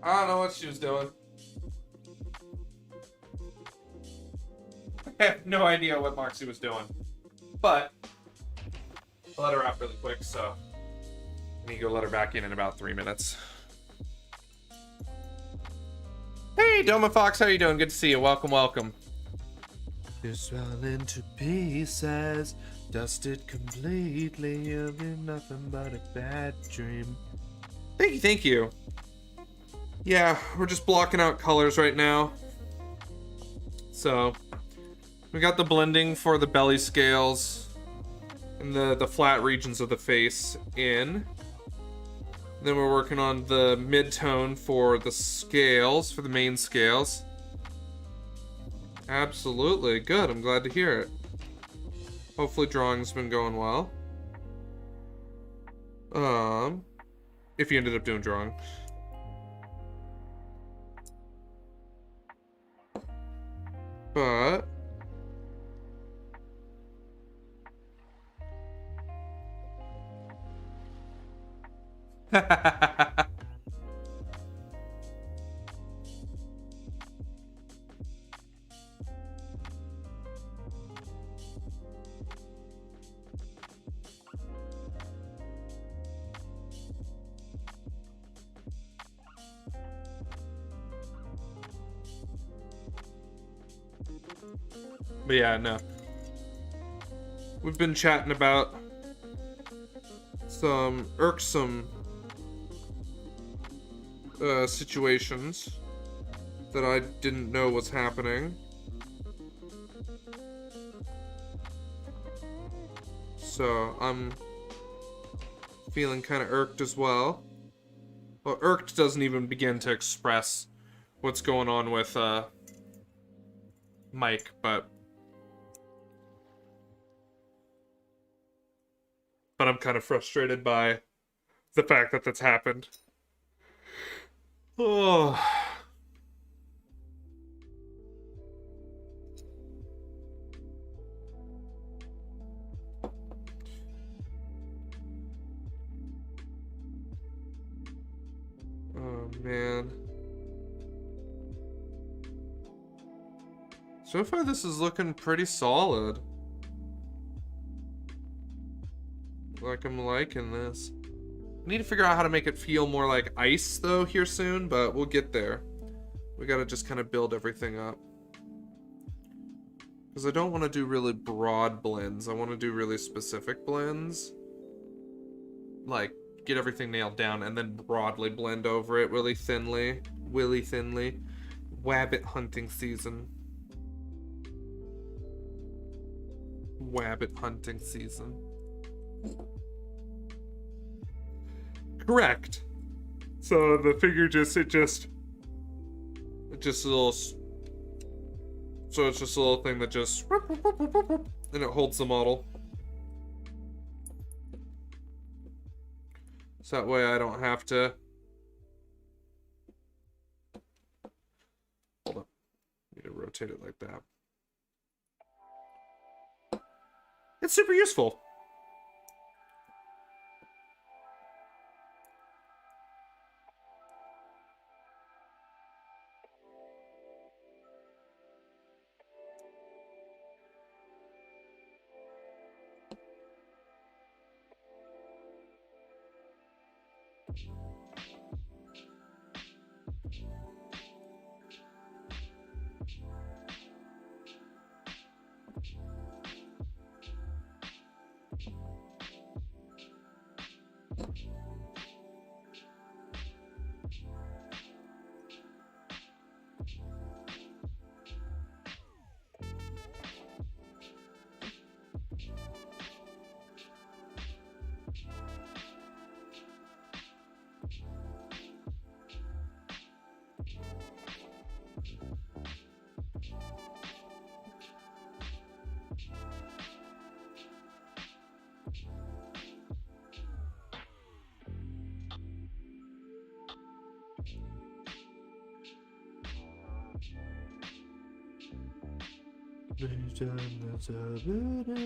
I don't know what she was doing. I have no idea what Moxie was doing. But I let her out really quick, so I need to go let her back in about 3 minutes. Hey, Doma Fox, how you doing? Good to see you. Welcome, welcome. Just fell into pieces, dusted completely. You'll be nothing but a bad dream. Thank you, thank you. Yeah, we're just blocking out colors right now. So, we got the blending for the belly scales and the flat regions of the face in. Then we're working on the mid-tone for the scales, for the main scales. Absolutely, good, I'm glad to hear it. Hopefully drawing's been going well. If you ended up doing drawing. But But yeah, no. We've been chatting about some irksome situations that I didn't know was happening. So I'm feeling kind of irked as well. Well, irked doesn't even begin to express what's going on with Mike, but I'm kind of frustrated by the fact that that's happened. Oh. Oh, man. So far, this is looking pretty solid. Like, I'm liking this. I need to figure out how to make it feel more like ice, though, here soon, but we'll get there. We gotta just kind of build everything up. Because I don't want to do really broad blends. I want to do really specific blends. Like, get everything nailed down and then broadly blend over it really thinly. Willy thinly. Wabbit hunting season. Wabbit hunting season. Correct. So the figure just a little, so it's just a little thing that just, and it holds the model. So that way I don't have to, hold up, need to rotate it like that. It's super useful.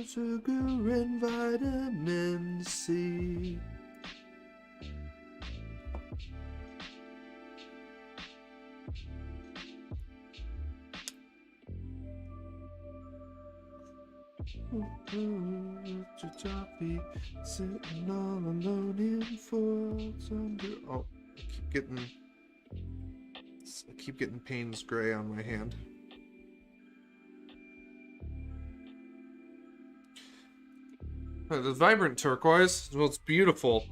Sugar and vitamin C. Toffee, sitting all alone in Fort Under. Oh, I keep getting Payne's Gray on my hand. The vibrant turquoise, well, it's beautiful.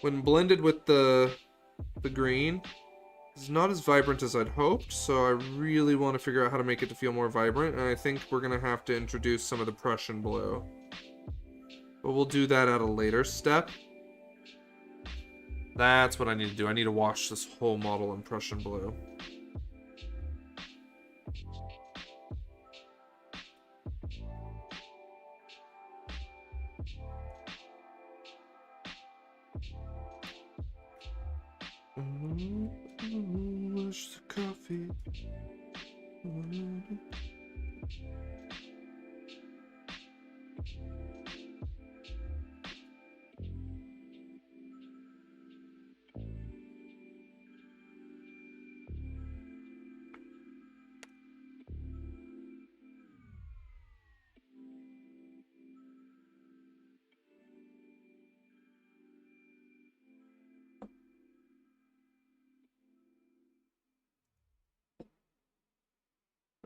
When blended with the green, it's not as vibrant as I'd hoped, so I really want to figure out how to make it to feel more vibrant, and I think we're going to have to introduce some of the Prussian blue. But we'll do that at a later step. That's what I need to do. I need to wash this whole model in Prussian blue. Wash the coffee.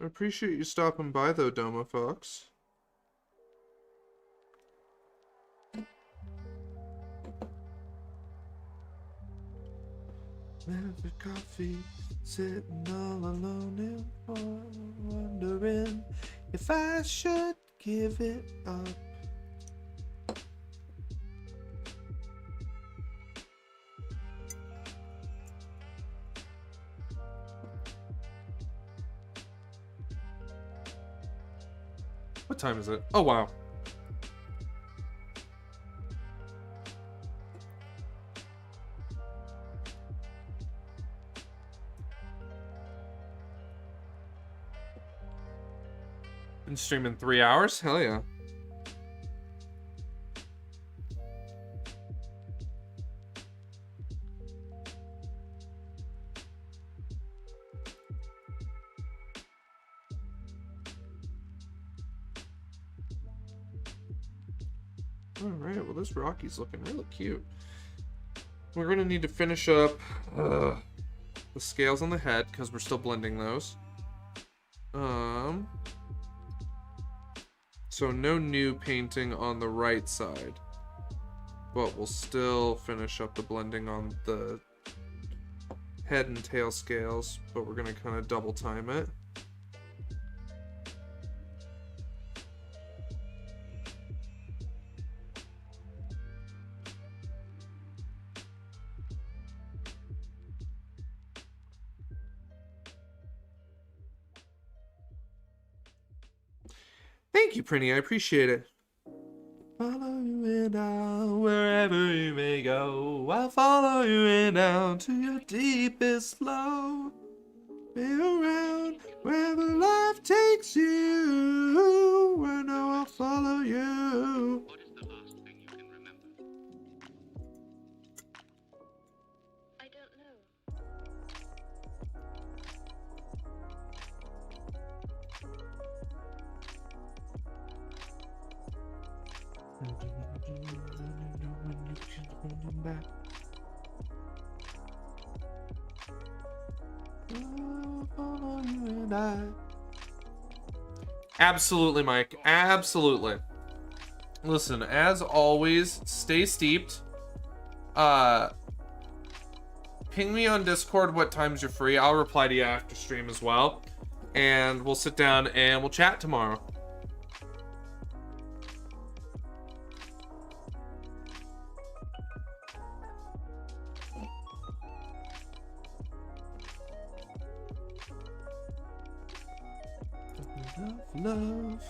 I appreciate you stopping by, though, Doma Fox. With the coffee, sitting all alone in wondering if I should give it up. What time is it? Oh, wow. Been streaming 3 hours? Hell yeah. Alright, well this Rocky's looking really cute. We're gonna need to finish up the scales on the head because we're still blending those. So no new painting on the right side, but we'll still finish up the blending on the head and tail scales, but we're gonna kind of double time it. Thank you, Prinny. I appreciate it. Follow you in down wherever you may go. I'll follow you in down to your deepest flow. Be around wherever life takes you. Where no, I'll follow you. What is the last thing you can remember? I don't know. Absolutely, Mike. Absolutely. Listen, as always, stay steeped. Ping me on Discord what times you're free. I'll reply to you after stream as well. And we'll sit down and we'll chat tomorrow. Love.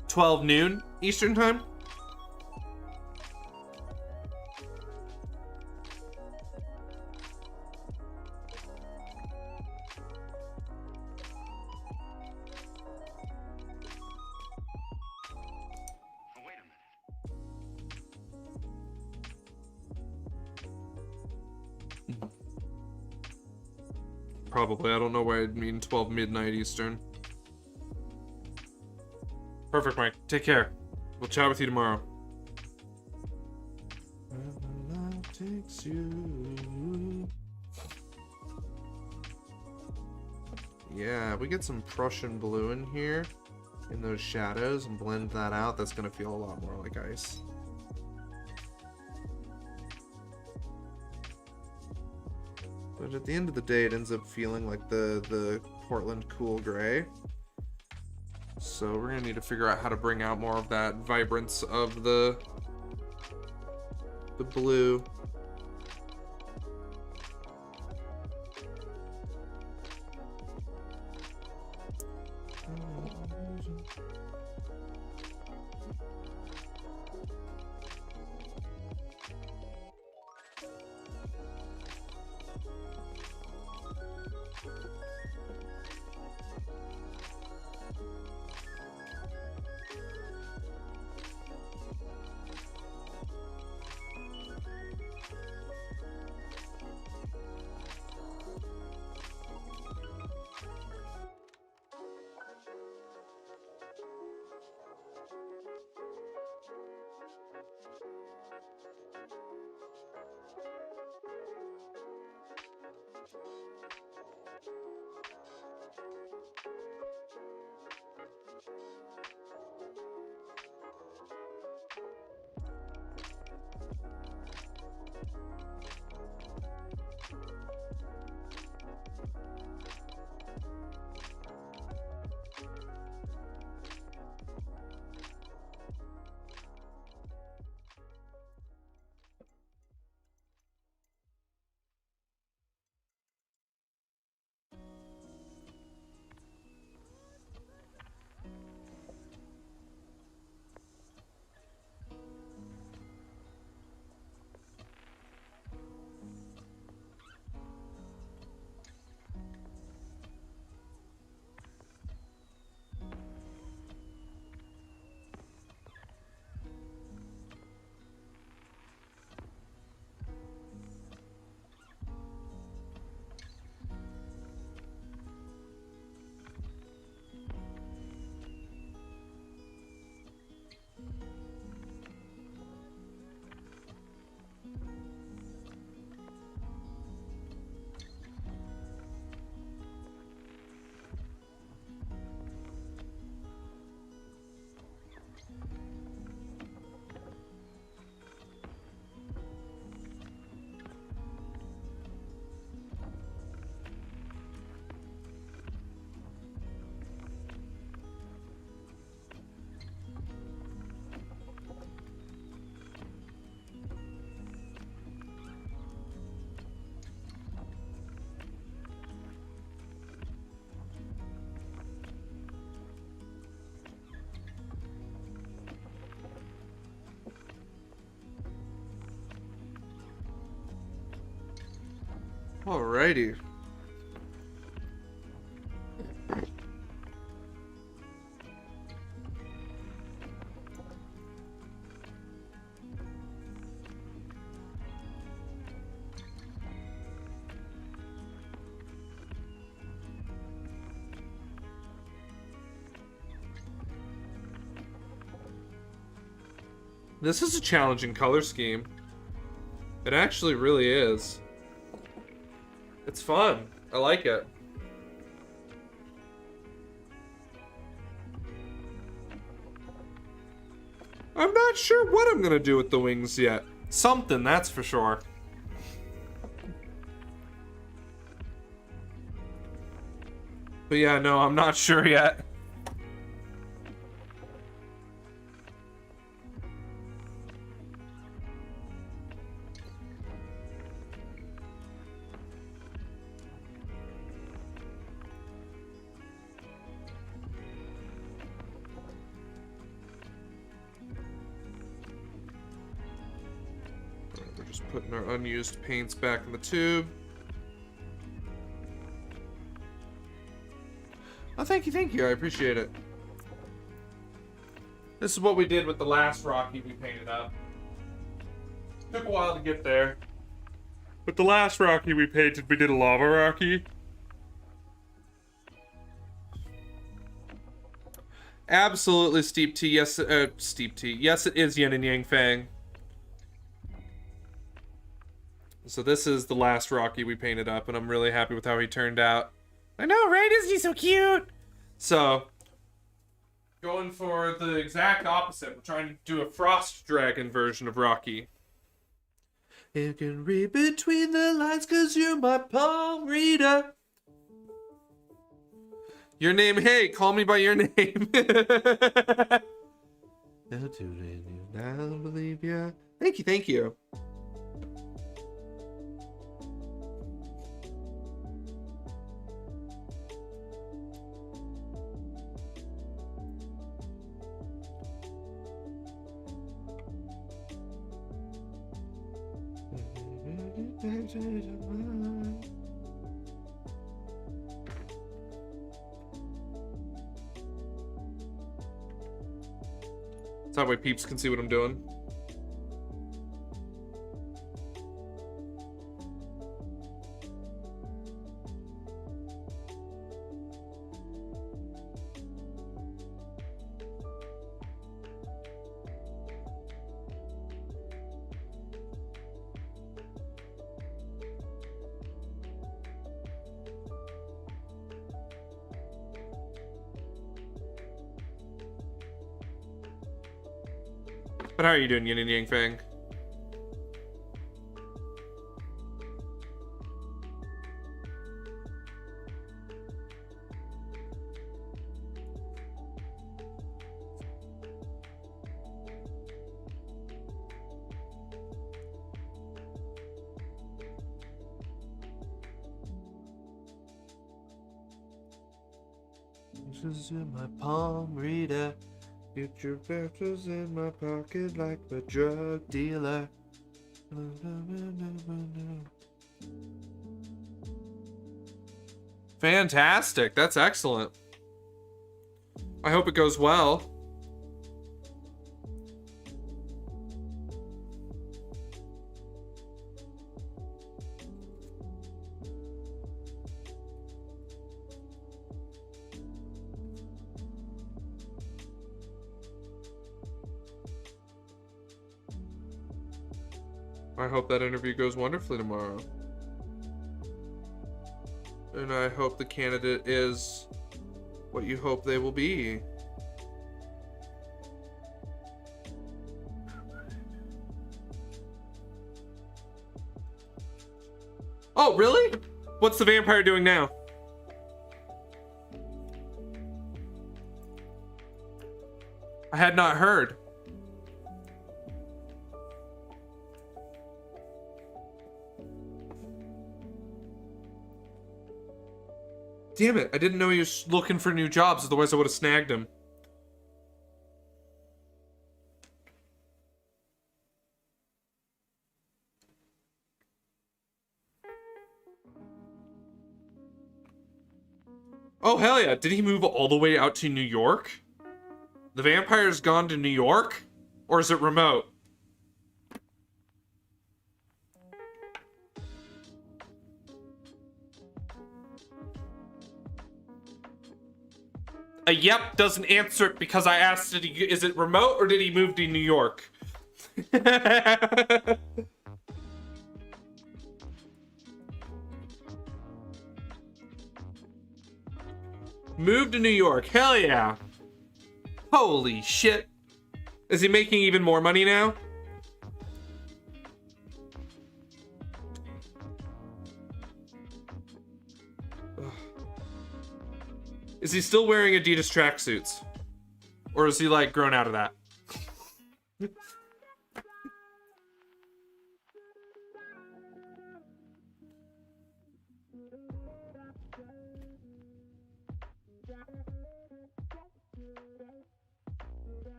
12 noon Eastern time. Wait a minute. Probably. I don't know why I'd mean 12 midnight Eastern. Perfect, Mike. Take care. We'll chat with you tomorrow. Wherever life takes you. Yeah, we get some Prussian blue in here in those shadows and blend that out. That's gonna feel a lot more like ice. But at the end of the day, it ends up feeling like the Portland cool gray. So we're gonna need to figure out how to bring out more of that vibrance of the blue. Alrighty. This is a challenging color scheme. It actually really is. It's fun. I like it. I'm not sure what I'm gonna do with the wings yet. Something, that's for sure. But yeah, no, I'm not sure yet. We're just putting our unused paints back in the tube. Oh, thank you, I appreciate it. This is what we did with the last Rocky we painted up. Took a while to get there. But the last Rocky we painted, we did a lava Rocky. Absolutely steep tea, yes, steep tea. Yes, it is yin and yang fang. So this is the last Rocky we painted up, and I'm really happy with how he turned out. I know, right? Isn't he so cute? So, going for the exact opposite. We're trying to do a frost dragon version of Rocky. You can read between the lines 'cause you're my palm reader. Your name, hey, call me by your name. I believe ya. Thank you. That's how my peeps can see what I'm doing. But how are you doing, Yin and Yang Fang? This is in my palm reader. Future vectors in my pocket like a drug dealer. Fantastic. That's excellent. I hope it goes well. I hope that interview goes wonderfully tomorrow. And I hope the candidate is what you hope they will be. Oh, really? What's the vampire doing now? I had not heard. Damn it, I didn't know he was looking for new jobs, otherwise I would have snagged him. Oh, hell yeah. Did he move all the way out to New York? The vampire's gone to New York? Or is it remote? A yep doesn't answer it because I asked, is it remote or did he move to New York? Moved to New York. Hell yeah. Holy shit. Is he making even more money now? Ugh. Is he still wearing Adidas tracksuits? Or is he like grown out of that?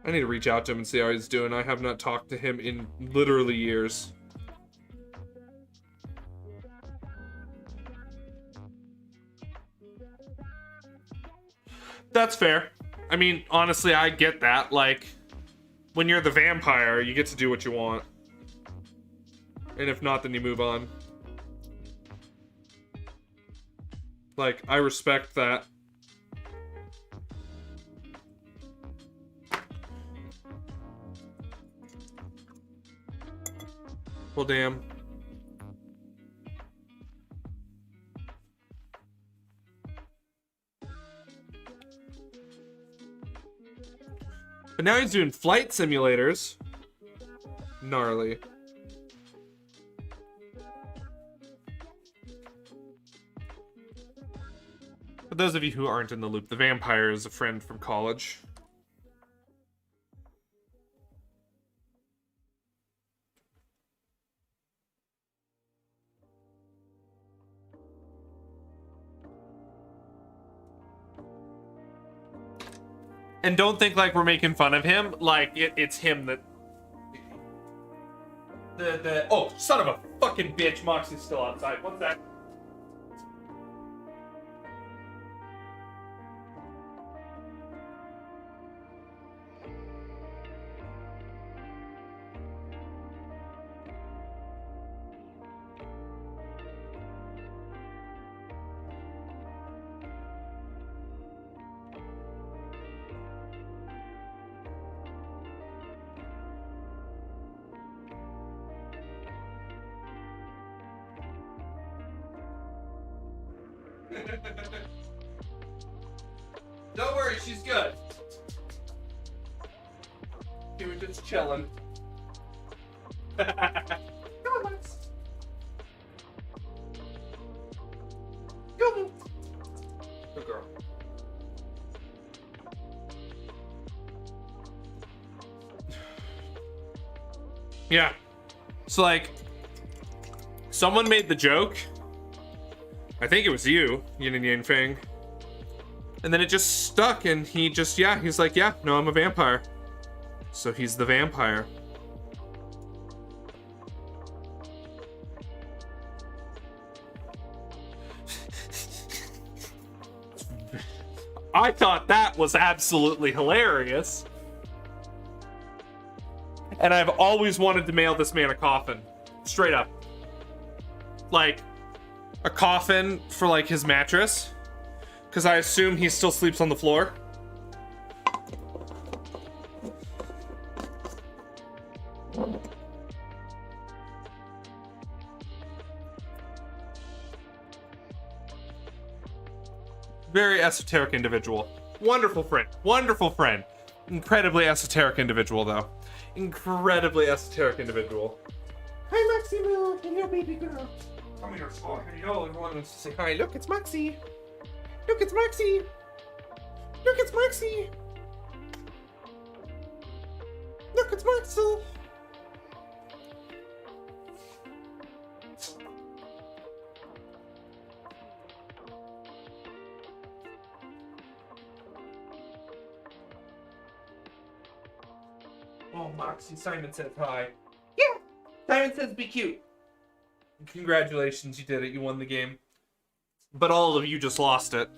I need to reach out to him and see how he's doing. I have not talked to him in literally years. That's fair. I mean, honestly, I get that. Like, when you're the vampire, you get to do what you want. And if not, then you move on. Like, I respect that. Well, damn. But now he's doing flight simulators. Gnarly. For those of you who aren't in the loop, the vampire is a friend from college. And don't think like we're making fun of him. Like, it's him that... Oh, son of a fucking bitch. Moxie's still outside. What's that? Don't worry, she's good. She was just chilling. Come on, Max. Go. Good girl. Yeah. So, like, someone made the joke. I think it was you, Yin and Yang Fang. And then it just stuck, and he just, yeah, he's like, yeah, no, I'm a vampire. So he's the vampire. I thought that was absolutely hilarious. And I've always wanted to mail this man a coffin. Straight up. Like, a coffin for, like, his mattress. Because I assume he still sleeps on the floor. Very esoteric individual. Wonderful friend. Wonderful friend. Incredibly esoteric individual, though. Incredibly esoteric individual. Hi, Maximo. Hello, baby girl. Come here. Oh, hello. Everyone wants to say hi. Look, it's Maxie. Look, it's Maxie. Look, it's Maxie. Look, it's Maxie. Oh, Moxie, Simon says hi. Yeah, Simon says be cute. Congratulations, you did it. You won the game. But all of you just lost it.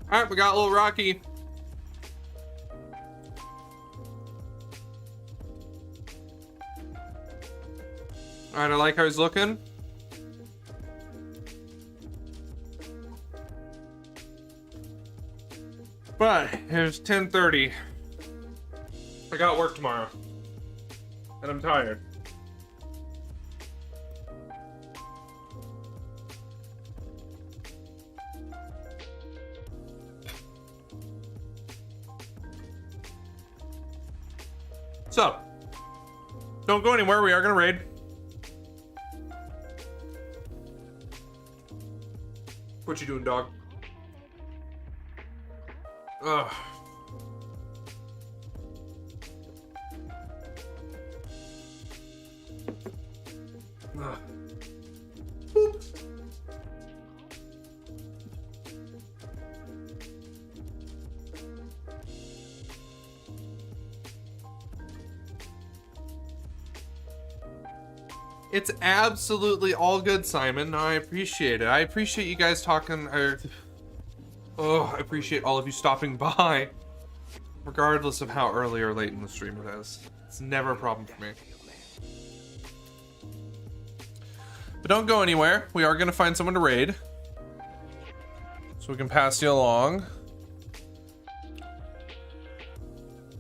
All right, we got a little Rocky. All right, I like how he's looking. But it's 10:30. I got work tomorrow. And I'm tired. So, don't go anywhere. We are going to raid. What you doing, dog? Ugh. Ugh. Boop. It's absolutely all good, Simon. I appreciate it. I appreciate you guys talking. I appreciate all of you stopping by, regardless of how early or late in the stream it is. It's never a problem for me. But don't go anywhere. We are going to find someone to raid, so we can pass you along.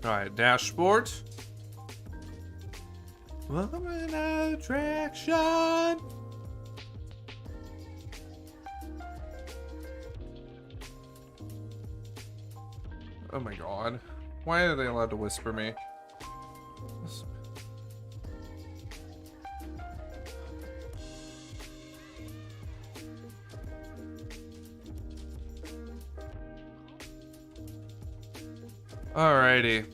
All right, dashboard. Woman attraction. Oh my god. Why are they allowed to whisper me? Alrighty.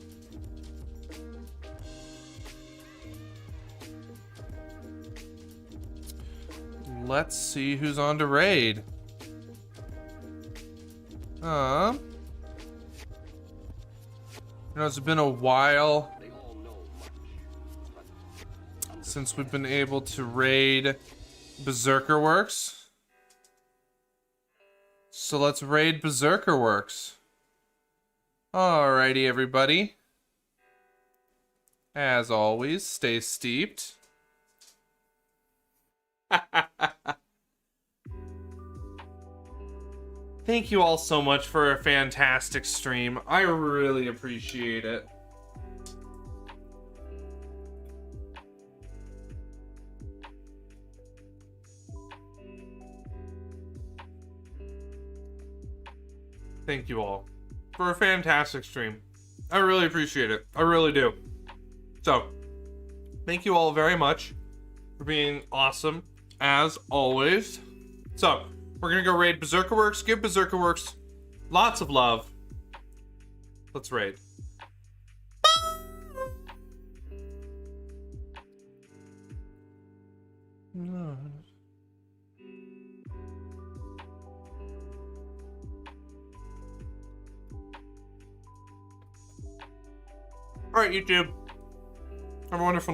Let's see who's on to raid. You know, it's been a while since we've been able to raid Berserker Works. So let's raid Berserker Works. Alrighty, everybody. As always, stay steeped. Thank you all so much for a fantastic stream. I really appreciate it. Thank you all for a fantastic stream. I really appreciate it. I really do. So, thank you all very much for being awesome, as always. So, we're gonna go raid Berserker Works. Give Berserker Works lots of love. Let's raid. All right, YouTube. Have a wonderful